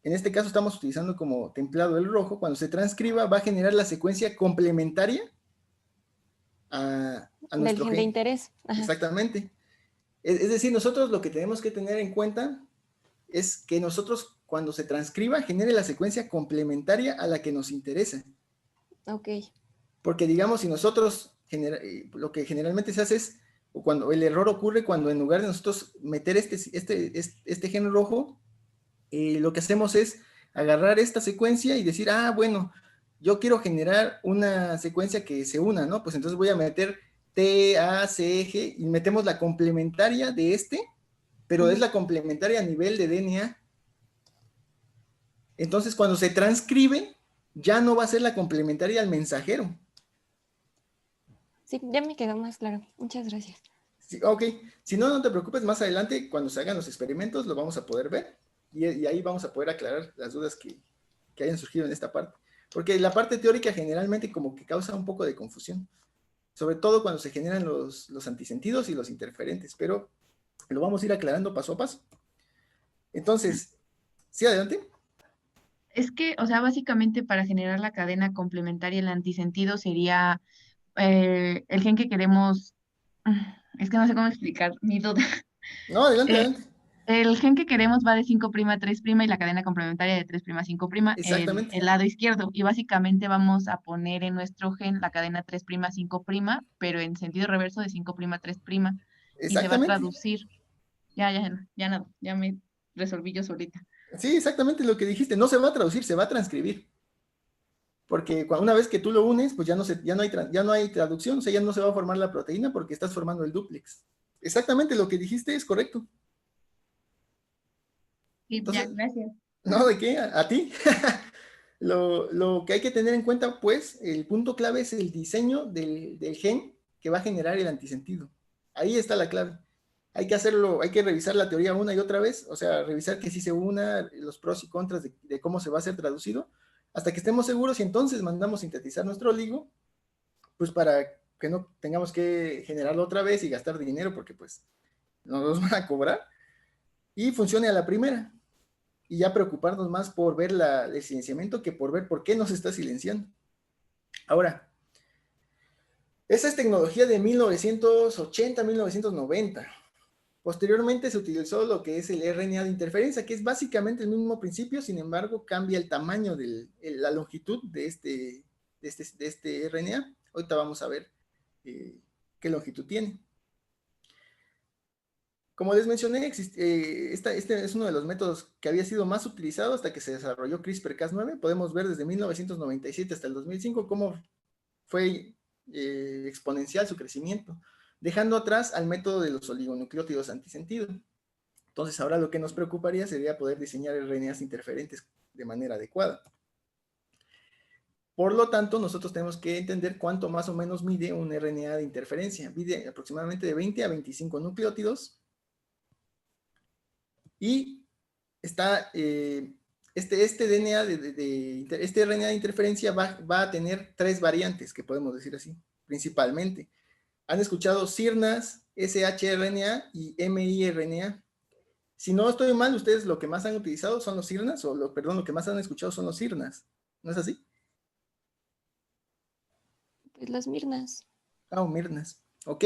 en este caso estamos utilizando como templado el rojo, cuando se transcriba va a generar la secuencia complementaria a nuestro gen de interés. Ajá. Exactamente. Es decir, nosotros lo que tenemos que tener en cuenta es que nosotros, cuando se transcriba, genere la secuencia complementaria a la que nos interesa. Ok. Porque, digamos, si nosotros, lo que generalmente se hace es, cuando el error ocurre cuando en lugar de nosotros meter este gen rojo, lo que hacemos es agarrar esta secuencia y decir, bueno, yo quiero generar una secuencia que se una, ¿no? Pues entonces voy a meter T, A, C, G, y metemos la complementaria de pero es la complementaria a nivel de DNA. Entonces, cuando se transcribe, ya no va a ser la complementaria al mensajero. Sí, ya me quedó más claro. Muchas gracias. Sí, ok. Si no, no te preocupes, más adelante, cuando se hagan los experimentos, lo vamos a poder ver. Y ahí vamos a poder aclarar las dudas que hayan surgido en esta parte. Porque la parte teórica generalmente como que causa un poco de confusión. Sobre todo cuando se generan los antisentidos y los interferentes. Pero lo vamos a ir aclarando paso a paso. Entonces, ¿sí, adelante? Es que, o sea, básicamente para generar la cadena complementaria, el antisentido sería el gen que queremos. Es que no sé cómo explicar mi duda. No, adelante, adelante. El gen que queremos va de 5' a 3' y la cadena complementaria de 3' a 5' Exactamente. el lado izquierdo. Y básicamente vamos a poner en nuestro gen la cadena 3' a 5', pero en sentido reverso de 5' a 3'. Y se va a traducir. Ya me resolví yo solita. Sí, exactamente lo que dijiste. No se va a traducir, se va a transcribir. Porque una vez que tú lo unes, pues ya no hay traducción, o sea, ya no se va a formar la proteína porque estás formando el dúplex. Exactamente lo que dijiste es correcto. Sí, entonces, ya, gracias. No, ¿de qué? ¿A ti? Lo que hay que tener en cuenta, pues, el punto clave es el diseño del gen que va a generar el antisentido. Ahí está la clave. Hay que hacerlo, hay que revisar la teoría una y otra vez, o sea, revisar que sí se una, los pros y contras de cómo se va a ser traducido, hasta que estemos seguros y entonces mandamos sintetizar nuestro oligo, pues para que no tengamos que generarlo otra vez y gastar dinero, porque pues nos van a cobrar, y funcione a la primera. Y ya preocuparnos más por ver el silenciamiento que por ver por qué nos está silenciando. Ahora, esa es tecnología de 1980, 1990. Posteriormente se utilizó lo que es el RNA de interferencia, que es básicamente el mismo principio, sin embargo cambia el tamaño la longitud de este RNA. Ahorita vamos a ver qué longitud tiene. Como les mencioné, este es uno de los métodos que había sido más utilizado hasta que se desarrolló CRISPR-Cas9. Podemos ver desde 1997 hasta el 2005 cómo fue exponencial su crecimiento, dejando atrás al método de los oligonucleótidos antisentido. Entonces, ahora lo que nos preocuparía sería poder diseñar RNAs interferentes de manera adecuada. Por lo tanto, nosotros tenemos que entender cuánto más o menos mide un RNA de interferencia. Mide aproximadamente de 20 a 25 nucleótidos. Y está este RNA de interferencia va a tener 3 variantes, que podemos decir así, principalmente. ¿Han escuchado sirnas, shRNA y miRNA? Si no estoy mal, ustedes lo que más han utilizado son los sirnas, lo que más han escuchado son los sirnas. ¿No es así? Pues las mirnas. Mirnas. Ok.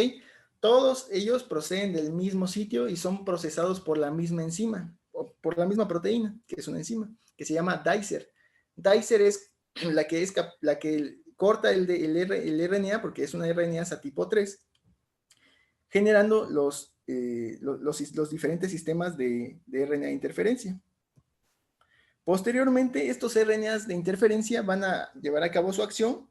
Todos ellos proceden del mismo sitio y son procesados por la misma enzima, o por la misma proteína, que es una enzima, que se llama Dicer. Dicer es la que corta el RNA, porque es una RNasa tipo 3, generando los diferentes sistemas de RNA de interferencia. Posteriormente, estos RNAs de interferencia van a llevar a cabo su acción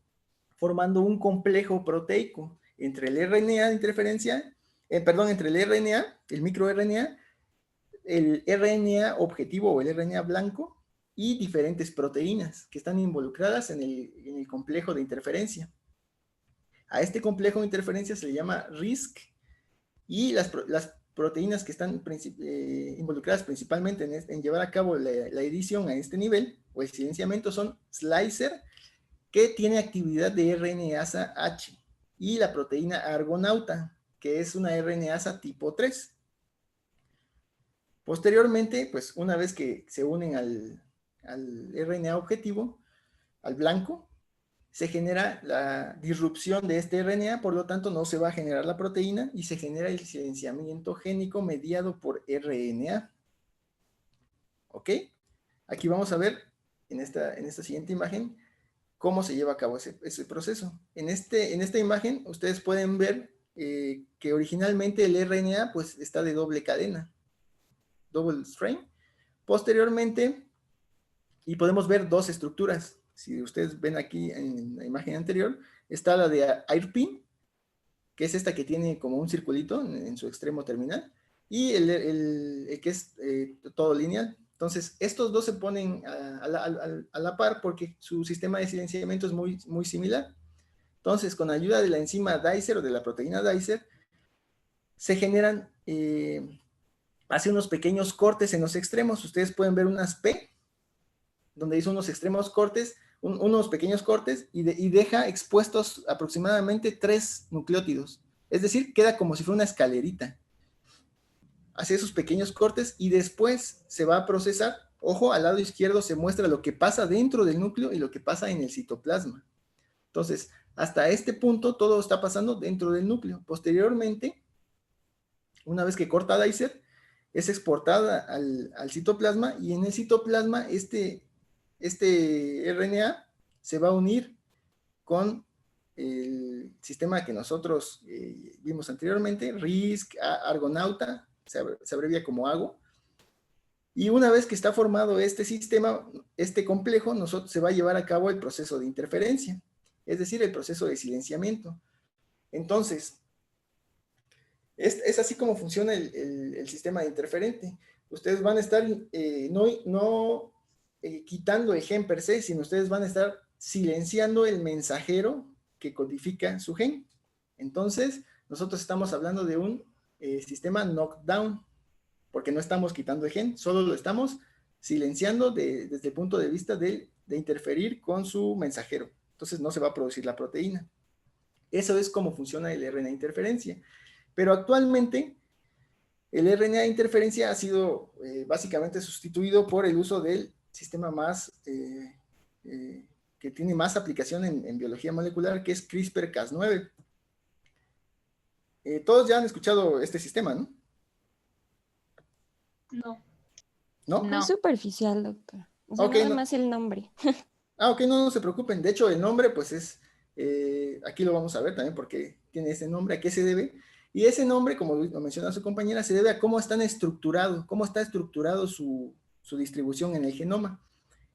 formando un complejo proteico entre el RNA de interferencia, entre el RNA, el microRNA, el RNA objetivo o el RNA blanco y diferentes proteínas que están involucradas en el complejo de interferencia. A este complejo de interferencia se le llama RISC, y las proteínas que están involucradas principalmente en llevar a cabo la edición a este nivel o el silenciamiento son slicer, que tiene actividad de RNasa H, y la proteína argonauta, que es una RNasa tipo 3. Posteriormente, pues una vez que se unen al RNA objetivo, al blanco, se genera la disrupción de este RNA, por lo tanto no se va a generar la proteína y se genera el silenciamiento génico mediado por RNA. ¿Ok? Aquí vamos a ver en esta siguiente imagen cómo se lleva a cabo ese proceso. En esta imagen ustedes pueden ver que originalmente el RNA pues está de doble cadena, double strain. Posteriormente, y podemos ver dos estructuras. Si ustedes ven aquí en la imagen anterior, está la de AirPin, que es esta que tiene como un circulito en su extremo terminal, y el que es todo lineal. Entonces, estos dos se ponen a la par porque su sistema de silenciamiento es muy, muy similar. Entonces, con ayuda de la enzima Dicer o de la proteína Dicer, se generan hace unos pequeños cortes en los extremos. Ustedes pueden ver unas P, donde hizo unos extremos cortes, unos pequeños cortes, y deja expuestos aproximadamente 3 nucleótidos. Es decir, queda como si fuera una escalerita. Hace esos pequeños cortes y después se va a procesar. Ojo, al lado izquierdo se muestra lo que pasa dentro del núcleo y lo que pasa en el citoplasma. Entonces, hasta este punto todo está pasando dentro del núcleo. Posteriormente, una vez que corta Dicer, es exportada al citoplasma, y en el citoplasma este RNA se va a unir con el sistema que nosotros vimos anteriormente, RISC, argonauta, se abrevia como AGO. Y una vez que está formado este sistema, este complejo, se va a llevar a cabo el proceso de interferencia, es decir, el proceso de silenciamiento. Entonces, es así como funciona el sistema de interferente. Ustedes van a estar no quitando el gen per se, sino ustedes van a estar silenciando el mensajero que codifica su gen. Entonces, nosotros estamos hablando de un sistema knockdown, porque no estamos quitando el gen, solo lo estamos silenciando desde el punto de vista de interferir con su mensajero. Entonces, no se va a producir la proteína. Eso es cómo funciona el RNA interferencia. Pero actualmente, el RNA interferencia ha sido básicamente sustituido por el uso del sistema más que tiene más aplicación en biología molecular, que es CRISPR-Cas9. Todos ya han escuchado este sistema, ¿no? No. ¿No? Muy superficial, doctor. Ya Okay, nada más el nombre. Ok, no se preocupen. De hecho, el nombre, pues es, aquí lo vamos a ver también porque tiene ese nombre, ¿a qué se debe? Y ese nombre, como lo mencionó su compañera, se debe a cómo está estructurado su distribución en el genoma.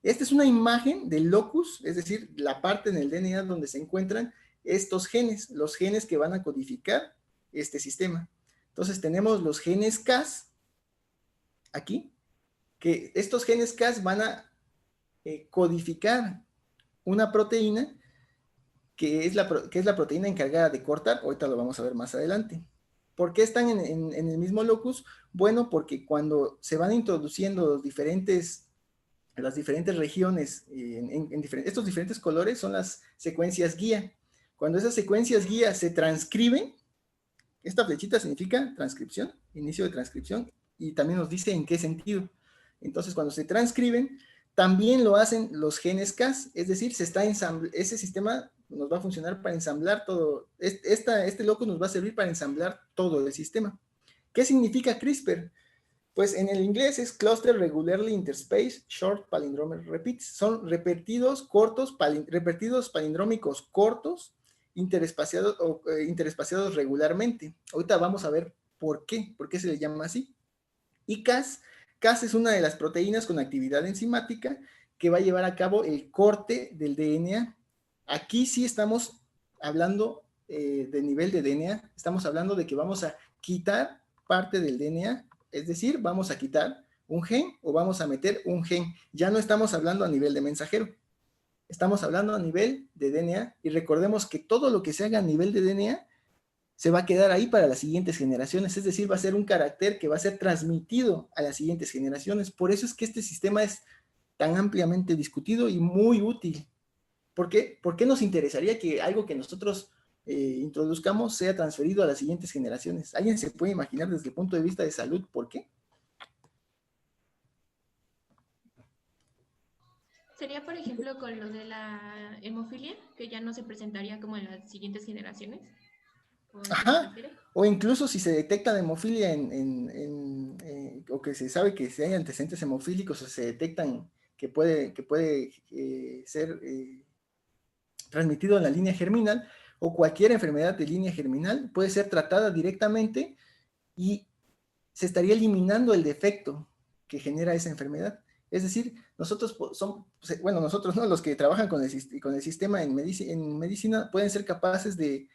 Esta es una imagen del locus, es decir, la parte en el DNA donde se encuentran estos genes, los genes que van a codificar este sistema. Entonces tenemos los genes Cas, aquí, que estos genes Cas van a codificar una proteína que es la proteína encargada de cortar. Ahorita lo vamos a ver más adelante. ¿Por qué están en el mismo locus? Bueno, porque cuando se van introduciendo las diferentes regiones, estos diferentes colores son las secuencias guía. Cuando esas secuencias guía se transcriben, esta flechita significa transcripción, inicio de transcripción, y también nos dice en qué sentido. Entonces, cuando se transcriben, también lo hacen los genes Cas, es decir, ese sistema nos va a funcionar para ensamblar todo, este locus nos va a servir para ensamblar todo el sistema. ¿Qué significa CRISPR? Pues en el inglés es Cluster Regularly Interspaced Short Palindromic Repeats. Son repetidos palindrómicos cortos, interespaciados regularmente. Ahorita vamos a ver por qué se le llama así. Y Cas es una de las proteínas con actividad enzimática que va a llevar a cabo el corte del DNA. Aquí sí estamos hablando de nivel de DNA, estamos hablando de que vamos a quitar parte del DNA, es decir, vamos a quitar un gen o vamos a meter un gen. Ya no estamos hablando a nivel de mensajero, estamos hablando a nivel de DNA, y recordemos que todo lo que se haga a nivel de DNA se va a quedar ahí para las siguientes generaciones, es decir, va a ser un carácter que va a ser transmitido a las siguientes generaciones. Por eso es que este sistema es tan ampliamente discutido y muy útil. ¿Por qué? ¿Por qué nos interesaría que algo que nosotros introduzcamos sea transferido a las siguientes generaciones? ¿Alguien se puede imaginar desde el punto de vista de salud por qué? ¿Sería, por ejemplo, con lo de la hemofilia, que ya no se presentaría como en las siguientes generaciones? Ajá, o incluso si se detecta la hemofilia o que se sabe que si hay antecedentes hemofílicos o se detectan que puede ser transmitido en la línea germinal, o cualquier enfermedad de línea germinal puede ser tratada directamente y se estaría eliminando el defecto que genera esa enfermedad. Es decir, nosotros nosotros no, los que trabajan con el sistema en medicina pueden ser capaces de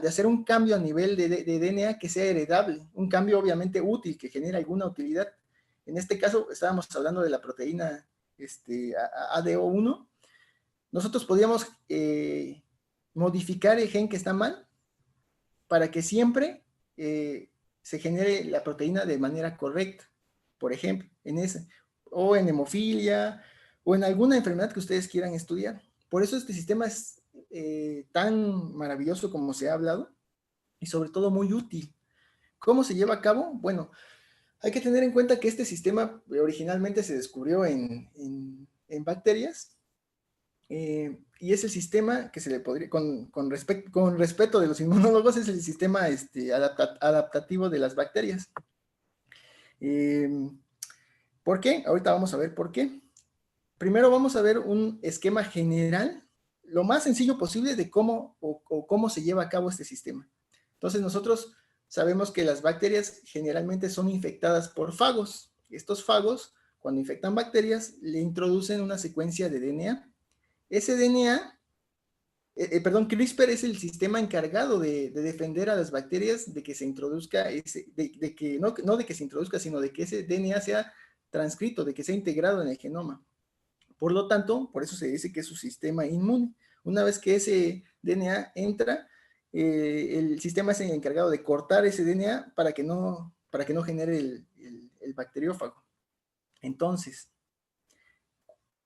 hacer un cambio a nivel de DNA que sea heredable, un cambio obviamente útil, que genere alguna utilidad. En este caso, estábamos hablando de la proteína ADO1. Nosotros podríamos modificar el gen que está mal para que siempre se genere la proteína de manera correcta, por ejemplo, o en hemofilia, o en alguna enfermedad que ustedes quieran estudiar. Por eso este sistema es tan maravilloso como se ha hablado, y sobre todo muy útil. ¿Cómo se lleva a cabo? Bueno, hay que tener en cuenta que este sistema originalmente se descubrió en bacterias, y es el sistema que se le podría, con respeto de los inmunólogos, es el sistema adaptativo de las bacterias. ¿Por qué? Ahorita vamos a ver por qué. Primero vamos a ver un esquema general, lo más sencillo posible, de cómo se lleva a cabo este sistema. Entonces nosotros sabemos que las bacterias generalmente son infectadas por fagos. Estos fagos, cuando infectan bacterias, le introducen una secuencia de DNA. Ese DNA, CRISPR es el sistema encargado de defender a las bacterias de que se introduzca no de que se introduzca, sino de que ese DNA sea transcrito, de que sea integrado en el genoma. Por lo tanto, por eso se dice que es su sistema inmune. Una vez que ese DNA entra, el sistema es el encargado de cortar ese DNA para que no genere el bacteriófago. Entonces,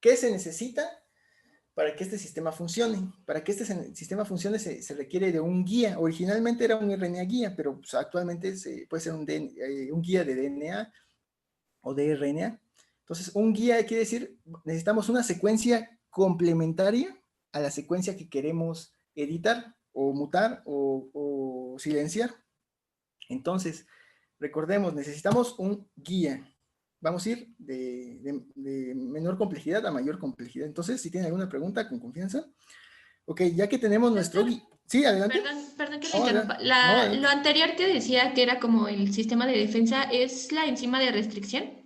¿qué se necesita para que este sistema funcione? Para que este sistema funcione se requiere de un guía. Originalmente era un RNA guía, pero pues, actualmente puede ser un guía de DNA o de RNA. Entonces, un guía quiere decir, necesitamos una secuencia complementaria a la secuencia que queremos editar o mutar o silenciar. Entonces, recordemos, necesitamos un guía. Vamos a ir de menor complejidad a mayor complejidad. Entonces, si tienen alguna pregunta, con confianza. Ok, ya que tenemos nuestro guía. Sí, adelante. Perdón que te interrumpa. Lo anterior que decía que era como el sistema de defensa, ¿es la enzima de restricción?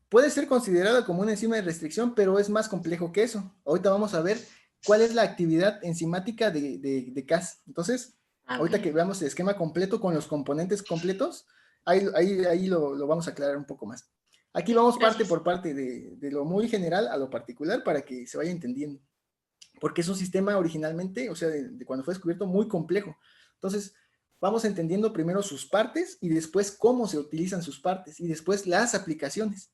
Puede ser considerada como una enzima de restricción, pero es más complejo que eso. Ahorita vamos a ver cuál es la actividad enzimática de Cas. Entonces, ahorita que veamos el esquema completo con los componentes completos, ahí lo vamos a aclarar un poco más. Aquí vamos parte por parte de lo muy general a lo particular para que se vaya entendiendo. Porque es un sistema originalmente, o sea, de cuando fue descubierto, muy complejo. Entonces, vamos entendiendo primero sus partes y después cómo se utilizan sus partes y después las aplicaciones.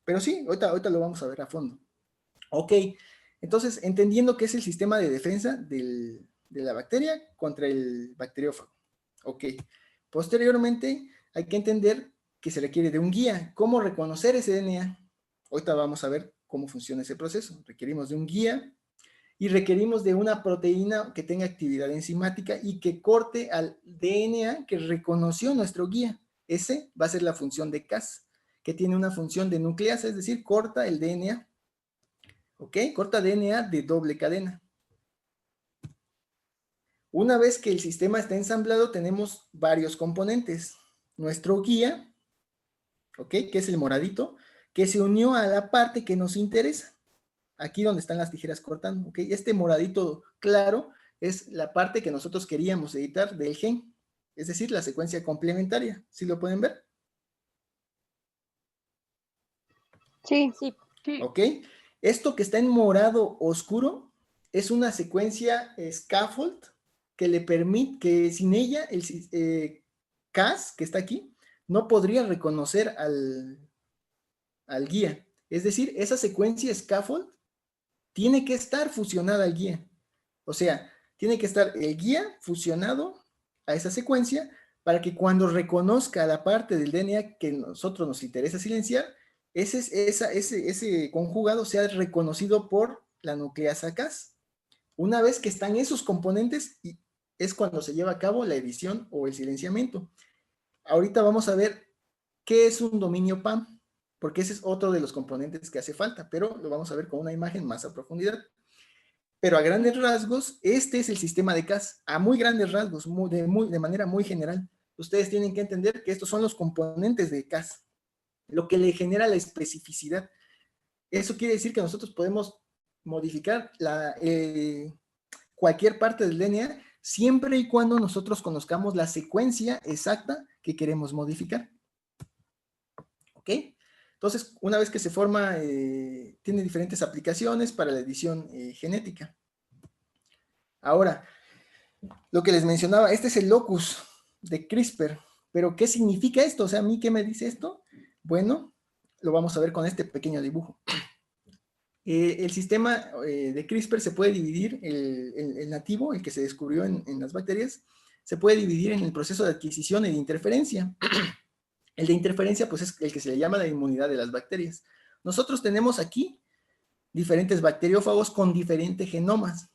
Pero sí, ahorita lo vamos a ver a fondo. Ok, entonces, entendiendo qué es el sistema de defensa de la bacteria contra el bacteriófago. Ok, posteriormente hay que entender que se requiere de un guía. ¿Cómo reconocer ese DNA? Ahorita vamos a ver cómo funciona ese proceso. Requerimos de un guía y requerimos de una proteína que tenga actividad enzimática y que corte al DNA que reconoció nuestro guía. Ese va a ser la función de Cas, que tiene una función de nucleasa, es decir, corta el DNA. ¿Ok? Corta DNA de doble cadena. Una vez que el sistema está ensamblado, tenemos varios componentes. Nuestro guía, ¿ok? Que es el moradito, que se unió a la parte que nos interesa. Aquí donde están las tijeras cortando, ¿ok? Este moradito claro es la parte que nosotros queríamos editar del gen, es decir, la secuencia complementaria. ¿Sí lo pueden ver? Sí. Sí. ¿Ok? Esto que está en morado oscuro es una secuencia scaffold que le permite, que sin ella, el Cas, que está aquí, no podría reconocer al guía. Es decir, esa secuencia scaffold tiene que estar fusionada al guía. O sea, tiene que estar el guía fusionado a esa secuencia para que cuando reconozca la parte del DNA que nosotros nos interesa silenciar, ese conjugado sea reconocido por la nucleasa Cas. Una vez que están esos componentes, es cuando se lleva a cabo la edición o el silenciamiento. Ahorita vamos a ver qué es un dominio PAM, porque ese es otro de los componentes que hace falta, pero lo vamos a ver con una imagen más a profundidad. Pero a grandes rasgos, este es el sistema de Cas, a muy grandes rasgos, de manera muy general. Ustedes tienen que entender que estos son los componentes de Cas, lo que le genera la especificidad. Eso quiere decir que nosotros podemos modificar cualquier parte del DNA siempre y cuando nosotros conozcamos la secuencia exacta que queremos modificar. ¿Ok? Entonces, una vez que se forma, tiene diferentes aplicaciones para la edición genética. Ahora, lo que les mencionaba, este es el locus de CRISPR. Pero, ¿qué significa esto? O sea, ¿a mí qué me dice esto? Bueno, lo vamos a ver con este pequeño dibujo. El sistema de CRISPR se puede dividir, el nativo, el que se descubrió en las bacterias, se puede dividir en el proceso de adquisición y de interferencia. El de interferencia, pues es el que se le llama la inmunidad de las bacterias. Nosotros tenemos aquí diferentes bacteriófagos con diferentes genomas.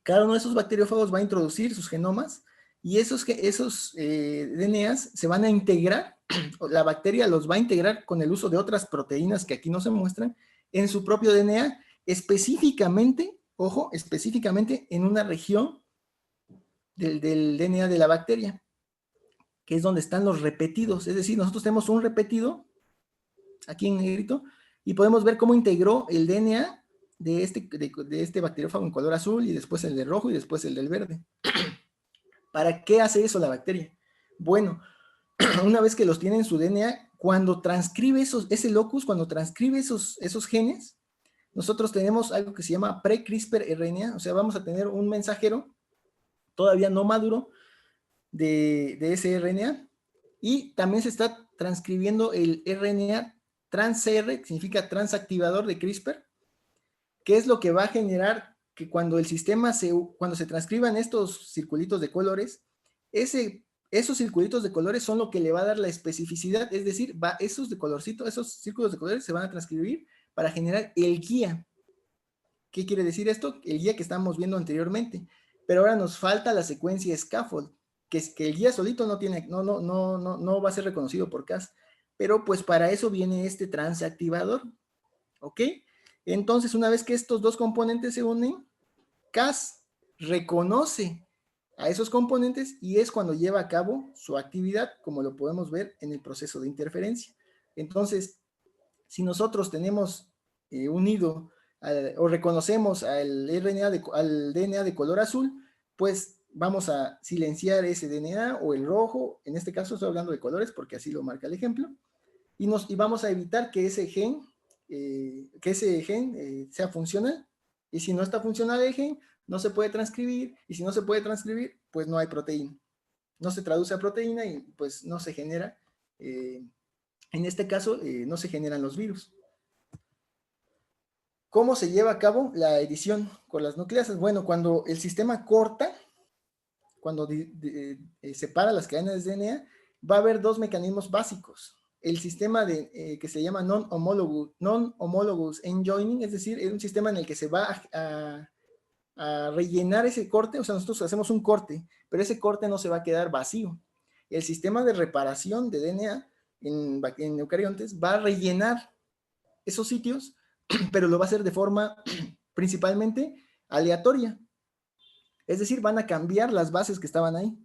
Cada uno de esos bacteriófagos va a introducir sus genomas y esos DNAs se van a integrar, la bacteria los va a integrar con el uso de otras proteínas que aquí no se muestran, en su propio DNA, específicamente, ojo, específicamente en una región del DNA de la bacteria, que es donde están los repetidos. Es decir, nosotros tenemos un repetido, aquí en negrito, y podemos ver cómo integró el DNA de este bacteriófago en color azul, y después el de rojo, y después el del verde. ¿Para qué hace eso la bacteria? Bueno, una vez que los tiene en su DNA, cuando transcribe ese locus, cuando transcribe esos genes, nosotros tenemos algo que se llama pre-CRISPR RNA, o sea, vamos a tener un mensajero todavía no maduro de ese RNA, y también se está transcribiendo el RNA trans-CR, que significa transactivador de CRISPR, que es lo que va a generar que cuando el sistema cuando se transcriban estos circulitos de colores, esos circulitos de colores son lo que le va a dar la especificidad, es decir, esos círculos de colores se van a transcribir para generar el guía. ¿Qué quiere decir esto? El guía que estamos viendo anteriormente. Pero ahora nos falta la secuencia scaffold, que el guía solito no va a ser reconocido por Cas. Pero pues para eso viene este transactivador. ¿Ok? Entonces, una vez que estos dos componentes se unen, Cas reconoce a esos componentes y es cuando lleva a cabo su actividad, como lo podemos ver en el proceso de interferencia. Entonces, si nosotros tenemos unido o reconocemos al DNA de color azul, pues vamos a silenciar ese DNA o el rojo, en este caso estoy hablando de colores porque así lo marca el ejemplo, y vamos a evitar que ese gen sea funcional, y si no está funcional el gen, no se puede transcribir, y si no se puede transcribir, pues no hay proteína. No se traduce a proteína y pues no se genera, en este caso, no se generan los virus. ¿Cómo se lleva a cabo la edición con las nucleasas? Bueno, cuando el sistema corta, cuando separa las cadenas de DNA, va a haber dos mecanismos básicos. El sistema que se llama non-homologous end-joining, es decir, es un sistema en el que se va a rellenar ese corte, o sea, nosotros hacemos un corte, pero ese corte no se va a quedar vacío. El sistema de reparación de DNA en eucariontes va a rellenar esos sitios, pero lo va a hacer de forma principalmente aleatoria. Es decir, van a cambiar las bases que estaban ahí.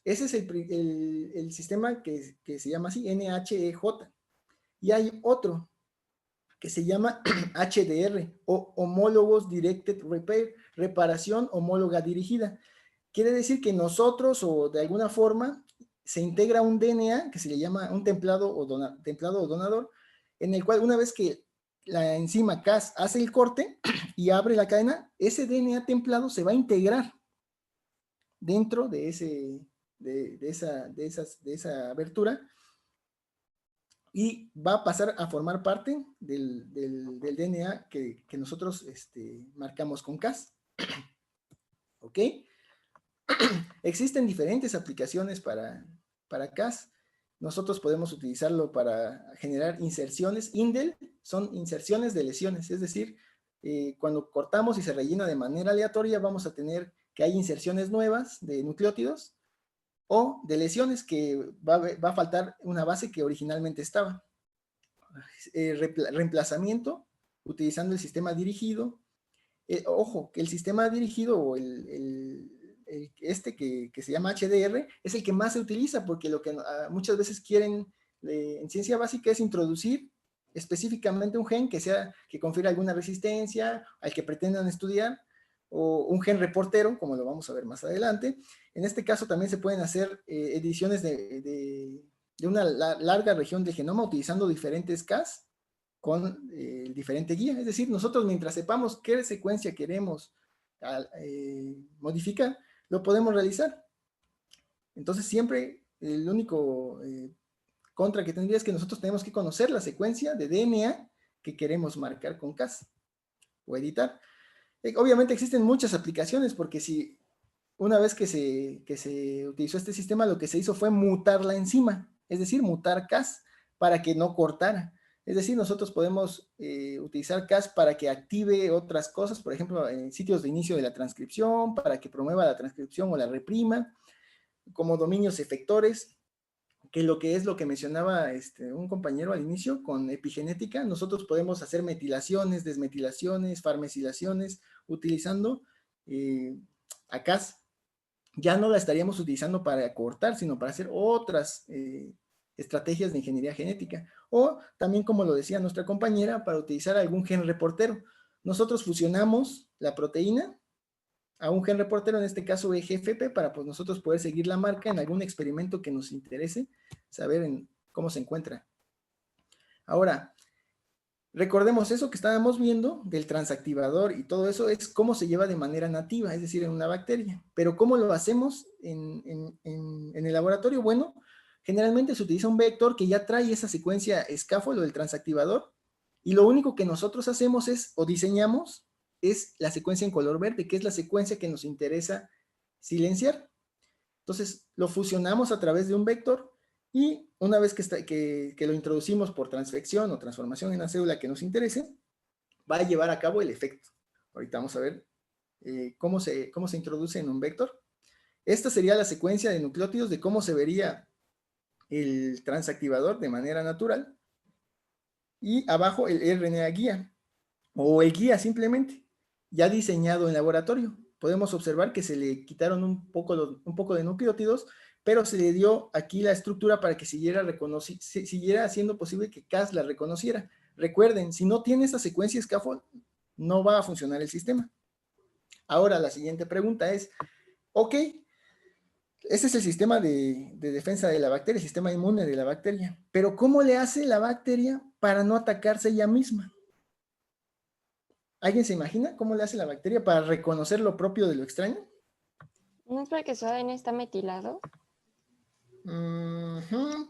Ese es el sistema que se llama así, NHEJ. Y hay otro que se llama HDR, o Homologous Directed Repair, reparación homóloga dirigida. Quiere decir que nosotros, o de alguna forma, se integra un DNA que se le llama un templado o donador, en el cual una vez que la enzima Cas hace el corte y abre la cadena, ese DNA templado se va a integrar dentro de esa abertura y va a pasar a formar parte del DNA que nosotros marcamos con Cas. ¿Ok? Existen diferentes aplicaciones para Cas. Nosotros podemos utilizarlo para generar inserciones. Indel son inserciones de lesiones, es decir, cuando cortamos y se rellena de manera aleatoria, vamos a tener que hay inserciones nuevas de nucleótidos o de lesiones que va a faltar una base que originalmente estaba. Reemplazamiento, utilizando el sistema dirigido. Ojo, que el sistema dirigido o que se llama HDR es el que más se utiliza porque lo que muchas veces quieren en ciencia básica es introducir específicamente un gen que confiera alguna resistencia al que pretendan estudiar, o un gen reportero, como lo vamos a ver más adelante. En este caso también se pueden hacer ediciones de una larga región del genoma utilizando diferentes Cas con diferente guía. Es decir, nosotros mientras sepamos qué secuencia queremos modificar, lo podemos realizar. Entonces siempre el único contra que tendría es que nosotros tenemos que conocer la secuencia de DNA que queremos marcar con Cas o editar. Obviamente existen muchas aplicaciones porque si una vez que se utilizó este sistema, lo que se hizo fue mutar la enzima, es decir, mutar Cas para que no cortara. Es decir, nosotros podemos utilizar Cas para que active otras cosas, por ejemplo, en sitios de inicio de la transcripción, para que promueva la transcripción o la reprima, como dominios efectores, que es lo que mencionaba un compañero al inicio, con epigenética, nosotros podemos hacer metilaciones, desmetilaciones, farmesilaciones, utilizando a Cas. Ya no la estaríamos utilizando para cortar, sino para hacer otras estrategias de ingeniería genética. O también, como lo decía nuestra compañera, para utilizar algún gen reportero. Nosotros fusionamos la proteína a un gen reportero, en este caso EGFP, para pues nosotros poder seguir la marca en algún experimento que nos interese, saber cómo se encuentra. Ahora, recordemos eso que estábamos viendo del transactivador y todo eso es cómo se lleva de manera nativa, es decir, en una bacteria. Pero ¿cómo lo hacemos en el laboratorio? Bueno, generalmente se utiliza un vector que ya trae esa secuencia scaffold del transactivador y lo único que nosotros hacemos o diseñamos es la secuencia en color verde, que es la secuencia que nos interesa silenciar. Entonces, lo fusionamos a través de un vector y una vez que lo introducimos por transfección o transformación en la célula que nos interese, va a llevar a cabo el efecto. Ahorita vamos a ver cómo se introduce en un vector. Esta sería la secuencia de nucleótidos de cómo se vería el transactivador de manera natural. Y abajo el RNA guía, o el guía simplemente, ya diseñado en laboratorio. Podemos observar que se le quitaron un poco de nucleótidos, pero se le dio aquí la estructura para que siguiera siendo posible que Cas la reconociera. Recuerden, si no tiene esa secuencia scaffold, no va a funcionar el sistema. Ahora, la siguiente pregunta es, ok, este es el sistema de defensa de la bacteria, el sistema inmune de la bacteria, pero ¿cómo le hace la bacteria para no atacarse ella misma? ¿Alguien se imagina cómo le hace la bacteria para reconocer lo propio de lo extraño? ¿No es porque su ADN está metilado?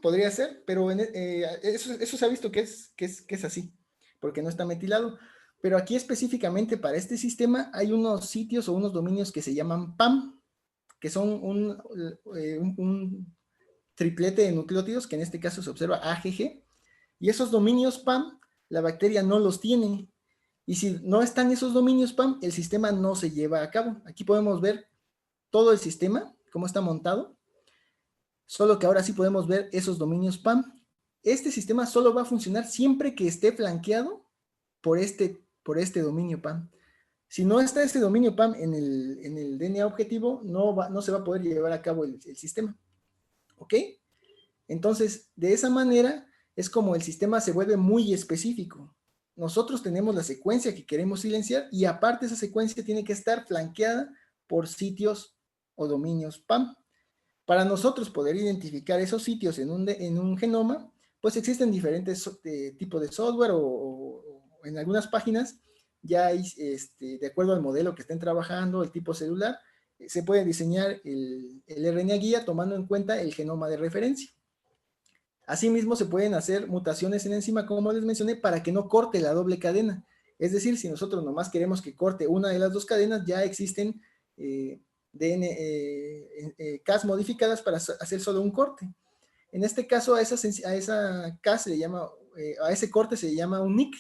Podría ser, pero eso se ha visto que es así, porque no está metilado. Pero aquí específicamente para este sistema hay unos sitios o unos dominios que se llaman PAM, que son un triplete de nucleótidos, que en este caso se observa AGG, y esos dominios PAM, la bacteria no los tiene. Y si no están esos dominios PAM, el sistema no se lleva a cabo. Aquí podemos ver todo el sistema, cómo está montado, solo que ahora sí podemos ver esos dominios PAM. Este sistema solo va a funcionar siempre que esté flanqueado por este dominio PAM. Si no está este dominio PAM en el DNA objetivo, no se va a poder llevar a cabo el sistema. ¿Ok? Entonces, de esa manera es como el sistema se vuelve muy específico. Nosotros tenemos la secuencia que queremos silenciar y aparte esa secuencia tiene que estar flanqueada por sitios o dominios PAM. Para nosotros poder identificar esos sitios en un genoma, pues existen diferentes tipos de software o en algunas páginas ya hay, de acuerdo al modelo que estén trabajando, el tipo celular, se puede diseñar el RNA guía tomando en cuenta el genoma de referencia. Asimismo, se pueden hacer mutaciones en enzima, como les mencioné, para que no corte la doble cadena. Es decir, si nosotros nomás queremos que corte una de las dos cadenas, ya existen Cas modificadas para hacer solo un corte. En este caso, a esa Cas se le llama, a ese corte se le llama un nick.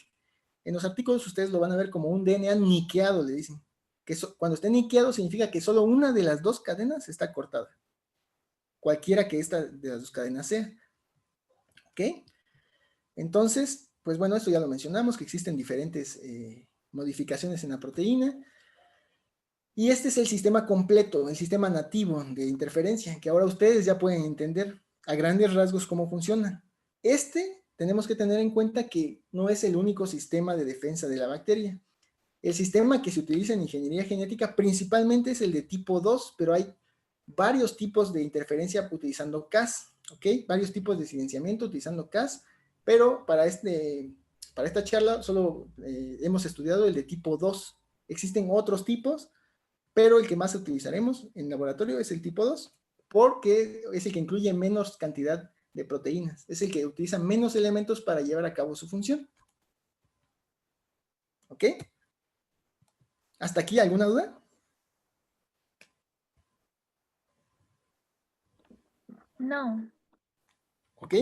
En los artículos ustedes lo van a ver como un DNA niqueado, le dicen. Que cuando esté niqueado significa que solo una de las dos cadenas está cortada. Cualquiera que esta de las dos cadenas sea. ¿Ok? Entonces, pues bueno, esto ya lo mencionamos, que existen diferentes modificaciones en la proteína. Y este es el sistema completo, el sistema nativo de interferencia, que ahora ustedes ya pueden entender a grandes rasgos cómo funciona. Tenemos que tener en cuenta que no es el único sistema de defensa de la bacteria. El sistema que se utiliza en ingeniería genética principalmente es el de tipo 2, pero hay varios tipos de interferencia utilizando Cas, ¿ok? Varios tipos de silenciamiento utilizando Cas, pero para esta charla solo hemos estudiado el de tipo 2. Existen otros tipos, pero el que más utilizaremos en laboratorio es el tipo 2, porque es el que incluye menos cantidad de proteínas, es el que utiliza menos elementos para llevar a cabo su función. ¿Ok? ¿Hasta aquí alguna duda? No. ¿Ok?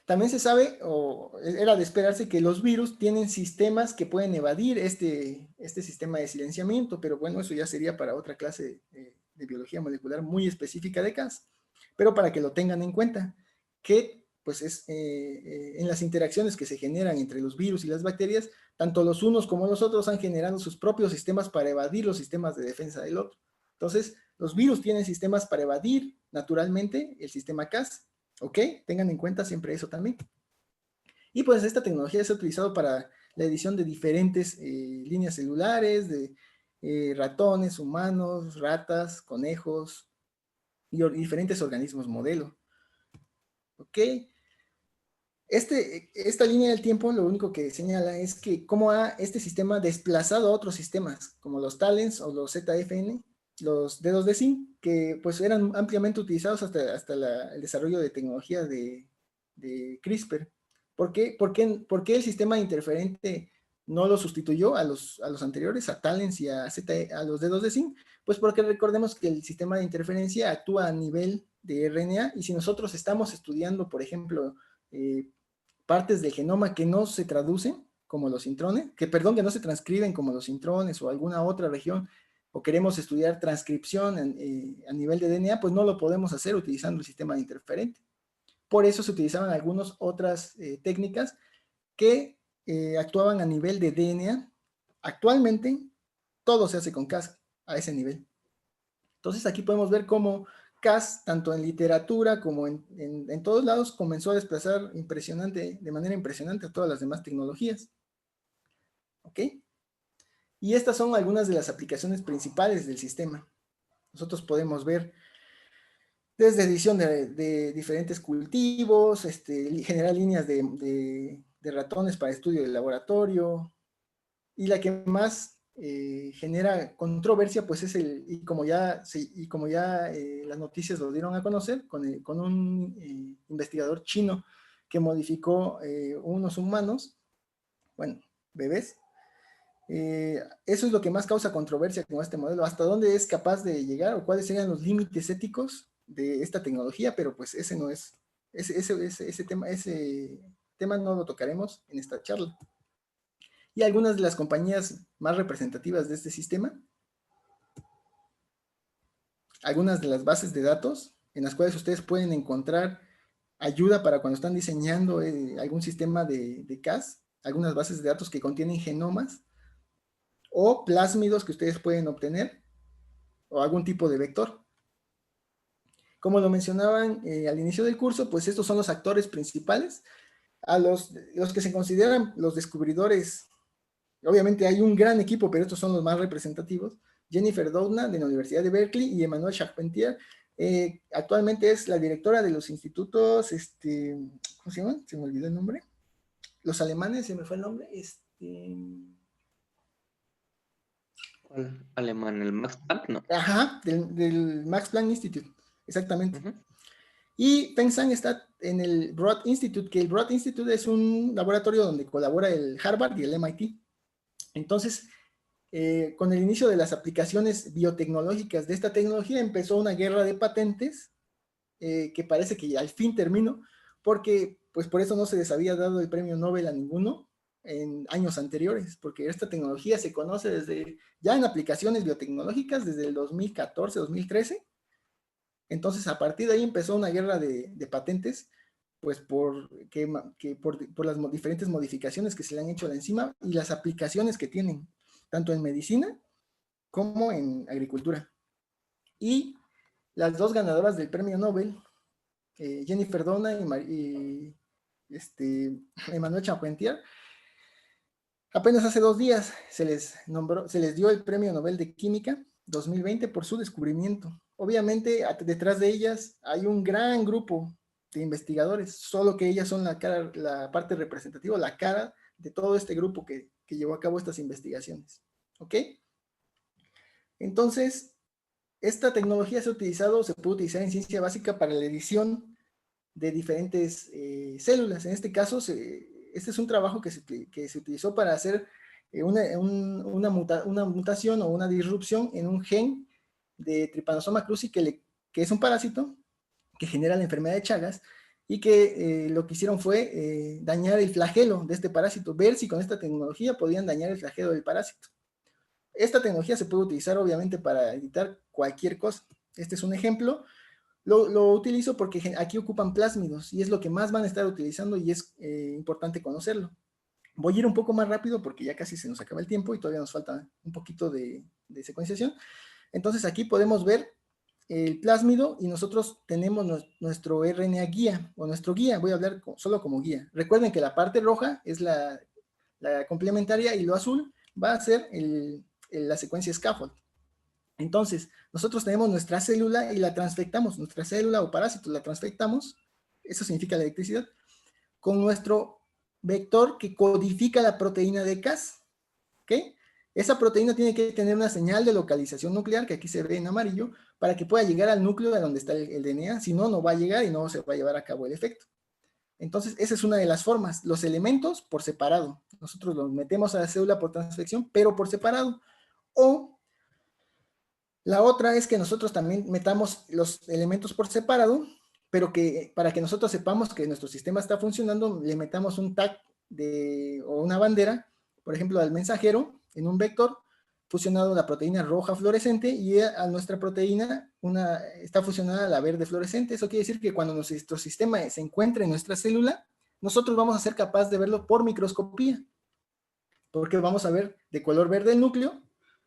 También se sabe, o era de esperarse, que los virus tienen sistemas que pueden evadir este sistema de silenciamiento, pero bueno, eso ya sería para otra clase de biología molecular muy específica de Cas. Pero para que lo tengan en cuenta, que pues es en las interacciones que se generan entre los virus y las bacterias, tanto los unos como los otros han generado sus propios sistemas para evadir los sistemas de defensa del otro. Entonces, los virus tienen sistemas para evadir naturalmente el sistema Cas. ¿Ok? Tengan en cuenta siempre eso también. Y pues esta tecnología se ha utilizado para la edición de diferentes líneas celulares, de ratones, humanos, ratas, conejos y diferentes organismos modelo. ¿Ok? Esta línea del tiempo lo único que señala es que cómo ha este sistema desplazado a otros sistemas, como los TALENs o los ZFN, los dedos de zinc, que pues eran ampliamente utilizados hasta el desarrollo de tecnología de CRISPR. ¿Por qué el sistema interferente no lo sustituyó a los anteriores, a TALENs y a los dedos de zinc? Pues porque recordemos que el sistema de interferencia actúa a nivel de RNA, y si nosotros estamos estudiando, por ejemplo, partes del genoma que no se traducen como los intrones, que no se transcriben como los intrones o alguna otra región, o queremos estudiar transcripción a nivel de DNA, pues no lo podemos hacer utilizando el sistema de interferente. Por eso se utilizaban algunas otras técnicas que actuaban a nivel de DNA. Actualmente todo se hace con Cas a ese nivel. Entonces aquí podemos ver cómo Cas, tanto en literatura como en todos lados, comenzó a desplazar de manera impresionante a todas las demás tecnologías. ¿Ok? Y estas son algunas de las aplicaciones principales del sistema. Nosotros podemos ver desde edición de diferentes cultivos, generar líneas de ratones para estudio de laboratorio, y la que más genera controversia, pues es y como ya las noticias lo dieron a conocer, con un investigador chino que modificó unos humanos, bueno, bebés. Eso es lo que más causa controversia con este modelo, hasta dónde es capaz de llegar o cuáles serían los límites éticos de esta tecnología, pero pues ese tema no lo tocaremos en esta charla. Y algunas de las compañías más representativas de este sistema, algunas de las bases de datos en las cuales ustedes pueden encontrar ayuda para cuando están diseñando algún sistema de Cas, algunas bases de datos que contienen genomas o plásmidos que ustedes pueden obtener, o algún tipo de vector. Como lo mencionaban al inicio del curso, pues estos son los actores principales, a los que se consideran los descubridores. Obviamente hay un gran equipo, pero estos son los más representativos. Jennifer Doudna, de la Universidad de Berkeley, y Emmanuel Charpentier, actualmente es la directora de los institutos, ¿cómo se llaman? Se me olvidó el nombre. Los alemanes, se me fue el nombre. Alemán, el Max Planck, ¿no? Ajá, del Max Planck Institute, exactamente. Y Pensang está en el Broad Institute, que el Broad Institute es un laboratorio donde colabora el Harvard y el MIT. Entonces, con el inicio de las aplicaciones biotecnológicas de esta tecnología, empezó una guerra de patentes que parece que al fin terminó, porque pues por eso no se les había dado el premio Nobel a ninguno en años anteriores, porque esta tecnología se conoce desde, ya en aplicaciones biotecnológicas, desde el 2014, 2013. Entonces, a partir de ahí empezó una guerra de patentes, pues por las diferentes modificaciones que se le han hecho a la enzima y las aplicaciones que tienen, tanto en medicina como en agricultura. Y las dos ganadoras del premio Nobel, Jennifer Doudna y Emmanuel Charpentier, apenas hace 2 días se les dio el premio Nobel de Química 2020 por su descubrimiento. Obviamente, detrás de ellas hay un gran grupo de investigadores, solo que ellas son la parte representativa, la cara de todo este grupo que llevó a cabo estas investigaciones. ¿Ok? Entonces, esta tecnología se puede utilizar en ciencia básica para la edición de diferentes células. En este caso, este es un trabajo que se utilizó para hacer una mutación o una disrupción en un gen de Trypanosoma cruzi, que es un parásito que genera la enfermedad de Chagas, y que lo que hicieron fue dañar el flagelo de este parásito, ver si con esta tecnología podían dañar el flagelo del parásito. Esta tecnología se puede utilizar obviamente para editar cualquier cosa. Este es un ejemplo. Lo utilizo porque aquí ocupan plásmidos y es lo que más van a estar utilizando y es importante conocerlo. Voy a ir un poco más rápido porque ya casi se nos acaba el tiempo y todavía nos falta un poquito de secuenciación. Entonces aquí podemos ver el plásmido y nosotros tenemos nuestro RNA guía o nuestro guía. Voy a hablar solo como guía. Recuerden que la parte roja es la complementaria y lo azul va a ser la secuencia scaffold. Entonces, nosotros tenemos nuestra célula y la transfectamos, nuestra célula o parásito la transfectamos, eso significa la electricidad, con nuestro vector que codifica la proteína de Cas, ¿ok? Esa proteína tiene que tener una señal de localización nuclear, que aquí se ve en amarillo, para que pueda llegar al núcleo de donde está el DNA, si no, no va a llegar y no se va a llevar a cabo el efecto. Entonces, esa es una de las formas, los elementos por separado. Nosotros los metemos a la célula por transfección, pero por separado. O la otra es que nosotros también metamos los elementos por separado, pero que para que nosotros sepamos que nuestro sistema está funcionando, le metamos un tag o una bandera, por ejemplo, al mensajero, en un vector, fusionado la proteína roja fluorescente y a nuestra proteína está fusionada la verde fluorescente. Eso quiere decir que cuando nuestro sistema se encuentra en nuestra célula, nosotros vamos a ser capaces de verlo por microscopía, porque vamos a ver de color verde el núcleo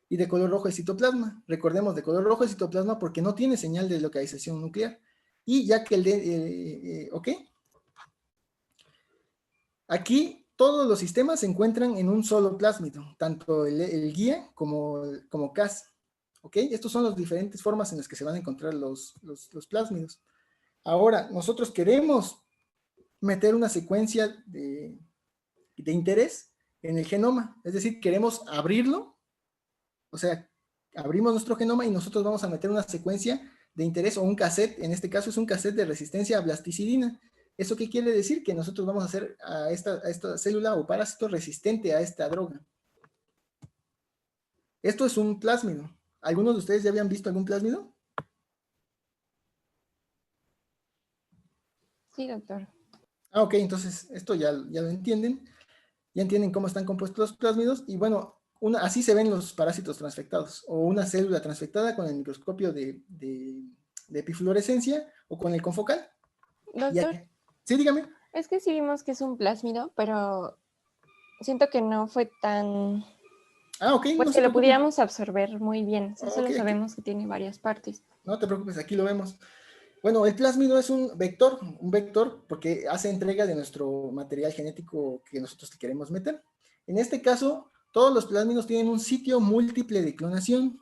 y de color rojo el citoplasma. Recordemos, de color rojo el citoplasma porque no tiene señal de localización nuclear. Y ya que ¿ok? Aquí todos los sistemas se encuentran en un solo plásmido, tanto el guía como Cas. ¿Ok? Estas son las diferentes formas en las que se van a encontrar los plásmidos. Ahora, nosotros queremos meter una secuencia de interés en el genoma, es decir, queremos abrirlo, o sea, abrimos nuestro genoma y nosotros vamos a meter una secuencia de interés o un cassette, en este caso es un cassette de resistencia a blasticidina. ¿Eso qué quiere decir? Que nosotros vamos a hacer a esta célula o parásito resistente a esta droga. Esto es un plásmido. ¿Algunos de ustedes ya habían visto algún plásmido? Sí, doctor. Ah, ok, entonces esto ya lo entienden. Ya entienden cómo están compuestos los plásmidos y bueno, así se ven los parásitos transfectados o una célula transfectada con el microscopio de epifluorescencia o con el confocal. Doctor. Sí, dígame. Es que sí vimos que es un plásmido, pero siento que no fue tan... Ah, ok. Pues no que lo pudiéramos absorber muy bien. Sí, solo sabemos que tiene varias partes. No te preocupes, aquí lo vemos. Bueno, el plásmido es un vector porque hace entrega de nuestro material genético que nosotros queremos meter. En este caso, todos los plásmidos tienen un sitio múltiple de clonación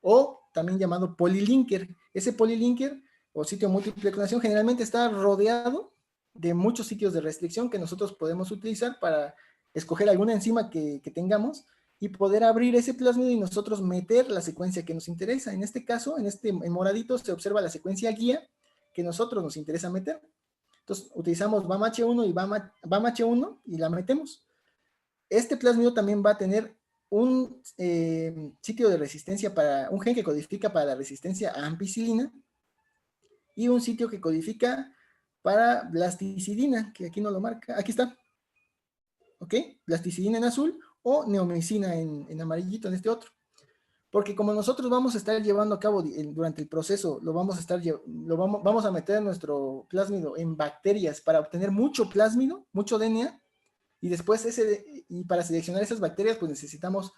o también llamado polilinker. Ese polilinker o sitio múltiple de clonación generalmente está rodeado de muchos sitios de restricción que nosotros podemos utilizar para escoger alguna enzima que tengamos y poder abrir ese plásmido y nosotros meter la secuencia que nos interesa. En este caso, en moradito se observa la secuencia guía que nosotros nos interesa meter. Entonces utilizamos BAM-H1 y BAM-H1 y la metemos. Este plásmido también va a tener un sitio de resistencia para, un gen que codifica para la resistencia a ampicilina y un sitio que codifica para blasticidina, que aquí no lo marca, aquí está. ¿Ok? Blasticidina en azul o neomicina en amarillito en este otro. Porque como nosotros vamos a estar llevando a cabo durante el proceso, vamos a meter nuestro plásmido en bacterias para obtener mucho plásmido, mucho DNA, y después y para seleccionar esas bacterias pues necesitamos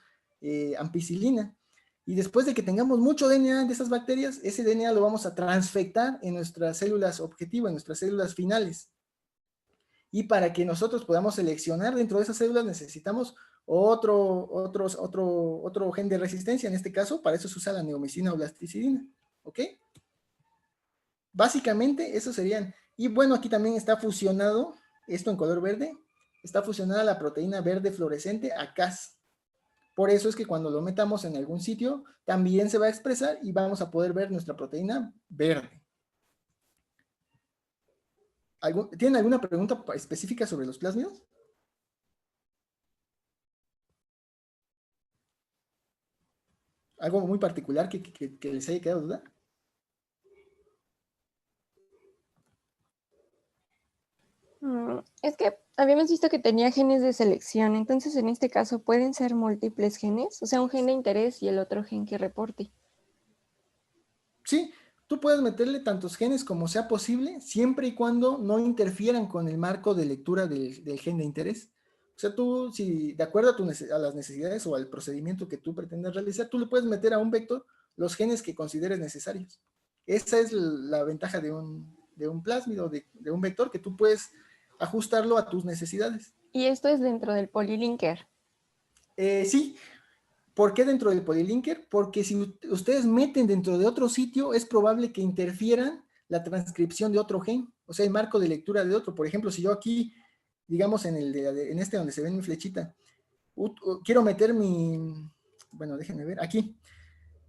ampicilina. Y después de que tengamos mucho DNA de esas bacterias, ese DNA lo vamos a transfectar en nuestras células objetivo, en nuestras células finales. Y para que nosotros podamos seleccionar dentro de esas células necesitamos otro gen de resistencia. En este caso, para eso se usa la neomicina o blasticidina. ¿Ok? Básicamente, eso serían. Y bueno, aquí también está fusionado, esto en color verde, está fusionada la proteína verde fluorescente a Cas. Por eso es que cuando lo metamos en algún sitio, también se va a expresar y vamos a poder ver nuestra proteína verde. ¿Tienen alguna pregunta específica sobre los plásmidos? ¿Algo muy particular que les haya quedado duda? Es que habíamos visto que tenía genes de selección, entonces en este caso pueden ser múltiples genes, o sea, un gen de interés y el otro gen que reporte. Sí, tú puedes meterle tantos genes como sea posible, siempre y cuando no interfieran con el marco de lectura del gen de interés. O sea, tú, si de acuerdo a las necesidades o al procedimiento que tú pretendes realizar, tú le puedes meter a un vector los genes que consideres necesarios. Esa es la ventaja de un plásmido, de un vector, que tú puedes ajustarlo a tus necesidades. ¿Y esto es dentro del polylinker? Sí. ¿Por qué dentro del polylinker? Porque si ustedes meten dentro de otro sitio, es probable que interfieran la transcripción de otro gen, o sea, el marco de lectura de otro. Por ejemplo, si yo aquí, digamos en este donde se ve mi flechita, quiero meter bueno, déjenme ver, aquí.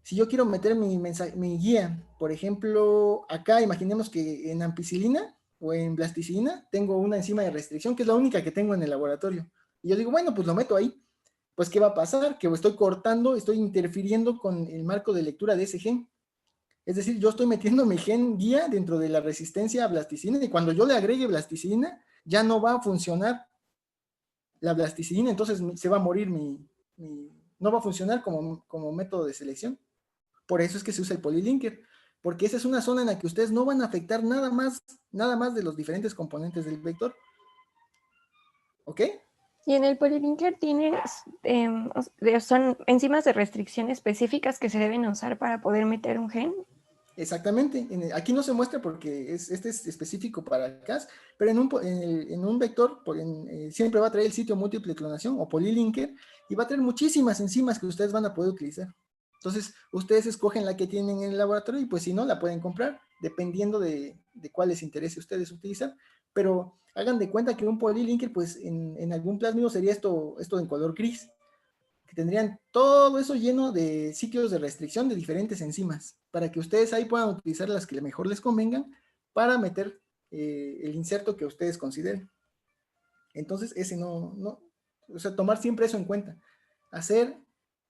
Si yo quiero meter mi guía, por ejemplo, acá imaginemos que en ampicilina o en blasticina tengo una enzima de restricción, que es la única que tengo en el laboratorio. Y yo digo, bueno, pues lo meto ahí. Pues, ¿qué va a pasar? Que estoy cortando, estoy interfiriendo con el marco de lectura de ese gen. Es decir, yo estoy metiendo mi gen guía dentro de la resistencia a blasticina y cuando yo le agregue blasticina, ya no va a funcionar la blasticina, entonces se va a morir no va a funcionar como método de selección. Por eso es que se usa el polylinker, porque esa es una zona en la que ustedes no van a afectar nada más de los diferentes componentes del vector. ¿Ok? Y en el polylinker son enzimas de restricción específicas que se deben usar para poder meter un gen. Exactamente. Aquí no se muestra porque este es específico para Cas, pero en un vector siempre va a traer el sitio múltiple clonación o polylinker y va a traer muchísimas enzimas que ustedes van a poder utilizar. Entonces, ustedes escogen la que tienen en el laboratorio y pues si no, la pueden comprar, dependiendo de cuál les interese a ustedes utilizar. Pero hagan de cuenta que un polylinker, pues en algún plásmido sería esto en color gris, que tendrían todo eso lleno de sitios de restricción de diferentes enzimas, para que ustedes ahí puedan utilizar las que mejor les convengan para meter el inserto que ustedes consideren. Entonces, o sea, tomar siempre eso en cuenta. Hacer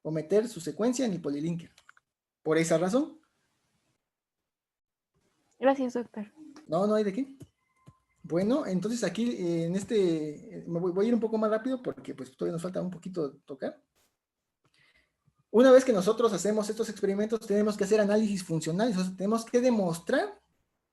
o meter su secuencia en el polylinker. Por esa razón. Gracias, doctor. No hay de qué. Bueno, entonces aquí voy a ir un poco más rápido porque pues todavía nos falta un poquito tocar. Una vez que nosotros hacemos estos experimentos, tenemos que hacer análisis funcionales, o sea, tenemos que demostrar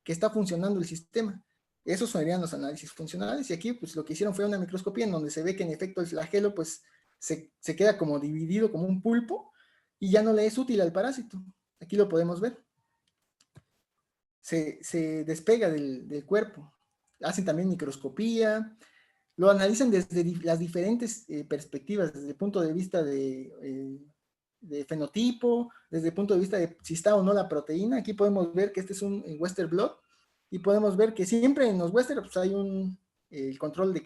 que está funcionando el sistema. Esos serían los análisis funcionales, y aquí pues lo que hicieron fue una microscopía en donde se ve que en efecto el flagelo pues se queda como dividido como un pulpo y ya no le es útil al parásito. Aquí lo podemos ver. Se despega del cuerpo. Hacen también microscopía, lo analizan desde las diferentes perspectivas, desde el punto de vista de fenotipo, desde el punto de vista de si está o no la proteína. Aquí podemos ver que este es un Western blot y podemos ver que siempre en los Western pues, hay un el control de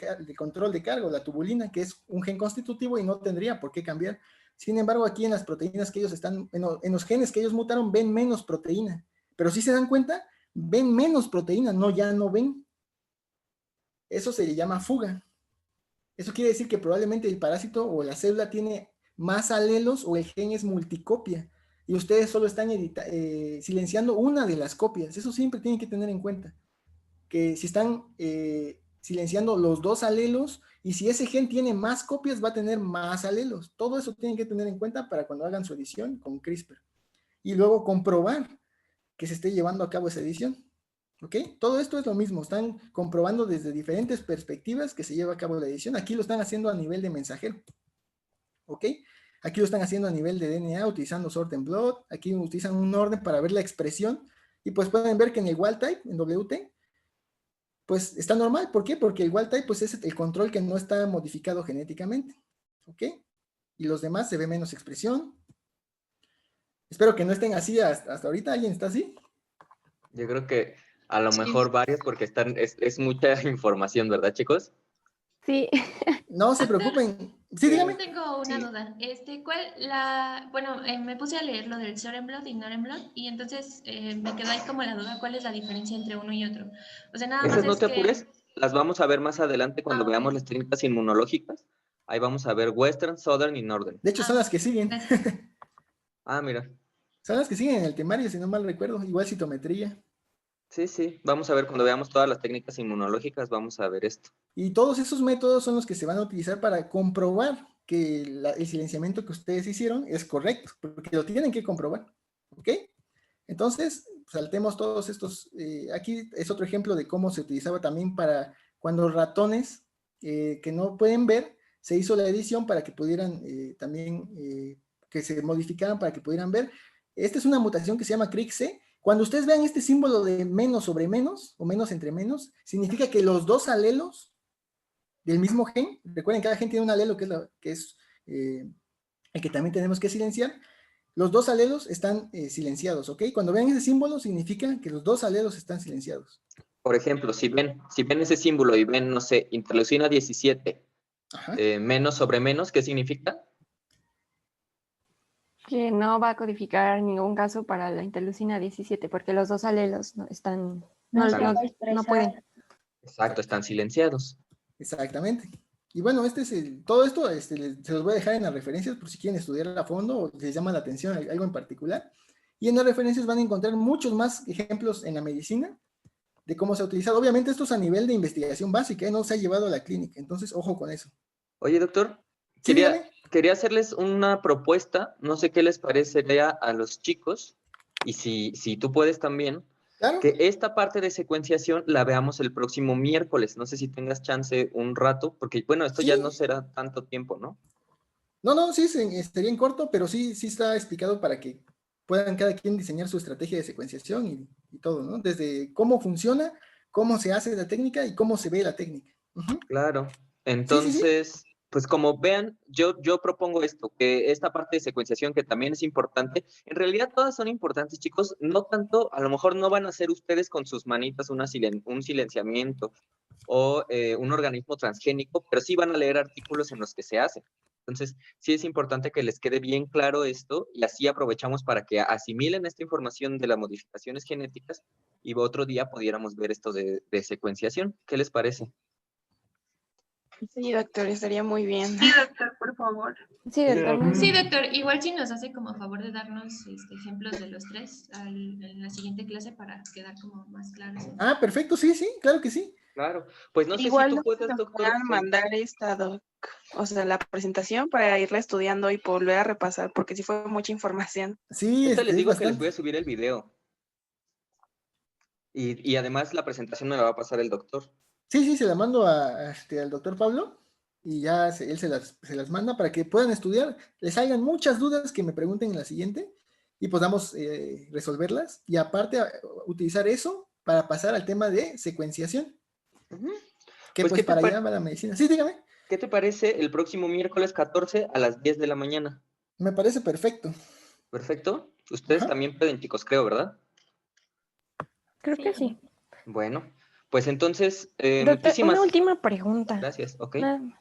carga, la tubulina, que es un gen constitutivo y no tendría por qué cambiar. Sin embargo, aquí en las proteínas que ellos están, en los genes que ellos mutaron, ven menos proteína. Pero si se dan cuenta, ven menos proteína, ya no ven. Eso se le llama fuga. Eso quiere decir que probablemente el parásito o la célula tiene más alelos o el gen es multicopia y ustedes solo están silenciando una de las copias. Eso siempre tienen que tener en cuenta, que si están silenciando los dos alelos y si ese gen tiene más copias va a tener más alelos. Todo eso tienen que tener en cuenta para cuando hagan su edición con CRISPR y luego comprobar que se esté llevando a cabo esa edición. ¿Ok? Todo esto es lo mismo, están comprobando desde diferentes perspectivas que se lleva a cabo la edición. Aquí lo están haciendo a nivel de mensajero. ¿Ok? Aquí lo están haciendo a nivel de DNA utilizando sort and blot. Aquí utilizan un orden para ver la expresión y pues pueden ver que en el wild type, en WT, pues está normal. ¿Por qué? Porque el wild type pues es el control que no está modificado genéticamente. ¿Ok? Y los demás se ve menos expresión. Espero que no estén así hasta ahorita. ¿Alguien está así? Yo creo que a lo mejor varios porque es mucha información, ¿verdad, chicos? Sí. No se preocupen. Sí, dígame. Tengo una duda. Bueno, me puse a leer lo del Sorenblot y Norenblot y entonces me quedó ahí como la duda, ¿cuál es la diferencia entre uno y otro? O sea, nada más Esas no es te que... apures, las vamos a ver más adelante cuando veamos ok. las técnicas inmunológicas. Ahí vamos a ver Western, Southern y Northern. De hecho, son las que siguen. Mira. Son las que siguen en el temario, si no mal recuerdo. Igual citometría. Sí. Vamos a ver, cuando veamos todas las técnicas inmunológicas, vamos a ver esto. Y todos esos métodos son los que se van a utilizar para comprobar que el silenciamiento que ustedes hicieron es correcto, porque lo tienen que comprobar. ¿Ok? Entonces, saltemos todos estos. Aquí es otro ejemplo de cómo se utilizaba también para cuando ratones que no pueden ver, se hizo la edición para que pudieran también, que se modificaran para que pudieran ver. Esta es una mutación que se llama CRIC-C. Cuando ustedes vean este símbolo de menos sobre menos, o menos entre menos, significa que los dos alelos del mismo gen, recuerden, cada gen tiene un alelo que es el que también tenemos que silenciar. Los dos alelos están silenciados, ¿ok? Cuando vean ese símbolo, significa que los dos alelos están silenciados. Por ejemplo, si ven ese símbolo y ven, no sé, interleucina 17, menos sobre menos, ¿qué significa? Que no va a codificar en ningún caso para la interleucina 17, porque los dos alelos no pueden. Exacto, están silenciados. Exactamente. Y bueno, todo esto se los voy a dejar en las referencias por si quieren estudiar a fondo o les llama la atención algo en particular. Y en las referencias van a encontrar muchos más ejemplos en la medicina de cómo se ha utilizado. Obviamente esto es a nivel de investigación básica, no se ha llevado a la clínica, entonces ojo con eso. Oye, doctor, quería hacerles una propuesta, no sé qué les parecería a los chicos, y si tú puedes también, claro, que esta parte de secuenciación la veamos el próximo miércoles. No sé si tengas chance un rato, porque bueno, esto ya no será tanto tiempo, ¿no? No, sí, estaría en corto, pero sí está explicado para que puedan cada quien diseñar su estrategia de secuenciación y todo, ¿no? Desde cómo funciona, cómo se hace la técnica y cómo se ve la técnica. Claro. Entonces, pues como vean, yo propongo esto, que esta parte de secuenciación que también es importante, en realidad todas son importantes, chicos, no tanto, a lo mejor no van a hacer ustedes con sus manitas un silenciamiento o un organismo transgénico, pero sí van a leer artículos en los que se hace. Entonces, sí es importante que les quede bien claro esto y así aprovechamos para que asimilen esta información de las modificaciones genéticas y otro día pudiéramos ver esto de secuenciación. ¿Qué les parece? Sí, doctor, estaría muy bien. Sí, doctor, por favor. Sí, doctor. Sí, doctor, igual si nos hace como favor de darnos ejemplos de los tres en la siguiente clase para quedar como más claros. Ah, perfecto, sí, claro que sí. Claro, pues no sé igual si tú puedes, doctor, mandar esta la presentación para irla estudiando y volver a repasar, porque sí fue mucha información. Sí, les digo que les voy a subir el video. Y además la presentación me la va a pasar el doctor. Sí, se la mando al doctor Pablo y ya él se las manda para que puedan estudiar, les salgan muchas dudas que me pregunten en la siguiente y podamos resolverlas y aparte utilizar eso para pasar al tema de secuenciación. Que pues para allá va la medicina. Sí, dígame. ¿Qué te parece el próximo miércoles 14 a las 10 de la mañana? Me parece perfecto. ¿Perfecto? Ustedes también pueden, chicos, creo, ¿verdad? Creo que sí. Bueno, Pues entonces, Doctor, muchísimas... una última pregunta. Gracias, ok. Nada más.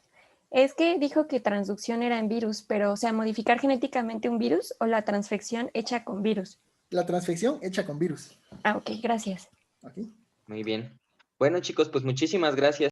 Es que dijo que transducción era en virus, pero, o sea, ¿modificar genéticamente un virus o la transfección hecha con virus? La transfección hecha con virus. Ah, ok, gracias. Okay. Muy bien. Bueno, chicos, pues muchísimas gracias.